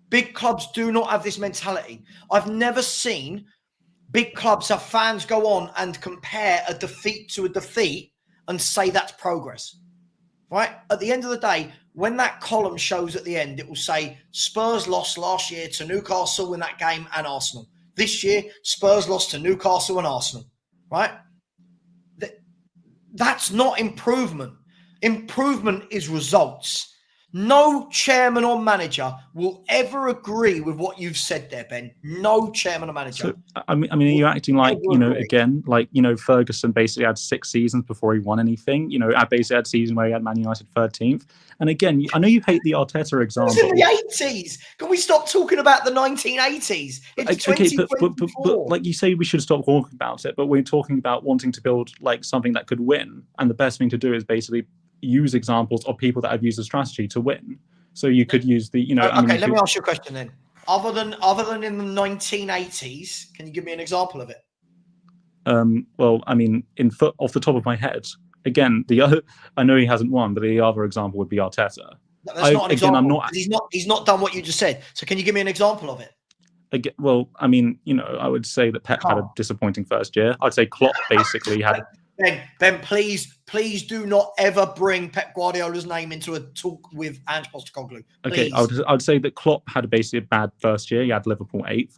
Big clubs do not have this mentality. I've never seen big clubs have fans go on and compare a defeat to a defeat and say that's progress. Right? At the end of the day, when that column shows at the end, it will say Spurs lost last year to Newcastle in that game and Arsenal. This year, Spurs lost to Newcastle and Arsenal, right? That's not improvement. Improvement is results. No chairman or manager will ever agree with what you've said there, Ben. No chairman or manager. So, I mean, are you acting like, Ever agree. again, like, Ferguson basically had 6 seasons before he won anything. I basically had a season where he had Man United 13th. And again, I know you hate the Arteta example. It was in the 80s. Can we stop talking about the 1980s? It's Okay, 2024. but like you say, we should stop talking about it. But we're talking about wanting to build like something that could win, and the best thing to do is basically use examples of people that have used a strategy to win. So you could use the, Okay, let me ask you a question then. Other than in the 1980s, can you give me an example of it? Well, I mean, off the top of my head, again, I know he hasn't won, but the other example would be Arteta. No, that's not an example. He's not done what you just said. So can you give me an example of it? Again, well, I mean, I would say that Pep had a disappointing first year. I'd say Klopp basically had. Ben, please do not ever bring Pep Guardiola's name into a talk with Ange Postecoglou. Okay, I'd say that Klopp had basically a bad first year. He had Liverpool 8th.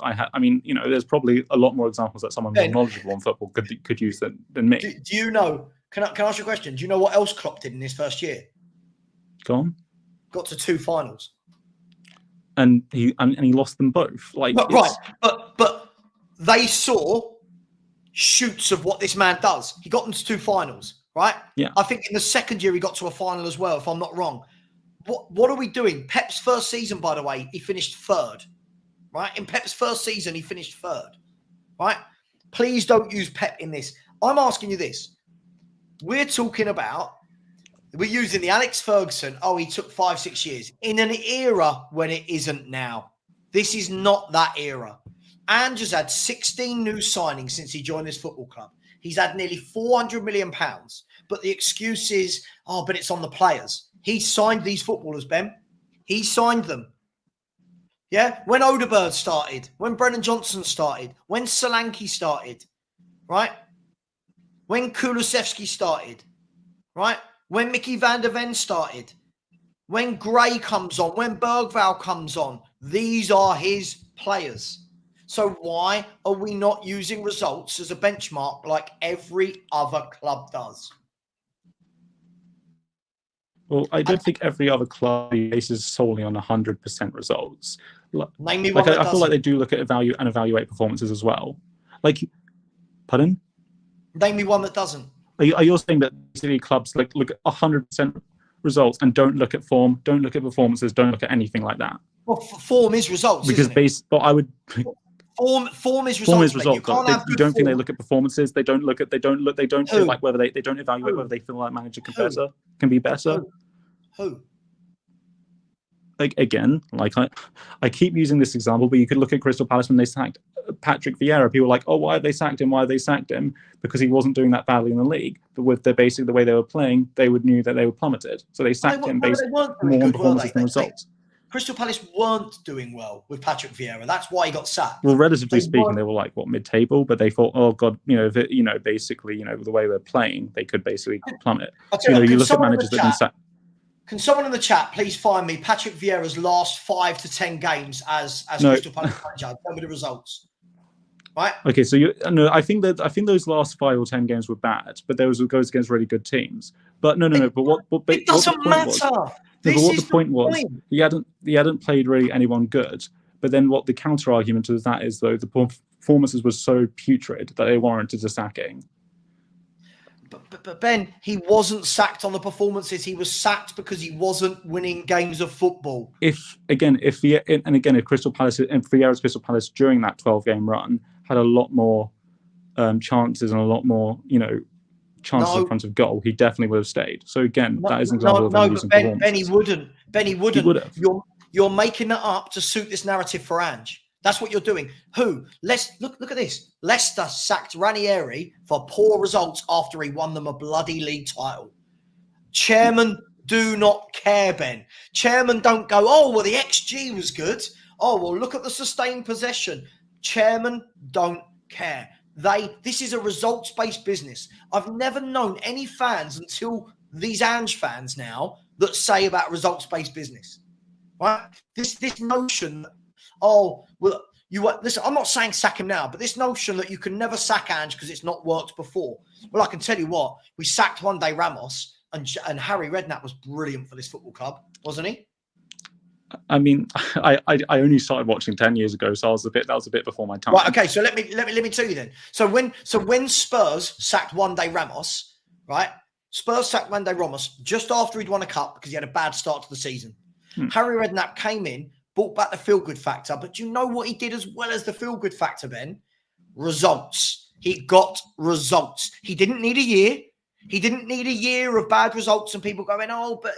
There's probably a lot more examples that someone more knowledgeable on football could use than me. Do you know? Can I ask you a question? Do you know what else Klopp did in his first year? Go on. Got to 2 finals. And he lost them both. Right, but they saw shoots of what this man does. He got them to 2 finals, right? Yeah. I think in the second year he got to a final as well, if I'm not wrong. What are we doing? Pep's first season, by the way, he finished 3rd, right? In Pep's first season, he finished 3rd, right? Please don't use Pep in this. I'm asking you this. We're using the Alex Ferguson, he took 5-6 years, in an era when it isn't now. This is not that era. Ange has had 16 new signings since he joined this football club. He's had nearly £400 million. But the excuse is, but it's on the players. He signed these footballers, Ben. He signed them. Yeah? When Odegaard started, when Brennan Johnson started, when Solanke started, right? When Kulusevski started, right? When Mickey van der Ven started, when Gray comes on, when Bergvall comes on, these are his players. So why are we not using results as a benchmark like every other club does? Well, I don't think every other club bases solely on 100% results. Name me one that I feel like they do look at evaluate performances as well. Pardon? Name me one that doesn't. Are you saying that basically clubs look at 100% results and don't look at form, don't look at performances, don't look at anything like that? Well, form is results, because I would. Form is results. Form is results. You don't think they look at performances. They don't feel like whether they don't evaluate whether they feel like manager can be better. Who? Again, I keep using this example, but you could look at Crystal Palace when they sacked Patrick Vieira. People were like, why have they sacked him? Why have they sacked him? Because he wasn't doing that badly in the league. But with the way they were playing, they knew that they were plummeted. So they sacked him based more on performances than results. Crystal Palace weren't doing well with Patrick Vieira. That's why he got sacked. Well, relatively speaking, they were mid-table, but they thought, oh god, basically, the way we're playing, they could basically plummet. You look at managers that have been sacked. Can someone in the chat please find me Patrick Vieira's last 5 to 10 games as Crystal Palace manager? Tell me the results. Right? Okay, so I think those last 5 or 10 games were bad, but those goes against really good teams. But no. But it doesn't matter. But what the point was, he hadn't played really anyone good. But then what the counter argument to that is, though, the performances were so putrid that they warranted a sacking. But Ben, he wasn't sacked on the performances. He was sacked because he wasn't winning games of football. If Crystal Palace and Vieira's Crystal Palace during that 12-game run had a lot more chances and a lot more, chances in front of goal, he definitely would have stayed. So again, that is an example of him using performances. Ben, he wouldn't. He would have. You're making that up to suit this narrative for Ange. That's what you're doing. Let's look at this. Leicester sacked Ranieri for poor results after he won them a bloody league title. Chairman do not care, Ben. Chairman don't go, the XG was good. Look at the sustained possession. Chairman don't care. This is a results-based business. I've never known any fans until these Ange fans now that say about results-based business. Right? This notion listen, I'm not saying sack him now, but this notion that you can never sack Ange because it's not worked before. Well, I can tell you what, we sacked one day Ramos. And Harry Redknapp was brilliant for this football club, wasn't he? I mean, I only started watching 10 years ago, so that was a bit before my time. Right. Okay. So let me tell you then. So when Spurs sacked Juande Ramos, right? Spurs sacked Juande Ramos just after he'd won a cup because he had a bad start to the season. Harry Redknapp came in, brought back the feel-good factor, but do you know what he did as well as the feel-good factor, Ben? Results. He got results. He didn't need a year. He didn't need a year of bad results and people going, oh, but,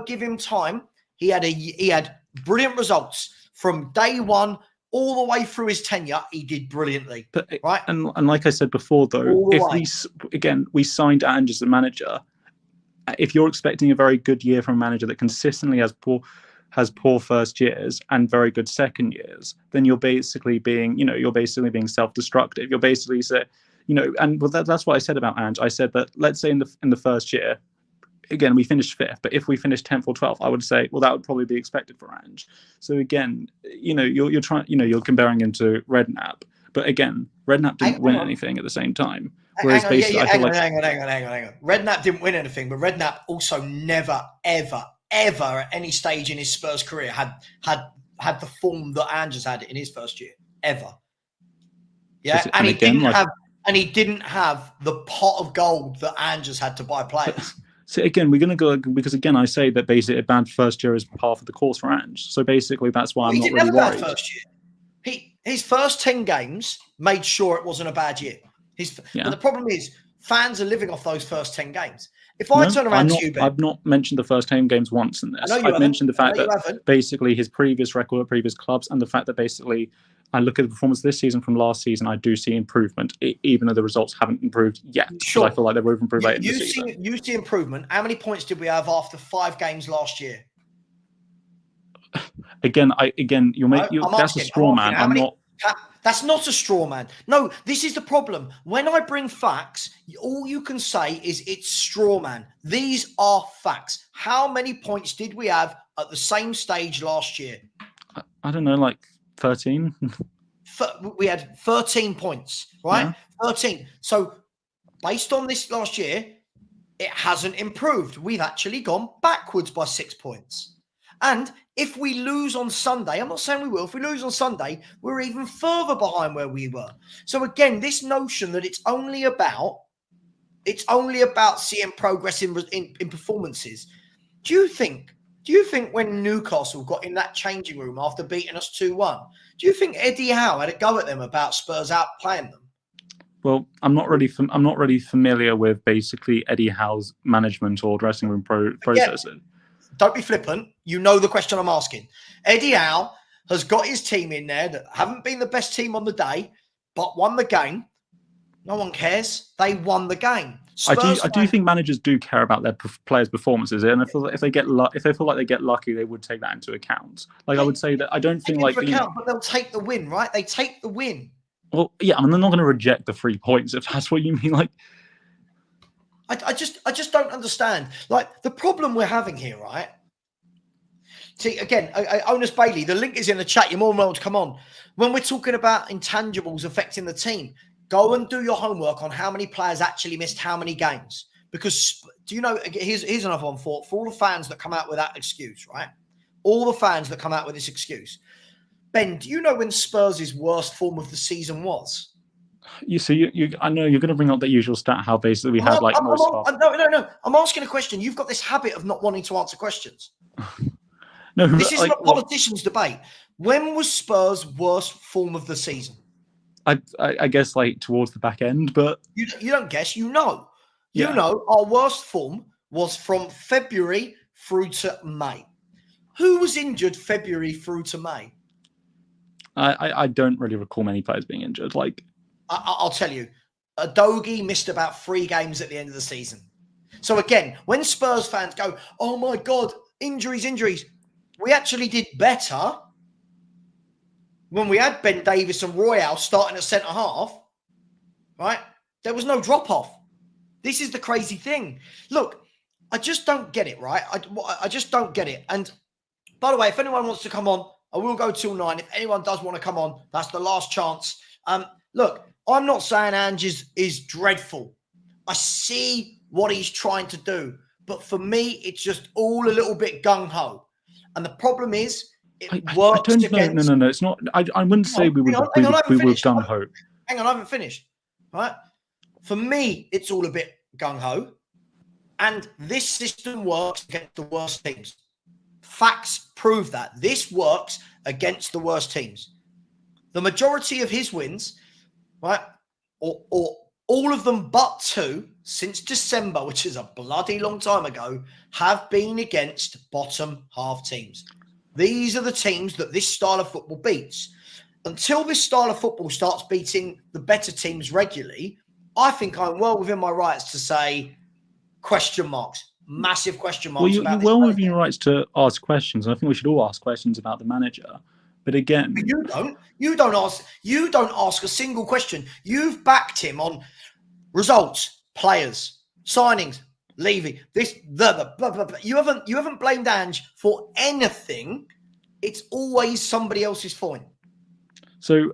give him time. He had brilliant results from day one all the way through his tenure. He did brilliantly, right? And like I said before, though, we signed Ange as a manager. If you're expecting a very good year from a manager that consistently has poor first years and very good second years, then you're basically being self-destructive. You're basically that's what I said about Ange. I said that, let's say in the first year, again, we finished 5th, but if we finished 10th or 12th, I would say, well, that would probably be expected for Ange. So again, you're trying, you're comparing him to Redknapp, but again, Redknapp didn't win anything at the same time. Whereas hang on. Redknapp didn't win anything, but Redknapp also never, ever at any stage in his Spurs career had the form that Ange has had in his first year, ever. Yeah, and he didn't have the pot of gold that Ange has had to buy players. So again, we're going to go, because again, I say that basically a bad first year is par for the course for Ange. So basically, that's why I'm not really worried. Bad first year. His first 10 games made sure it wasn't a bad year. But the problem is, fans are living off those first 10 games. If I turn around to you, Ben, I've not mentioned the first 10 games once in this. I've mentioned the fact that basically his previous record at previous clubs, and the fact that basically I look at the performance this season from last season, I do see improvement, even though the results haven't improved yet. Sure. I feel like they will improve later in the season. You see improvement. How many points did we have after 5 games last year? That's a straw man. That's not a straw man. No, this is the problem. When I bring facts, all you can say is it's straw man. These are facts. How many points did we have at the same stage last year? I don't know, like 13. We had 13 points, right? Yeah. 13. So based on this last year, it hasn't improved. We've actually gone backwards by 6 points. And if we lose on Sunday, I'm not saying we will, if we lose on Sunday, we're even further behind where we were. So again, this notion that it's only about seeing progress in performances. Do you think when Newcastle got in that changing room after beating us 2-1, do you think Eddie Howe had a go at them about Spurs outplaying them? Well, I'm not really familiar with basically Eddie Howe's management or dressing room process. Don't be flippant. You know the question I'm asking. Eddie Howe has got his team in there that haven't been the best team on the day, but won the game. No one cares. They won the game. I do think managers do care about their players' performances, and if they feel like they get lucky, they would take that into account. Like I would say that I don't think but they'll take the win, right? They take the win. Well, yeah, and they're not going to reject the 3 points if that's what you mean. Like, I just don't understand. Like, the problem we're having here, right? See, again, Onus Bailey, the link is in the chat. You're more than welcome to come on. When we're talking about intangibles affecting the team, go and do your homework on how many players actually missed how many games. Because, do you know, here's another one for all the fans that come out with that excuse, right? All the fans that come out with this excuse. Ben, do you know when Spurs' worst form of the season was? You see, I know you're going to bring up the usual stat how basically we had like most stuff. No. I'm asking a question. You've got this habit of not wanting to answer questions. No, this is not politicians' debate. When was Spurs' worst form of the season? I guess like towards the back end, but you don't guess. You know, you know our worst form was from February through to May. Who was injured February through to May? I don't really recall many players being injured. Like. I'll tell you, Udogie missed about 3 games at the end of the season. So again, when Spurs fans go, oh my God, injuries, we actually did better when we had Ben Davies and Royale starting at centre-half, right? There was no drop-off. This is the crazy thing. Look, I just don't get it, right? I just don't get it. And by the way, if anyone wants to come on, I will go till 9. If anyone does want to come on, that's the last chance. Look, I'm not saying Ange is dreadful. I see what he's trying to do. But for me, it's just all a little bit gung-ho. And the problem is, I works don't know. against... No. It's not. I wouldn't say we were gung ho. Hang on, I haven't finished. Right? For me, it's all a bit gung-ho. And this system works against the worst teams. Facts prove that. This works against the worst teams. The majority of his wins, right, or all of them but 2 since December, which is a bloody long time ago, have been against bottom half teams. These are the teams that this style of football beats. Until this style of football starts beating the better teams regularly, I think I'm well within my rights to say question marks, massive question marks. Well, you're well within your rights to ask questions, and I think we should all ask questions about the manager. But again, but you don't ask a single question. You've backed him on results, players, signings, Levy, this, blah, blah, blah, blah. You haven't blamed Ange for anything. It's always somebody else's fault. So,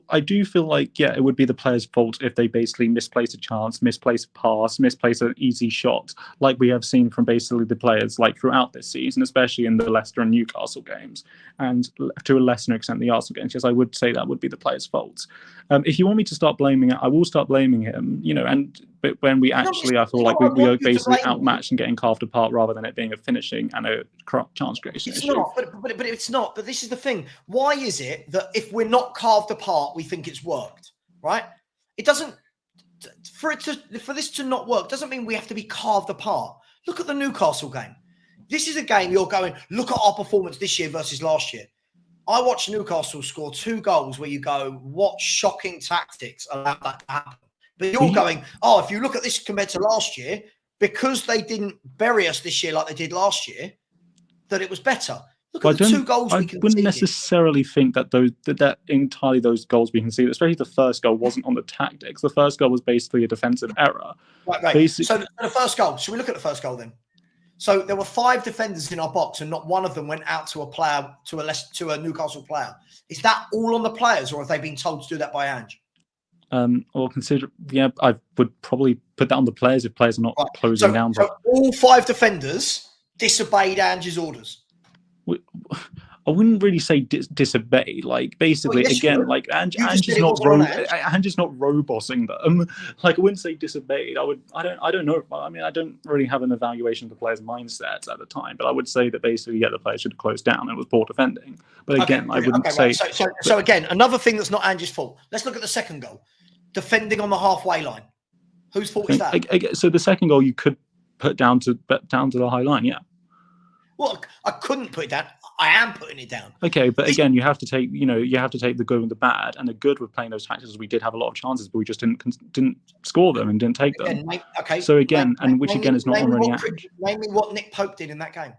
I do feel like, it would be the player's fault if they basically misplace a chance, misplace a pass, misplace an easy shot, like we have seen from basically the players like throughout this season, especially in the Leicester and Newcastle games, and to a lesser extent the Arsenal games. Yes, I would say that would be the player's fault. If you want me to start blaming it, I will start blaming him. But when we actually, I feel like we are basically outmatched and getting carved apart rather than it being a finishing and a chance creation issue. But it's not. But this is the thing. Why is it that if we're not carved apart, we think it's worked? Right? It doesn't. For this to not work doesn't mean we have to be carved apart. Look at the Newcastle game. This is a game you're going, look at our performance this year versus last year. I watched Newcastle score 2 goals where you go, what shocking tactics allowed that to happen? But you're going, if you look at this compared to last year, because they didn't bury us this year like they did last year, that it was better. Look at the 2 goals we conceded. I wouldn't necessarily think that that entirely those goals we conceded, especially the first goal, wasn't on the tactics. The first goal was basically a defensive error. Right. So the first goal, should we look at the first goal then? So there were 5 defenders in our box and not one of them went out to a player, to a Newcastle player. Is that all on the players or have they been told to do that by Ange? I would probably put that on the players if players are not closing down. So all 5 defenders disobeyed Ange's orders. I wouldn't really say disobey. Like basically, like Ange is not robossing them. Like I wouldn't say disobeyed. I don't know. I mean, I don't really have an evaluation of the players' mindsets at the time, but I would say that basically, the players should have closed down. It was poor defending. But again, I wouldn't say. So again, another thing that's not Ange's fault. Let's look at the second goal. Defending on the halfway line. Whose fault is that? So the second goal you could put down to the high line. Yeah. Well, I couldn't put it down. I am putting it down. Okay, but again, you have to take the good and the bad. And the good with playing those tactics is we did have a lot of chances, but we just didn't score them and didn't take them. So again, which is not on really Ange. Name me what Nick Pope did in that game.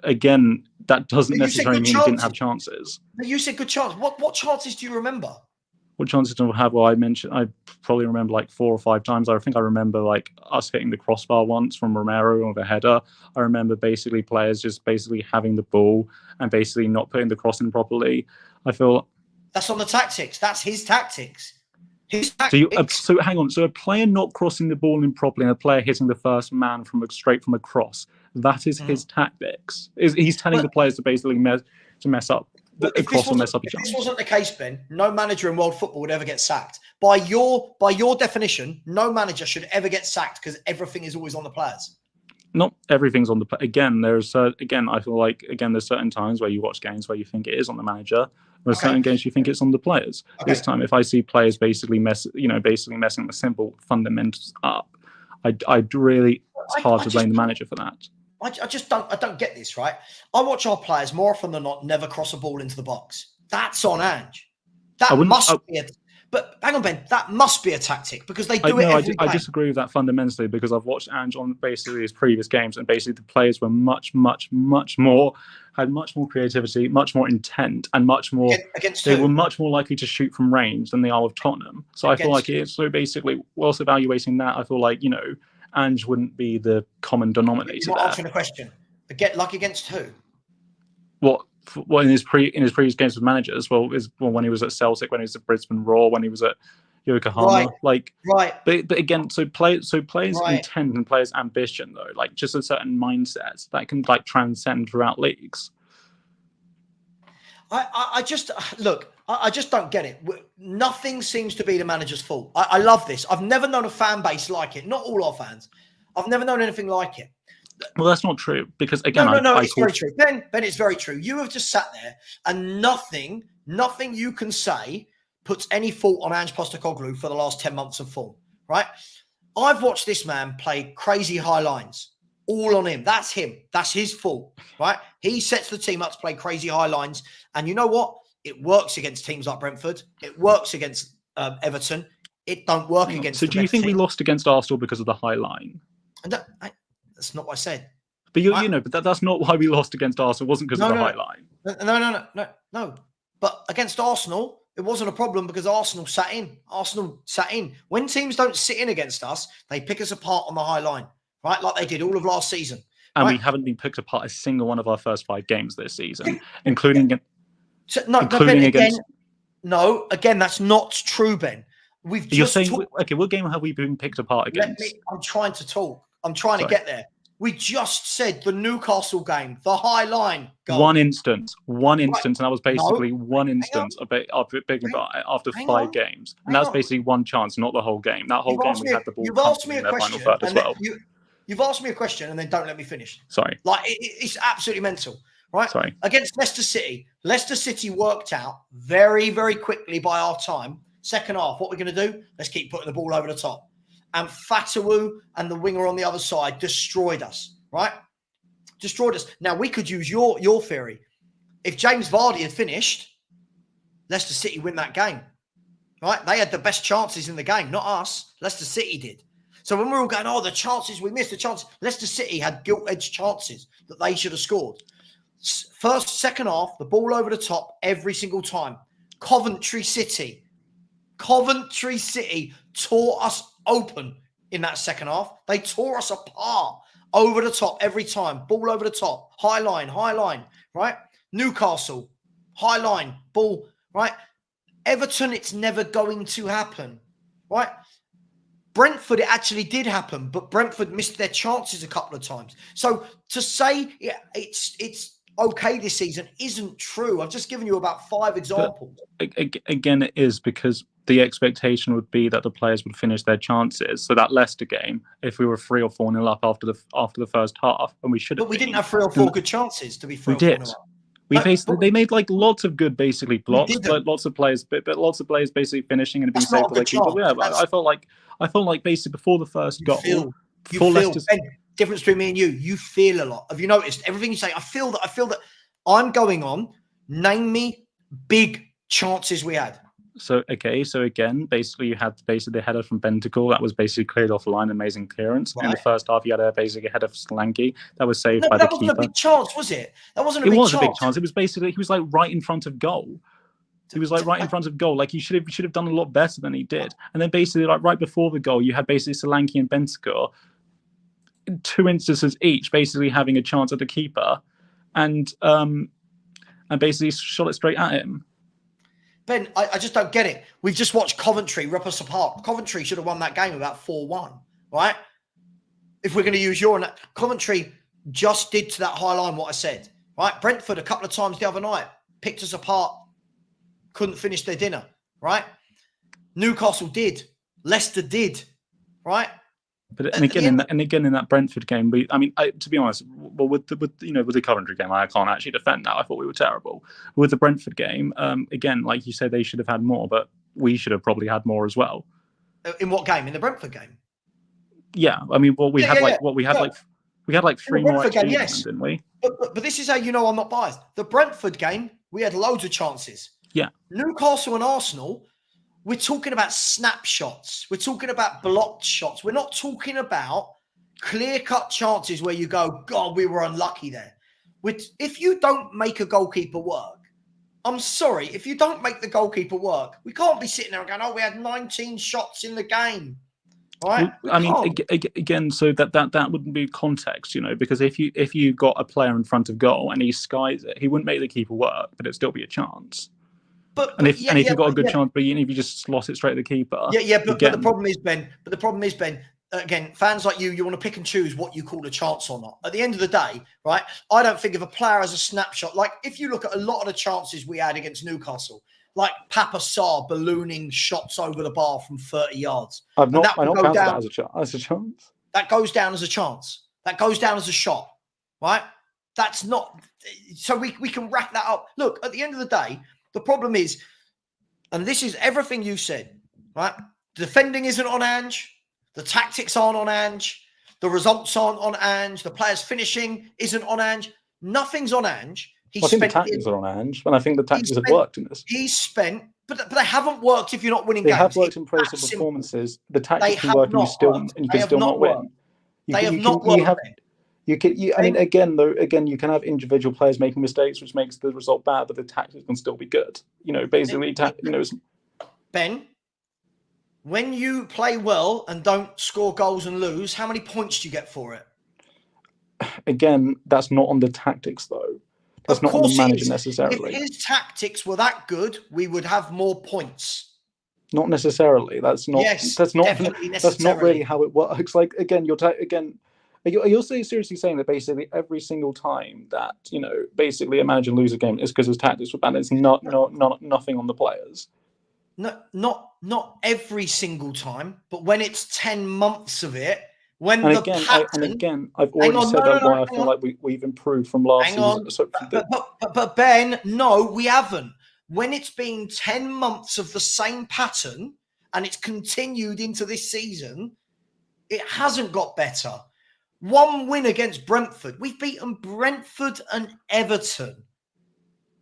Again, that doesn't necessarily mean he didn't have chances. But you said good chance. What chances do you remember? What chances do I have? Well, I probably remember like 4 or 5 times. I think I remember like us hitting the crossbar once from Romero with a header. I remember basically players just basically having the ball and basically not putting the cross in properly. I feel that's on the tactics. That's his tactics. His tactics. So hang on. So a player not crossing the ball in properly and a player hitting the first man straight from a cross. That is his tactics. He's telling the players to basically mess up. If this wasn't the case, Ben, no manager in world football would ever get sacked. By your definition, no manager should ever get sacked because everything is always on the players. Not everything's on the again. I feel like there's certain times where you watch games where you think it is on the manager. There's certain games you think it's on the players. This time, if I see players basically messing the simple fundamentals up, it's hard to blame the manager for that. I don't get this, right? I watch our players more often than not never cross a ball into the box. That's on Ange. But hang on, Ben, that must be a tactic because they do it every game. I disagree with that fundamentally because I've watched Ange on basically his previous games and basically the players were much more creativity, much more intent and much more they were much more likely to shoot from range than they are with Tottenham. So I feel like so basically whilst evaluating that, I feel like, Ange wouldn't be the common denominator. You're not answering the question. Like against who? What in his previous games with managers? Well, when he was at Celtic, when he was at Brisbane Roar, when he was at Yokohama. Right. But again, so players' Right. intent and players' ambition, though, like just a certain mindset that can like transcend throughout leagues. I just look. I just don't get it. Nothing seems to be the manager's fault. I love this. I've never known a fan base like it. Not all our fans. I've never known anything like it. Well, that's not true because again, it's very true. Ben, it's very true. You have just sat there and nothing you can say puts any fault on Ange Postecoglou for the last 10 months of form, right? I've watched this man play crazy high lines, all on him. That's him. That's his fault, right? He sets the team up to play crazy high lines. And you know what? It works against teams like Brentford. It works against Everton. It don't work against. So do you think we lost against Arsenal because of the high line? That's not what I said. But but that's not why we lost against Arsenal. It wasn't because of the high line. No. But against Arsenal, it wasn't a problem because Arsenal sat in. When teams don't sit in against us, they pick us apart on the high line, right? Like they did all of last season. And we haven't been picked apart a single one of our first 5 games this season, including against. No, again, that's not true, Ben. You're saying, okay, what game have we been picked apart against? I'm trying to talk. I'm trying to get there. We just said the Newcastle game, the high line goal. One instance, and that was basically one instance of it after 5 games, and that was basically one chance, not the whole game. That whole game we had the ball. You've asked me a question, as well. You've asked me a question, and then don't let me finish. Sorry, like it's absolutely mental, right? Sorry. Against Leicester City worked out very, very quickly by our time. Second half, what we're going to do? Let's keep putting the ball over the top. And Fatawu and the winger on the other side destroyed us, right? Destroyed us. Now, we could use your theory. If James Vardy had finished, Leicester City win that game, right? They had the best chances in the game, not us. Leicester City did. So when we're all going, the chances, we missed the chances. Leicester City had gilt-edged chances that they should have scored. Second half, the ball over the top every single time. Coventry City tore us open in that second half. They tore us apart over the top every time. Ball over the top. High line, right? Newcastle, high line, ball, right? Everton, it's never going to happen, right? Brentford, it actually did happen, but Brentford missed their chances a couple of times. So to say it's okay this season isn't true. I've just given you about 5 examples. But again, it is because the expectation would be that the players would finish their chances. So that Leicester game, if we were 3 or 4-0 up after the first half, and we should have. But we didn't have 3 or 4 good chances to be 3 or 4-0 up. They made like lots of good basically blocks, but lots of players basically finishing and being saved by the keeper. Yeah, I felt like basically before the first goal, difference between me and you feel a lot. Have you noticed everything you say? I feel that I'm going on. Name me big chances we had. So again, basically you had the header from Bentacle that was basically cleared off the line, amazing clearance. Right. In the first half, you had a header from Solanke that was saved by the keeper. That wasn't a big chance, was it? That wasn't a big chance. It was a big chance. It was basically he was like right in front of goal. He was like right in front of goal. Like he should have done a lot better than he did. And then basically like right before the goal, you had basically Solanke and Bentacle, 2 instances each, basically having a chance at the keeper, and basically shot it straight at him. Ben, I just don't get it. We've just watched Coventry rip us apart. Coventry should have won that game about 4-1, right? If we're going to use Coventry just did to that high line what I said, right? Brentford a couple of times the other night picked us apart, couldn't finish their dinner, right? Newcastle did, Leicester did, right? But again in that Brentford game, to be honest, with the Coventry game, I can't actually defend that. I thought we were terrible. With the Brentford game, again, like you said, they should have had more, but we should have probably had more as well. In what game? In the Brentford game? Yeah, we had 3 more games, didn't we? But this is how you know I'm not biased. The Brentford game, we had loads of chances. Yeah. Newcastle and Arsenal. We're talking about snapshots. We're talking about blocked shots. We're not talking about clear-cut chances where you go, God, we were unlucky there. If you don't make a goalkeeper work, I'm sorry, if you don't make the goalkeeper work, we can't be sitting there and going, we had 19 shots in the game. All right? Again, so that wouldn't be context, because if you got a player in front of goal and he skies it, he wouldn't make the keeper work, but it'd still be a chance. And if you've got a good chance, but even if you just slot it straight at the keeper. But the problem is, Ben. Again, fans like you want to pick and choose what you call a chance or not. At the end of the day, right? I don't think if a player has a snapshot, like if you look at a lot of the chances we had against Newcastle, like Papa Sarr ballooning shots over the bar from 30 yards. I don't count that as a chance. That goes down as a chance. That goes down as a shot, right? That's not. So we can rack that up. Look, at the end of the day, the problem is, and this is everything you said, right? Defending isn't on Ange. The tactics aren't on Ange. The results aren't on Ange. The players finishing isn't on Ange. Nothing's on Ange. I think the tactics are on Ange, and I think the tactics have worked in this. But they haven't worked if you're not winning games. They have worked in praise of performances. The tactics can work, and you can still not win. They have not worked. I mean, again, you can have individual players making mistakes, which makes the result bad, but the tactics can still be good. Basically, Ben, when you play well and don't score goals and lose, how many points do you get for it? Again, that's not on the tactics, though. That's not on the manager necessarily. If his tactics were that good, we would have more points. Not necessarily. That's not. Yes, that's not. definitely That's not really how it works. Like again, Are you seriously saying that basically every single time that basically a manager loses a game is because his tactics were bad? It's nothing on the players. No, not every single time, but when it's 10 months of it, I've already said why I feel like we've improved from last season. But Ben, no, we haven't. When it's been 10 months of the same pattern and it's continued into this season, it hasn't got better. One win against Brentford. We've beaten Brentford and Everton,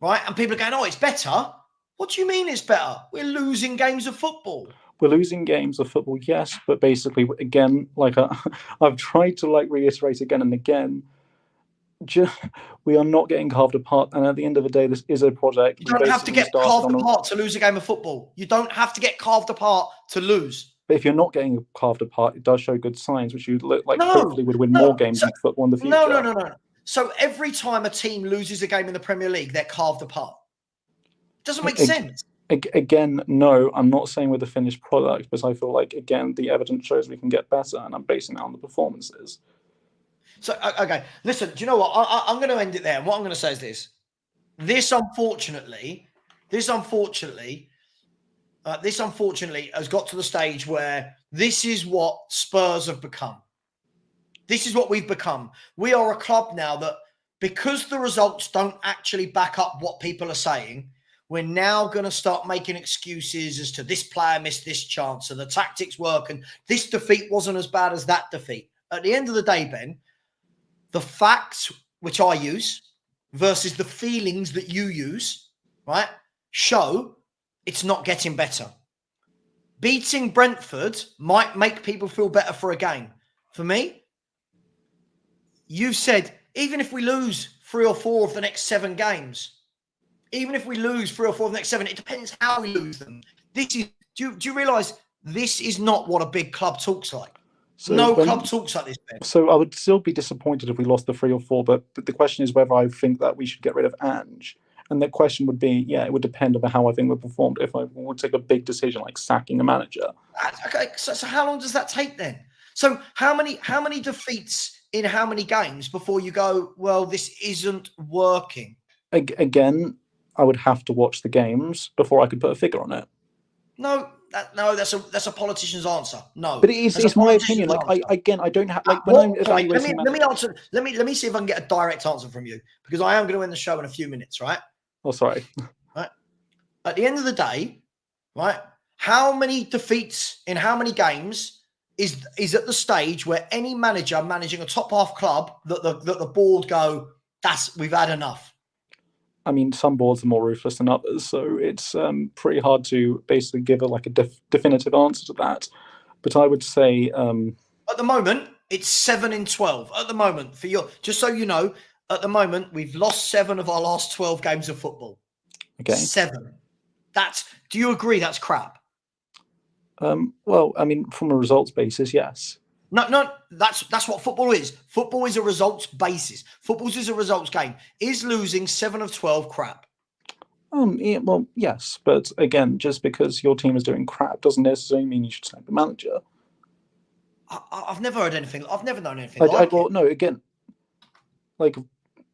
right? And people are going, "Oh, it's better." What do you mean it's better? We're losing games of football. We're losing games of football, yes, but basically, again, like I've tried to reiterate again and again, we are not getting carved apart. And at the end of the day, this is a project. You don't have to get carved apart to lose a game of football. You don't have to get carved apart to lose. But if you're not getting carved apart, it does show good signs, which you look like hopefully would win more games in football in the future. No. So every time a team loses a game in the Premier League, they're carved apart. It doesn't make sense. Again, no, I'm not saying we're the finished product, but I feel like, again, the evidence shows we can get better, and I'm basing it on the performances. So, okay, listen, do you know what? I'm going to end it there. And what I'm going to say is this. This unfortunately has got to the stage where this is what Spurs have become. This is what we've become. We are a club now that, because the results don't actually back up what people are saying, we're now going to start making excuses as to this player missed this chance and the tactics work and this defeat wasn't as bad as that defeat. At the end of the day, Ben, the facts which I use versus the feelings that you use, right, show it's not getting better. Beating Brentford might make people feel better for a game. For me, you've said, even if we lose 3 or 4 of the next 7 games, it depends how we lose them. Do you realise this is not what a big club talks like? Club talks like this, Ben. So I would still be disappointed if we lost the 3 or 4, but the question is whether I think that we should get rid of Ange. And the question would be, it would depend on how I think we performed. If I would take a big decision like sacking a manager. Okay, so how long does that take then? So how many defeats in how many games before you go, well, this isn't working? Again, I would have to watch the games before I could put a figure on it. No, that's a politician's answer. No, but it's my opinion. Like I don't have when I'm evaluating. Let me answer. Let me see if I can get a direct answer from you, because I am going to end the show in a few minutes, right? Oh, sorry. Right. At the end of the day, right? How many defeats in how many games is at the stage where any manager managing a top half club that the board go, we've had enough. I mean, some boards are more ruthless than others, so it's pretty hard to basically give a definitive answer to that. But I would say at the moment it's 7 in 12. At the moment, just so you know, at the moment we've lost 7 of our last 12 games of football. Okay, 7. Do you agree that's crap? Well, I mean, from a results basis, yes. No, that's what football is. Football is a results basis. Football is a results game. Is losing 7 of 12 crap? Yeah, well, yes, but again, just because your team is doing crap doesn't necessarily mean you should sack the manager. I've never heard anything. I've never known anything like Well, it. no, again, like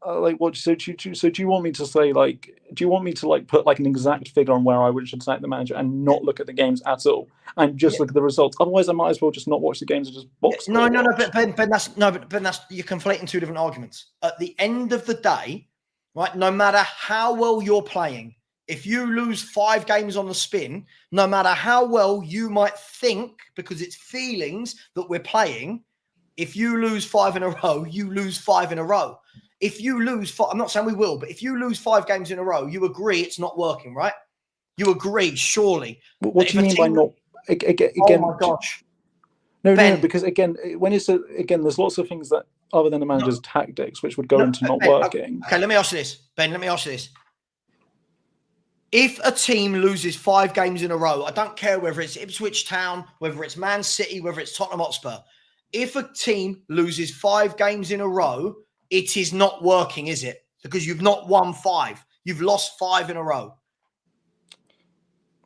what? So do you want me to say like? Do you want me to like put like an exact figure on where I should sack the manager and not look at the games at all and just look at the results? Otherwise, I might as well just not watch the games and just box score No, watch. but Ben, that's you're conflating two different arguments. At the end of the day, right? No matter how well you're playing, if you lose 5 games on the spin, no matter how well you might think, because it's feelings that we're playing, if you lose 5 in a row, you lose 5 in a row. If you lose 5, I'm not saying we will, but if you lose 5 games in a row, you agree it's not working, right? You agree, surely. What do you mean by not? Again, oh my gosh. No, Ben, no, because again, there's lots of things that other than the manager's tactics which would go into not Ben, working. Okay, let me ask you this, Ben. Let me ask you this. If a team loses 5 games in a row, I don't care whether it's Ipswich Town, whether it's Man City, whether it's Tottenham Hotspur. If a team loses 5 games in a row, it is not working, is it? Because you've not won 5. You've lost 5 in a row.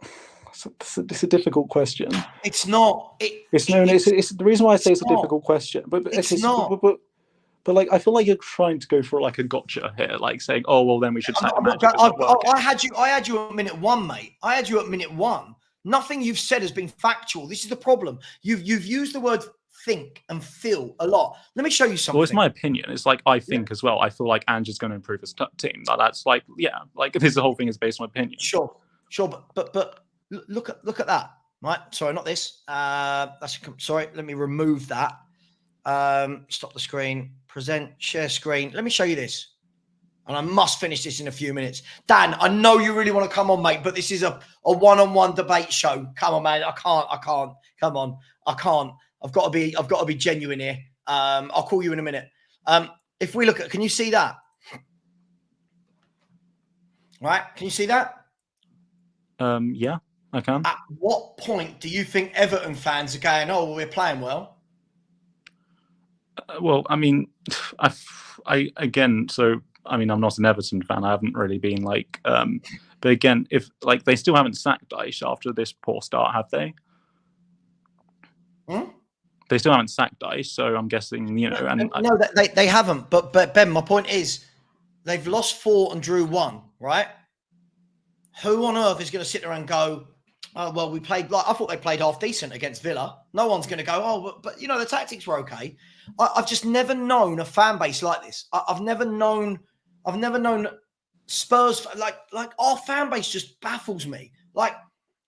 It's a difficult question. It's not. It's the reason why I say it's a difficult question. But It's not. But like I feel like you're trying to go for like a gotcha here, like saying, "Oh well, then we should sack the manager." I had you at minute 1, mate. I had you at minute 1. Nothing you've said has been factual. This is the problem. You've used the word think and feel a lot. Let me show you something. Well, it's my opinion. It's like I think as well. I feel like Ange is going to improve his team. That's like this whole thing is based on opinion. Sure, but look at that. Right? Sorry, not this. Sorry. Let me remove that. Stop the screen. Present. Share screen. Let me show you this. And I must finish this in a few minutes. Dan, I know you really want to come on, mate, but this is a one-on-one debate show. Come on, man. I can't. Come on. I can't. I've got to be genuine here. I'll call you in a minute. If we look at, can you see that? Right? Can you see that? Yeah, I can. At what point do you think Everton fans are going, oh, well, we're playing well? Well, I mean, I again, so I mean, I'm not an Everton fan. I haven't really been like, but again, if like they still haven't sacked Dyche after this poor start, have they? They still haven't sacked Dyche, so I'm guessing, you know. And no, they haven't. But Ben, my point is, they've lost 4 and drew 1, right? Who on earth is going to sit there and go, oh, well, we played like I thought they played half decent against Villa. No one's going to go, oh, but you know the tactics were okay. I've just never known a fan base like this. I've never known Spurs like our fan base just baffles me. Like,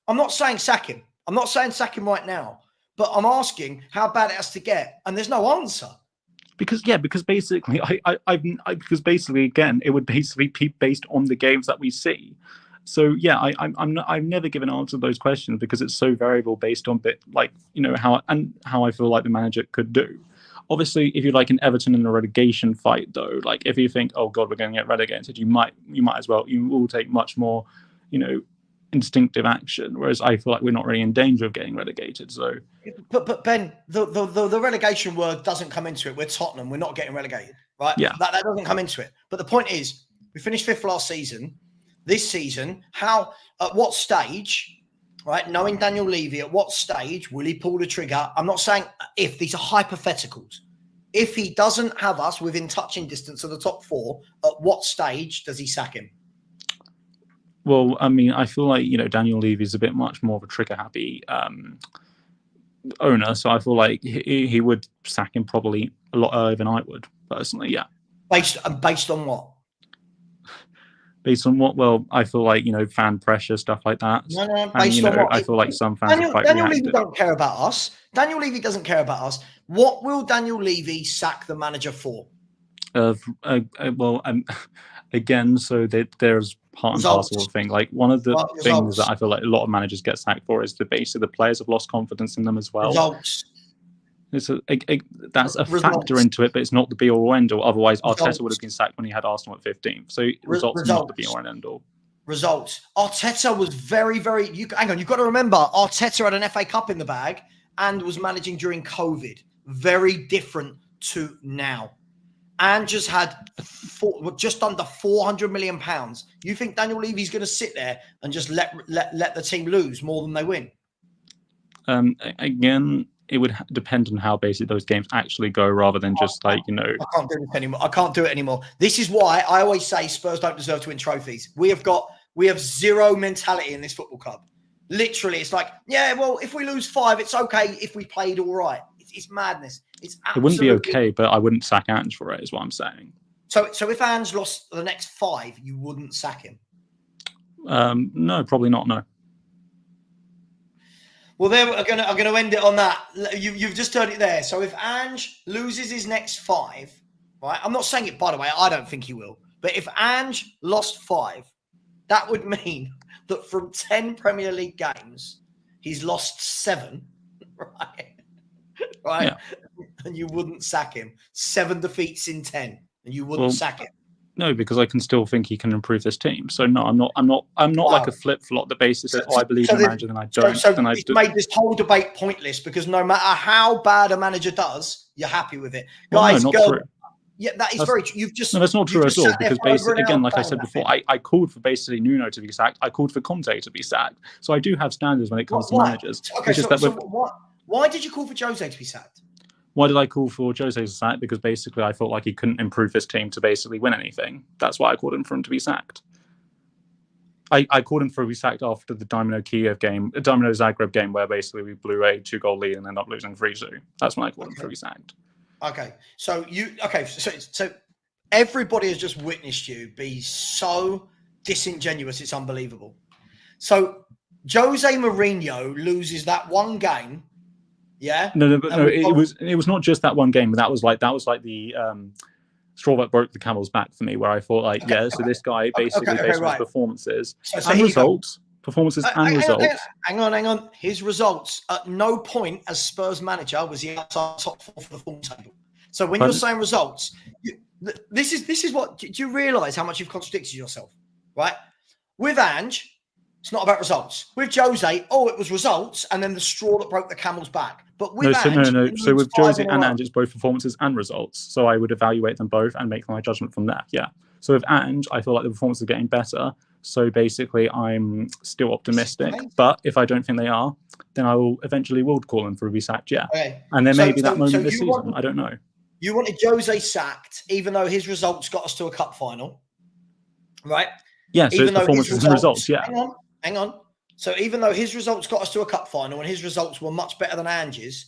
I'm not saying sack him. I'm not saying sack him right now. But I'm asking how bad it has to get, and there's no answer. Because basically, because basically, again, it would basically be based on the games that we see. So yeah, I've never given an answer to those questions because it's so variable based on how I feel like the manager could do. Obviously, if you're like an Everton in a relegation fight, though, like if you think, oh God, we're going to get relegated, you might as well. You will take much more, instinctive action. Whereas I feel like we're not really in danger of getting relegated. So, but Ben, the relegation word doesn't come into it. We're Tottenham. We're not getting relegated, right? Yeah, that doesn't come into it. But the point is, we finished 5th last season. This season, at what stage, right? Knowing Daniel Levy, at what stage will he pull the trigger? I'm not saying if, these are hypotheticals. If he doesn't have us within touching distance of the top 4, at what stage does he sack him? Well, I mean, I feel like, Daniel Levy is a bit much more of a trigger-happy owner, so I feel like he would sack him probably a lot earlier than I would, personally, yeah. Based on what? Based on what? Well, I feel like, fan pressure, stuff like that. No, based on what? I feel like some fans are quite Daniel reactive. Levy don't care about us. Daniel Levy doesn't care about us. What will Daniel Levy sack the manager for? Again, so there's part and parcel of thing. Like one of the things that I feel like a lot of managers get sacked for is basically the players have lost confidence in them as well. Results. It's that's a factor into it, but it's not the be all or end all. Otherwise, Arteta would have been sacked when he had Arsenal at 15th. So results are not the be all and end all. Results. Arteta was very, very. Hang on, you've got to remember, Arteta had an FA Cup in the bag and was managing during COVID. Very different to now. Ange has had just under £400 million. You think Daniel Levy's going to sit there and just let the team lose more than they win? Again, it would depend on how basically those games actually go, rather than just like, you know. I can't do this anymore. I can't do it anymore. This is why I always say Spurs don't deserve to win trophies. We have zero mentality in this football club. Literally, it's like, yeah, well, if we lose 5, it's okay if we played all right. It's madness. It's absolutely... It wouldn't be okay, but I wouldn't sack Ange for it, is what I'm saying. So if Ange lost the next 5, you wouldn't sack him? No, probably not, no. Well, there I'm going to end it on that. You've just heard it there. So if Ange loses his next 5, right? I'm not saying it, by the way. I don't think he will. But if Ange lost 5, that would mean that from 10 Premier League games, he's lost 7, right? Right? Yeah. And you wouldn't sack him. 7 defeats in 10, and you wouldn't sack him. No, because I can still think he can improve this team. So no, I'm not like a flip-flop. The basis is, I believe in the manager, then I don't. So it's made this whole debate pointless, because no matter how bad a manager does, you're happy with it. Guys, no, not true. Yeah, that is very true. No, that's not true at all, because basically, again, like I said before, I called for basically Nuno to be sacked. I called for Conte to be sacked. So I do have standards when it comes to managers. Okay, why did you call for Jose to be sacked? Why did I call for Jose to sack? Because basically I felt like he couldn't improve his team to basically win anything. That's why I called for him to be sacked. I called him for to be sacked after the Dinamo Zagreb game, where basically we blew a 2-goal lead and ended up losing 3-2. That's when I called him for to be sacked. Okay, so so everybody has just witnessed you be so disingenuous, it's unbelievable. So Jose Mourinho loses that one game, yeah? No, it was not just that one game, but that was like the straw that broke the camel's back for me, where I thought like, so this guy based on his performances and results. Performances and results. Hang on. His results, at no point as Spurs manager was he outside top 4 for the form table. So when you're saying results, this is what, do you realise how much you've contradicted yourself, right? With Ange, it's not about results. With Jose, it was results and then the straw that broke the camel's back. But with Ange, So with Jose and Ange, it's both performances and results. So I would evaluate them both and make my judgment from that. Yeah. So with Ange, I feel like the performances are getting better. So basically, I'm still optimistic. But if I don't think they are, then I will eventually call them for a be sacked. Yeah. Okay. And there may be that moment this season. I don't know. You wanted Jose sacked, even though his results got us to a cup final, right? Yeah. So it's performances and results. Yeah. Hang on. So even though his results got us to a cup final and his results were much better than Ange's,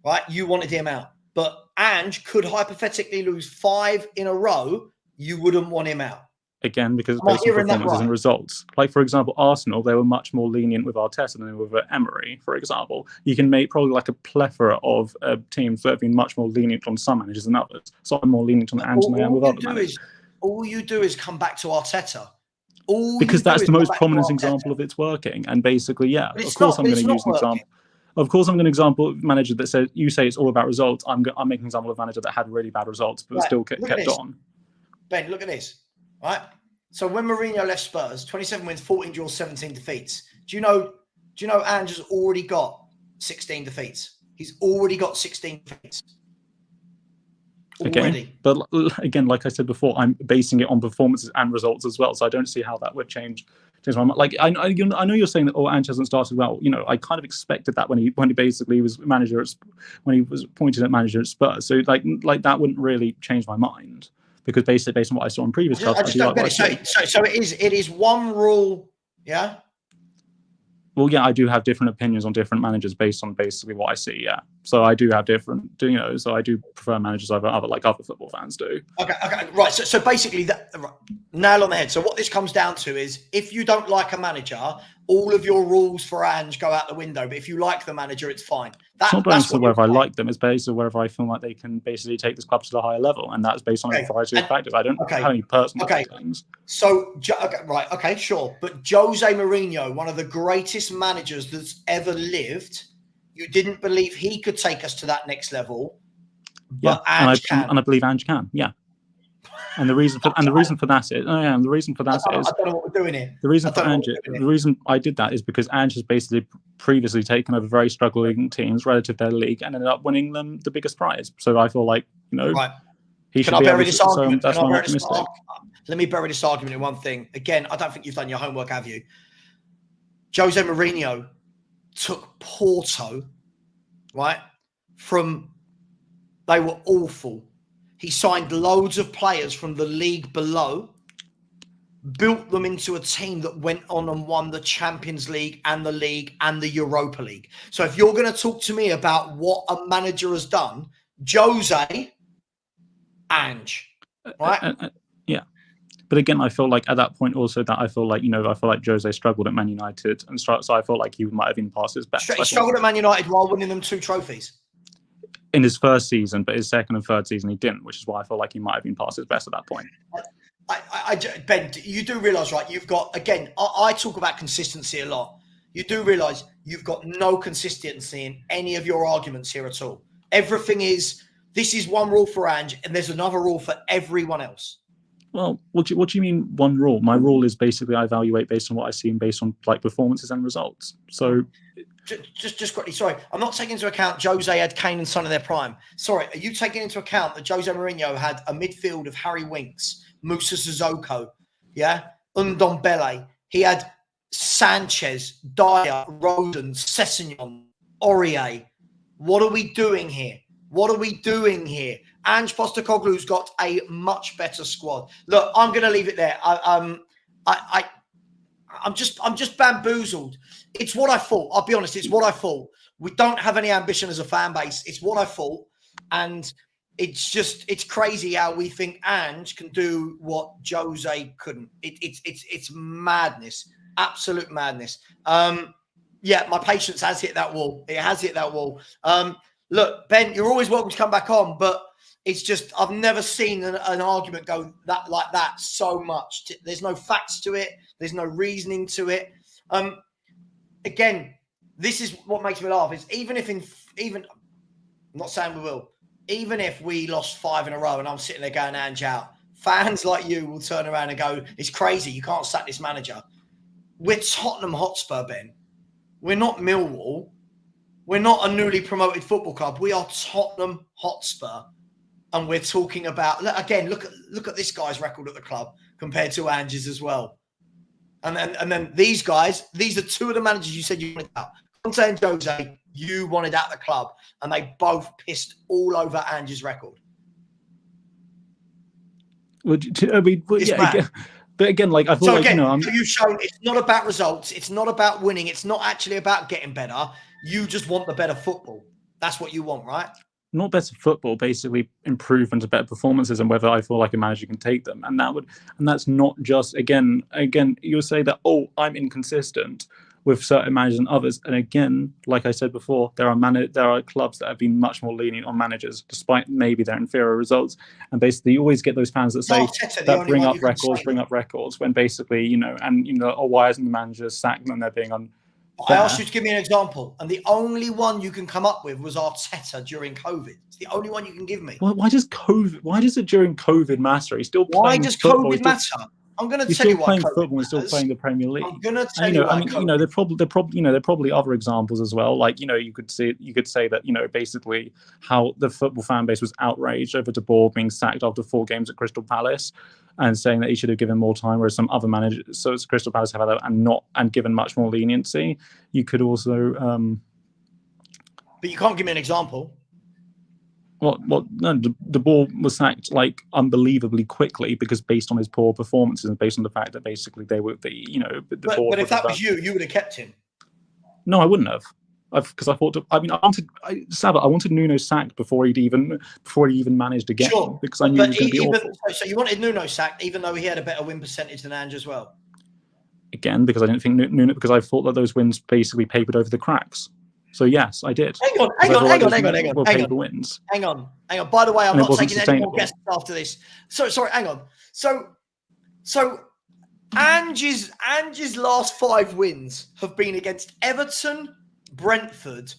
right? You wanted him out. But Ange could hypothetically lose 5 in a row. You wouldn't want him out. Again, because it's based on performances and results. Like, for example, Arsenal, they were much more lenient with Arteta than they were with Emery, for example. You can make probably like a plethora of teams that have been much more lenient on some managers than others. So I'm more lenient on Ange than I am with other managers. All you do is come back to Arteta. Because that's the most prominent example of it's working. And basically, of course I'm going to use an example. Of course, I'm going to example a manager that says, you say it's all about results. I'm making an example of a manager that had really bad results, but still kept on. Ben, look at this. Right. So when Mourinho left Spurs, 27 wins, 14 draws, 17 defeats. Do you know Ange has already got 16 defeats? He's already got 16 defeats. Okay. But again, like I said before, I'm basing it on performances and results as well. So I don't see how that would change my mind. Like I know you're saying that Ange hasn't started well. You know, I kind of expected that when he basically was manager when he was appointed at manager at Spurs. So like that wouldn't really change my mind. Because based on what I saw in previous clubs, I just don't get it. So it is one rule, yeah? Well, yeah, I do have different opinions on different managers based on basically what I see, yeah. So I do have different, so I do prefer managers over other football fans do. Okay, right. So basically, nail on the head. So what this comes down to is, if you don't like a manager, all of your rules for Ange go out the window. But if you like the manager, it's fine. It's not based on whether I like them. It's based on whether I feel like they can basically take this club to the higher level, and that's based on a variety of factors. I don't have any personal things. So sure. But Jose Mourinho, one of the greatest managers that's ever lived, you didn't believe he could take us to that next level, but Ange can. And I believe Ange can. Yeah. And the reason for that is I don't know what we're doing here. The reason I did that is because Ange has basically previously taken over very struggling teams relative to their league and ended up winning them the biggest prize. So I feel like, Right. He Can should I be bury able this to, so argument? that's Can I why I'm bury this optimistic. Let me bury this argument in one thing. Again, I don't think you've done your homework, have you? Jose Mourinho took Porto, right, from they were awful. He signed loads of players from the league below, built them into a team that went on and won the Champions League and the Europa League. So if you're going to talk to me about what a manager has done, Jose, Ange, right? Yeah. But again, I feel like at that point also that I feel like Jose struggled at Man United, and so I felt like he might have been past his best. He struggled at Man United while winning them 2 trophies. In his first season, but his second and third season he didn't, which is why I feel like he might have been past his best at that point. Ben, you do realise, right? You've got, again, I talk about consistency a lot. You do realise you've got no consistency in any of your arguments here at all. Everything is, this is one rule for Ange, and there's another rule for everyone else. Well, what do you mean one rule? My rule is basically I evaluate based on what I see and based on like performances and results. So just quickly, sorry, I'm not taking into account Jose had Kane and Son in their prime. Sorry, are you taking into account that Jose Mourinho had a midfield of Harry Winks, Moussa Sissoko, Ndombele? He had Sanchez, Dyer, Roden, Sessegnon, Aurier. What are we doing here? Ange Postecoglou's got a much better squad. Look, I'm going to leave it there. I'm just bamboozled. It's what I thought. I'll be honest. It's what I thought. We don't have any ambition as a fan base. It's what I thought, and it's crazy how we think Ange can do what Jose couldn't. It's madness, absolute madness. Yeah, my patience has hit that wall. It has hit that wall. Look, Ben, you're always welcome to come back on, but it's just I've never seen an argument go like that so much. There's no facts to it. There's no reasoning to it. Again, this is what makes me laugh. Is even I'm not saying we will, even if we lost 5 in a row and I'm sitting there going Ange out, fans like you will turn around and go, "It's crazy. You can't sack this manager." We're Tottenham Hotspur, Ben. We're not Millwall. We're not a newly promoted football club. We are Tottenham Hotspur. And we're talking about, again, look at this guy's record at the club compared to Ange's as well. And then these guys, these are 2 of the managers you said you wanted out. Conte and Jose, you wanted out the club. And they both pissed all over Ange's record. But again, like I feel so like again, you've shown it's not about results. It's not about winning. It's not actually about getting better. You just want the better football. That's what you want, right? Not better football, basically improvement of better performances and whether I feel like a manager can take them. And that's not just again, you'll say that, oh, I'm inconsistent with certain managers and others. And again, like I said before, there are clubs that have been much more lenient on managers, despite maybe their inferior results. And basically you always get those fans that say that bring up records when basically, oh, why isn't the manager sacked when they're being on. I asked you to give me an example, and the only one you can come up with was Arteta during COVID. It's the only one you can give me. Why does it during COVID matter? He's still playing. Why does COVID matter? I'm going to tell you why. He's still playing football and still playing the Premier League. I'm going to tell you why. There are probably other examples as well. Like you could say that basically how the football fan base was outraged over De Boer being sacked after 4 games at Crystal Palace, and saying that he should have given more time, whereas some other managers, so it's Crystal Palace have had that and given much more leniency. You could also, but you can't give me an example. Well, no, De Boer was sacked like unbelievably quickly because based on his poor performances and based on the fact that basically they were But if that was you would have kept him. No, I wouldn't have. Because I wanted Nuno sacked before he'd even managed again. Sure, because I knew he was going to be awful. So you wanted Nuno sacked, even though he had a better win percentage than Ange as well. Again, because I didn't think Nuno, because I thought that those wins basically papered over the cracks. So yes, I did. Hang on. Wins. Hang on. By the way, I'm not taking any more guesses after this. Sorry, hang on. So Ange's last 5 wins have been against Everton, Brentford,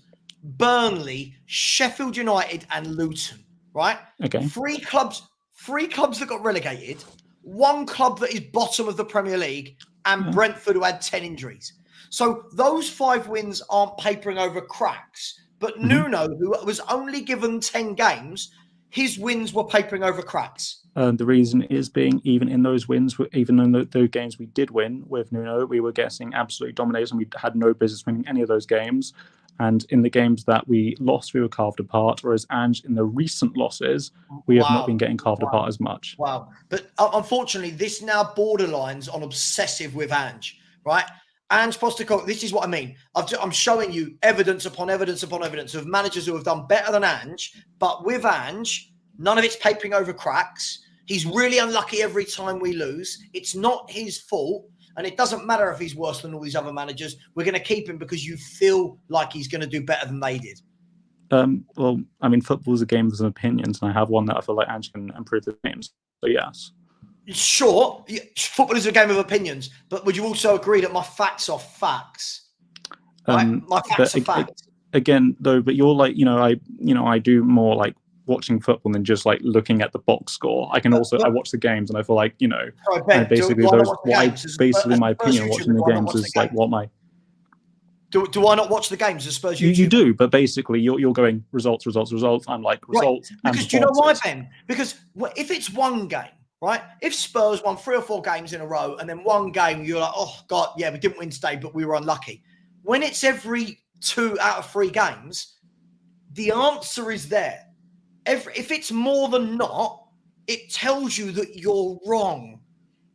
Burnley, Sheffield United, and Luton. Right? Okay. 3 clubs that got relegated, 1 club that is bottom of the Premier League, and Brentford, who had 10 injuries. So those 5 wins aren't papering over cracks. But Nuno, who was only given 10 games, his wins were papering over cracks? The reason is being even in those wins, even in those games we did win with Nuno, we were getting absolutely dominated and we had no business winning any of those games. And in the games that we lost, we were carved apart. Whereas Ange, in the recent losses, we have not been getting carved apart as much. Wow. But unfortunately, this now borderlines on obsessive with Ange, right? Ange Postecoglou, this is what I mean. I'm showing you evidence upon evidence upon evidence of managers who have done better than Ange. But with Ange, none of it's papering over cracks. He's really unlucky every time we lose. It's not his fault. And it doesn't matter if he's worse than all these other managers. We're going to keep him because you feel like he's going to do better than they did. Well, I mean, football is a game of opinions, and I have one that I feel like Ange can improve the games. So, yes. Sure, football is a game of opinions, but would you also agree that my facts are facts? Right? My facts are facts. Again, though, but you're like, I do more like watching football than just like looking at the box score. I can I watch the games, and I feel like, Sorry, Ben, basically my opinion watching the games is like what my. Do I not watch the games as Spurs YouTuber? You do, but basically you're going results. I'm like results. Right. Because do you know why, Ben? Because if it's one game, right? If Spurs won 3 or 4 games in a row, and then one game you're like, oh God, yeah, we didn't win today, but we were unlucky. When it's every 2 out of 3 games, the answer is there. If it's more than not, it tells you that you're wrong.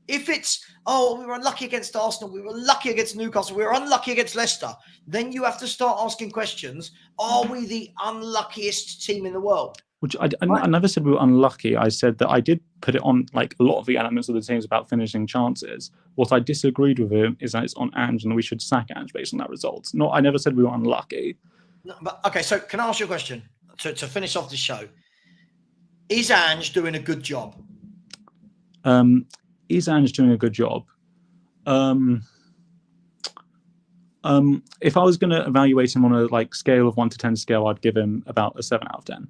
If it's, we were unlucky against Arsenal, we were lucky against Newcastle, we were unlucky against Leicester, then you have to start asking questions. Are we the unluckiest team in the world? Which I never said we were unlucky. I said that I did put it on like a lot of the elements of the teams about finishing chances. What I disagreed with him is that it's on Ange and we should sack Ange based on that result. I never said we were unlucky. No, but okay, so can I ask you a question to finish off the show? Is Ange doing a good job? Is Ange doing a good job? If I was going to evaluate him on a scale of 1 to 10 scale, I'd give him about a 7 out of 10.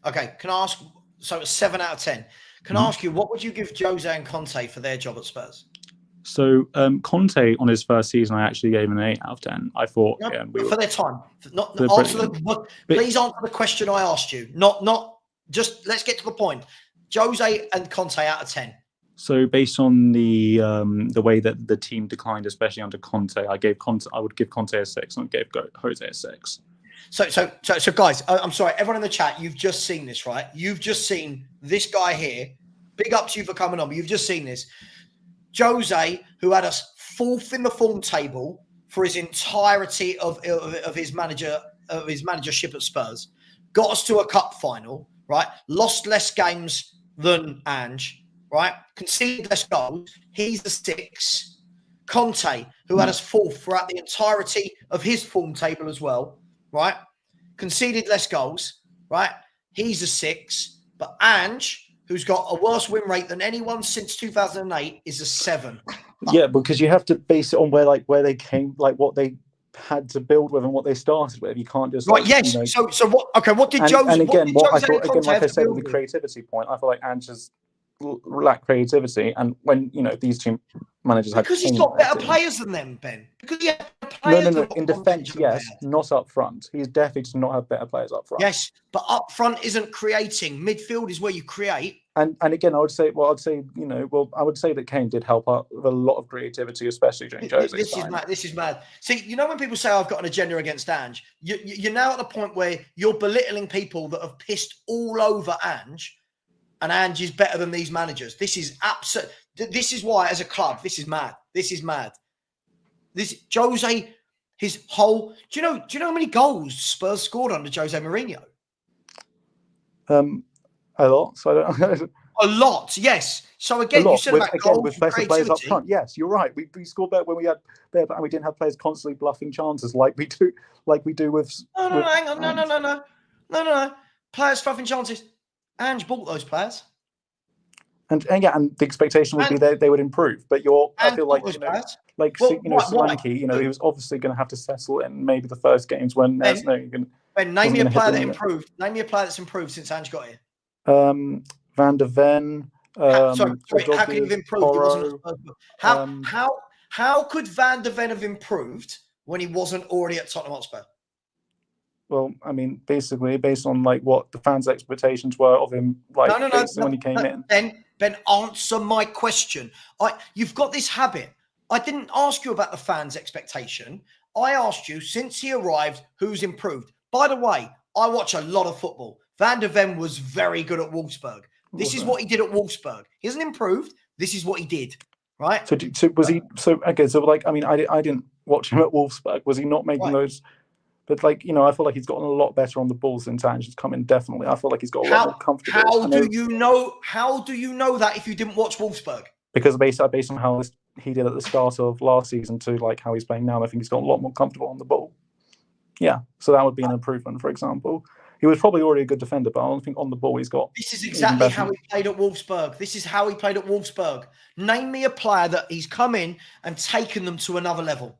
Okay, can I ask? So a 7 out of 10. Can I ask you, what would you give Jose and Conte for their job at Spurs? So Conte on his first season, I actually gave him an 8 out of 10. I thought for their time. Please answer the question I asked you. Not just let's get to the point. Jose and Conte out of 10. So based on the way that the team declined, especially under Conte, I would give Conte a 6 and I gave Jose a 6. So guys, I'm sorry, everyone in the chat, you've just seen this, right? You've just seen this guy here. Big up to you for coming on, but you've just seen this. Jose, who had us 4th in the form table for his entirety of his managership at Spurs, got us to a cup final, right? Lost less games than Ange, right? Conceded less goals. He's the 6. Conte, who had us 4th throughout the entirety of his form table as well, right? Conceded less goals, right? He's a 6. But Ange, who's got a worse win rate than anyone since 2008, is a 7. Yeah, because you have to base it on where they came, what they had to build with and what they started with. You can't just So what? Okay, what did Jose? And again, like I said with the creativity point, I feel like Ange's lack creativity, and when these team managers have because he's got better players than them, Ben. Because he had players. No. In defence, yes, not up front. He definitely does not have better players up front. Yes, but up front isn't creating. Midfield is where you create. And again, I would say that Kane did help out with a lot of creativity, especially during Jose's time. This is mad. See, when people say I've got an agenda against Ange, you're now at the point where you're belittling people that have pissed all over Ange. And Ange is better than these managers. This is absolute. This is why, as a club, this is mad. This is mad. This Jose, his whole. Do you know how many goals Spurs scored under Jose Mourinho? A lot. So I don't. A lot, yes. So again, you said about goals with better players up front. Yes, you're right. We scored better when we had better, and we didn't have players constantly bluffing chances like we do with. No, hang on, no. Players bluffing chances. Ange bought those players. And the expectation would be they would improve. But I feel like Solanke, he was obviously going to have to settle in maybe the first games when Ben, name me a player that improved. Name me a player that's improved since Ange got here. Van der Ven. How could he have improved? How could Van der Ven have improved when he wasn't already at Tottenham Hotspur? Well, I mean, basically, based on like what the fans' expectations were of him, like based on when he came in. Ben, answer my question. You've got this habit. I didn't ask you about the fans' expectation. I asked you, since he arrived, who's improved. By the way, I watch a lot of football. Van der Ven was very good at Wolfsburg. This is what he did at Wolfsburg. He hasn't improved. This is what he did, right? So was he? So okay. So like, I mean, I didn't watch him at Wolfsburg. Was he not making those? But like, you know, I feel like he's gotten a lot better on the ball since Ange's come in. Definitely, I feel like he's got a lot more comfortable. How do you know that if you didn't watch Wolfsburg? Because based on how he did at the start of last season to like how he's playing now, I think he's got a lot more comfortable on the ball. Yeah, so that would be an improvement. For example, he was probably already a good defender, but I don't think on the ball he's got. This is exactly how he played at Wolfsburg. Name me a player that he's come in and taken them to another level.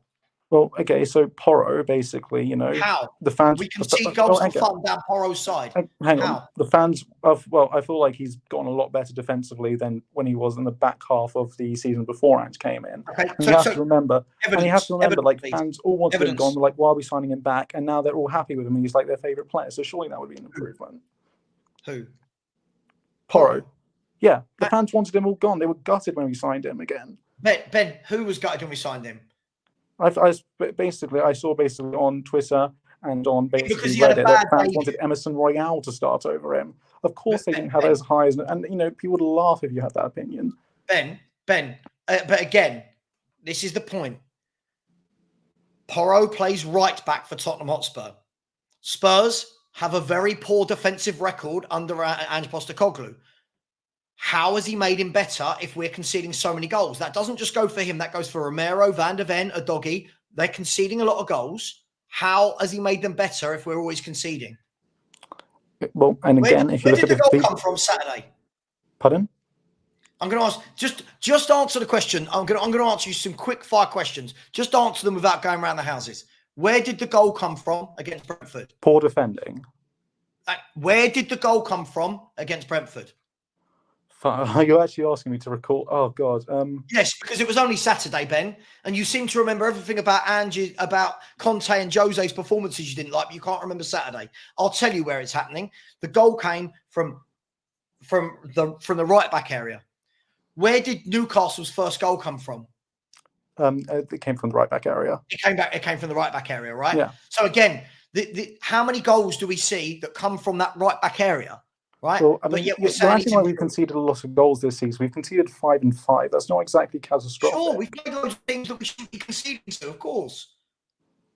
Well, okay, so Porro, basically, you know, how the fans we can see goals for fun down Porro's side. Hang on, the fans I feel like he's gotten a lot better defensively than when he was in the back half of the season before Ange came in. Okay, and you have to remember, like fans all want him gone. Like, why are we signing him back? And now they're all happy with him. He's like their favorite player. So surely that would be an improvement. Who? Porro. Yeah, the fans wanted him all gone. They were gutted when we signed him again. Ben, who was gutted when we signed him? I saw on Twitter and on basically Reddit that fans wanted Emerson Royale to start over him. Of course, they didn't have it as high as, and you know, people would laugh if you had that opinion. Ben, but again, this is the point. Porro plays right back for Tottenham Hotspur. Spurs have a very poor defensive record under Ange Postecoglou. How has he made him better if we're conceding so many goals? That doesn't just go for him. That goes for Romero, Van der Ven, Udogie. They're conceding a lot of goals. How has he made them better if we're always conceding? Well, and again, if you look at the goal come from Saturday? Pardon? I'm going to ask. Just answer the question. I'm going to answer you some quick fire questions. Just answer them without going around the houses. Where did the goal come from against Brentford? Poor defending. Where did the goal come from against Brentford? Are you actually asking me to recall? Oh God. Yes, because it was only Saturday, Ben, and you seem to remember everything about Ange, about Conte and Jose's performances you didn't like, but you can't remember Saturday. I'll tell you where it's happening. The goal came from the right back area. Where did Newcastle's first goal come from? It came from the right back area. It came from the right back area, right? Yeah. So again, how many goals do we see that come from that right back area? Right, well, I mean, you're acting like we've conceded a lot of goals this season. We've conceded 5 and 5. That's not exactly catastrophic. Sure, we've played those teams that we shouldn't be conceding to, of course.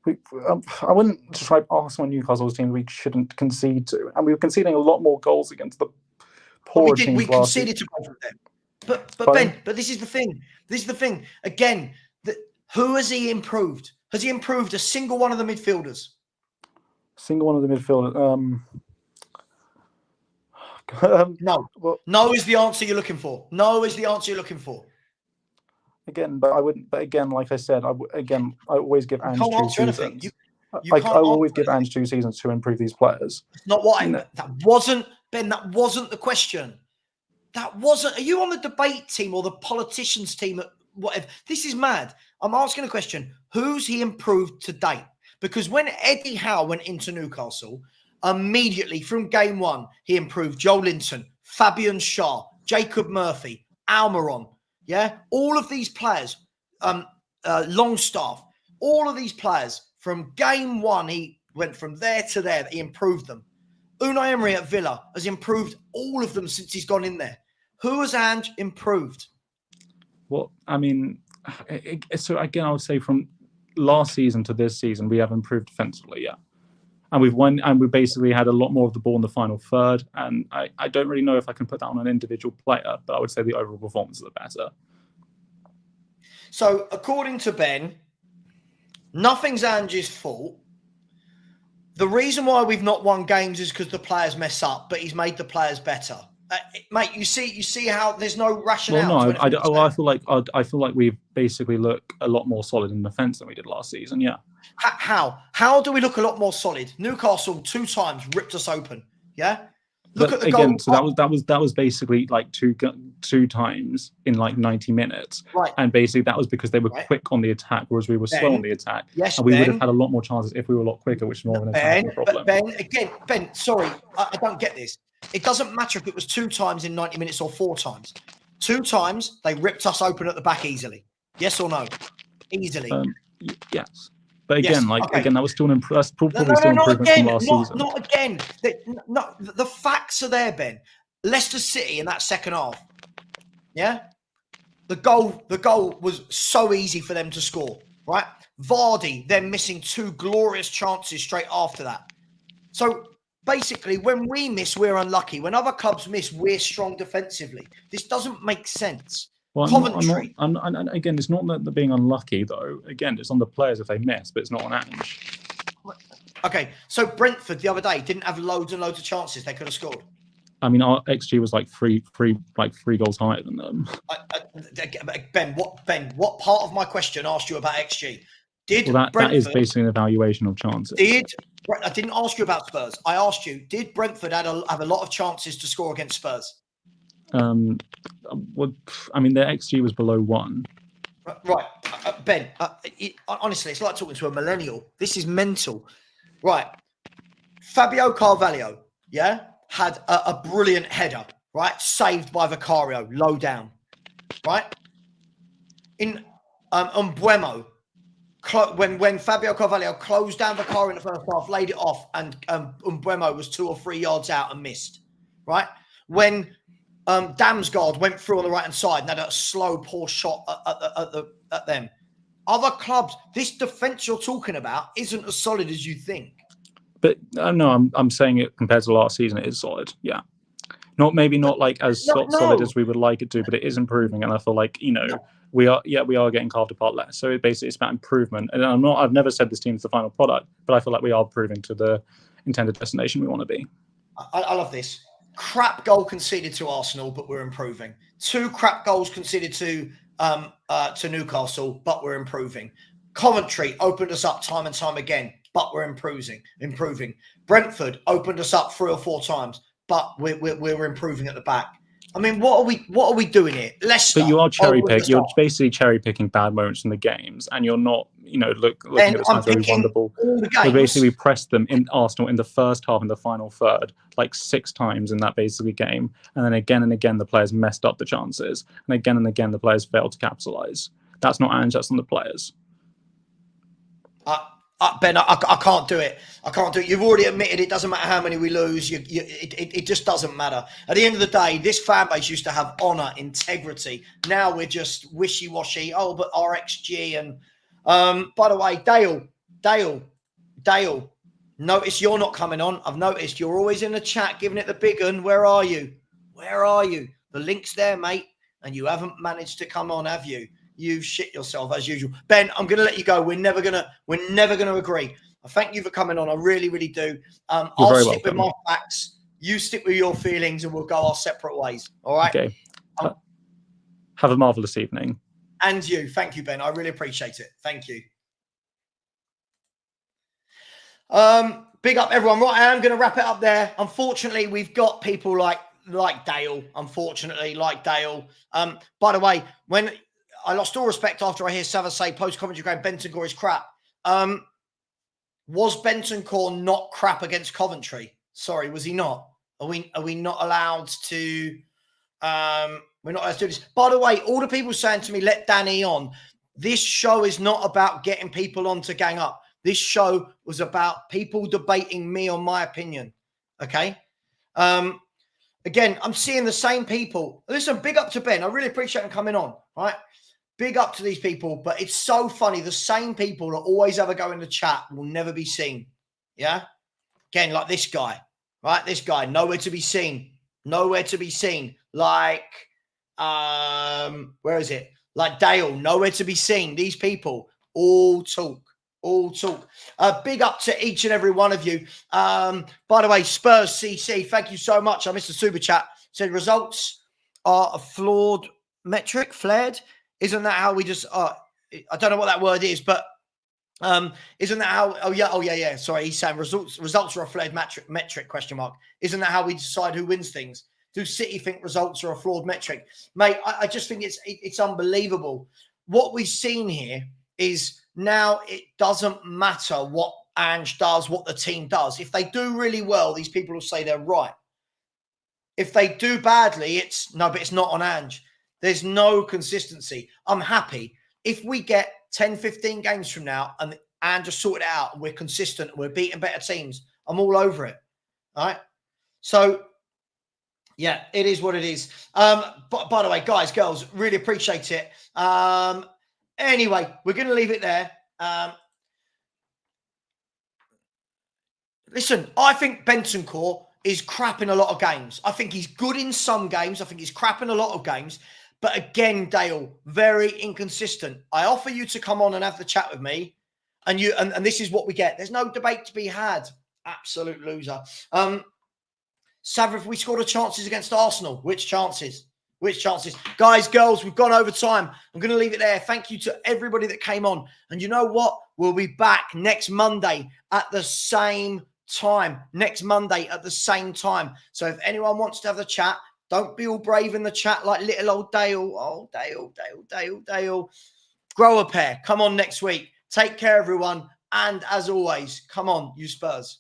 I wouldn't describe Arsenal and Newcastle's team we shouldn't concede to, and we were conceding a lot more goals against the poorer teams. We conceded to both of them. But Ben, this is the thing. Again, who has he improved? Has he improved a single one of the midfielders? Single one of the midfielders. No. Well, no is the answer you're looking for. No is the answer you're looking for. Again, but I wouldn't. But again, like I said, I always give Ange 2 seasons. I always give Ange 2 seasons to improve these players. It's not what that wasn't, Ben. That wasn't the question. That wasn't. Are you on the debate team or the politicians team? Whatever. This is mad. I'm asking a question. Who's he improved to date? Because when Eddie Howe went into Newcastle, immediately from game one, he improved Joe Linton, Fabian Schär, Jacob Murphy, Almiron. Yeah, all of these players, Longstaff, all of these players from game one, he went from there to there. He improved them. Unai Emery at Villa has improved all of them since he's gone in there. Who has Ange improved? Well, I mean, so again, I would say from last season to this season, we have improved defensively, yeah. And we've won, and we basically had a lot more of the ball in the final third. And I don't really know if I can put that on an individual player, but I would say the overall performances are better. So, according to Ben, nothing's Ange's fault. The reason why we've not won games is because the players mess up, but he's made the players better. Mate, you see how there's no rationale. Well, no, I feel like we basically look a lot more solid in defence than we did last season. Yeah. How do we look a lot more solid? Newcastle 2 times ripped us open. Yeah. Look at the again, goal. so that was basically like two times in like 90 minutes, Right. and basically that was because they were Right. quick on the attack, whereas we were slow on the attack. Yes, and we would Ben. have had a lot more chances if we were a lot quicker, which is more of an Ben, attacking problem. but Ben, sorry, I don't get this. It doesn't matter if it was 2 times in 90 minutes or 4 times. 2 times they ripped us open at the back easily. Yes or no? Easily. Yes. But again, Yes, okay. again, that was still that's probably No, still an not improvement again. from last season. Not again. The facts are there, Ben. Leicester City in that second half. Yeah? The goal was so easy for them to score, right? Vardy then missing 2 glorious chances straight after that. So basically, when we miss, we're unlucky. When other clubs miss, we're strong defensively. This doesn't make sense. Well, Coventry. Again, it's not that they're being unlucky, though. Again, it's on the players if they miss, but it's not on Ange. Okay, so Brentford the other day didn't have loads and loads of chances they could have scored. I mean, our XG was like three goals higher than them. Ben, what part of my question asked you about XG? That is basically an evaluation of chances. I didn't ask you about Spurs. I asked you, did Brentford have a lot of chances to score against Spurs? Well, I mean, their XG was below 1. Right, Ben. Honestly, it's like talking to a millennial. This is mental. Right, Fabio Carvalho, had a brilliant header. Right, saved by Vicario, low down. Right, in Mbeumo, when Fabio Carvalho closed down Vicario in the first half, laid it off, and Mbeumo was 2 or 3 yards out and missed. Right, when Damsgaard went through on the right hand side and had a slow, poor shot at them. Other clubs, this defence you're talking about isn't as solid as you think. But no, I'm saying it compared to last season, it is solid. Yeah, not like as solid as we would like it to, but it is improving, and I feel like we are getting carved apart less. So it's about improvement, and I've never said this team's the final product, but I feel like we are proving to the intended destination we want to be. I love this. Crap goal conceded to Arsenal, but we're improving. 2 crap goals conceded to Newcastle, but we're improving. Coventry opened us up time and time again, but we're improving. Brentford opened us up 3 or 4 times, but we're improving at the back. I mean, what are we doing here? Leicester. But you are cherry picking. You're basically cherry picking bad moments in the games, and you're not, looking at the times where we won the ball. We basically pressed them in Arsenal in the first half, in the final third, like 6 times in that basically game, and then again and again the players messed up the chances, and again the players failed to capitalise. That's not Ange. That's on the players. Ben, I can't do it. You've already admitted it doesn't matter how many we lose. It just doesn't matter. At the end of the day, this fan base used to have honour, integrity. Now we're just wishy-washy. Oh, but RXG and by the way, Dale, notice you're not coming on. I've noticed you're always in the chat giving it the big un. Where are you? The link's there, mate, and you haven't managed to come on, have you? You've shit yourself as usual. Ben, I'm going to let you go. We're never going to agree. I thank you for coming on. I really, really do. I'll stick with my facts. You stick with your feelings, and we'll go our separate ways. All right. Okay. Have a marvelous evening. And you. Thank you, Ben. I really appreciate it. Thank you. Big up, everyone. Right, I am going to wrap it up there. Unfortunately, we've got people like Dale. By the way, when I lost all respect after I hear Savva say post-commentary going, Bentancur is crap. Was Bentancur not crap against Coventry? Sorry, was he not? Are we not allowed to? We're not allowed to do this. By the way, all the people saying to me, let Danny on. This show is not about getting people on to gang up. This show was about people debating me on my opinion. Okay. Again, I'm seeing the same people. Listen, big up to Ben. I really appreciate him coming on. Right. Big up to these people, but it's so funny. The same people that always have a go in the chat will never be seen. Yeah. Again, like this guy, right? This guy, nowhere to be seen. Like, where is it? Like Dale, nowhere to be seen. These people all talk. Big up to each and every one of you. By the way, Spurs CC, thank you so much. I missed the super chat. Said results are a flawed metric, flared. Isn't that how we just, I don't know what that word is, but Isn't that how? Oh yeah. Sorry, he's saying results are a flawed metric? Question mark. Isn't that how we decide who wins things? Do City think results are a flawed metric, mate? I just think it's unbelievable. What we've seen here is now it doesn't matter what Ange does, what the team does. If they do really well, these people will say they're right. If they do badly, it's no, but it's not on Ange. There's no consistency. I'm happy if we get 10, 15 games from now and just sort it out and we're consistent and we're beating better teams. I'm all over it. All right. So, yeah, it is what it is. But by the way, guys, girls, really appreciate it. Anyway, we're going to leave it there. Listen, I think Bentancur is crap in a lot of games. I think he's good in some games. I think he's crap in a lot of games. But again, Dale, very inconsistent. I offer you to come on and have the chat with me. And this is what we get. There's no debate to be had. Absolute loser. Savva, if we scored a chances against Arsenal, which chances? Which chances? Guys, girls, we've gone over time. I'm going to leave it there. Thank you to everybody that came on. And you know what? We'll be back next Monday at the same time. Next Monday at the same time. So if anyone wants to have the chat, don't be all brave in the chat like little old Dale. Oh, Dale. Grow a pair. Come on next week. Take care, everyone. And as always, come on, you Spurs.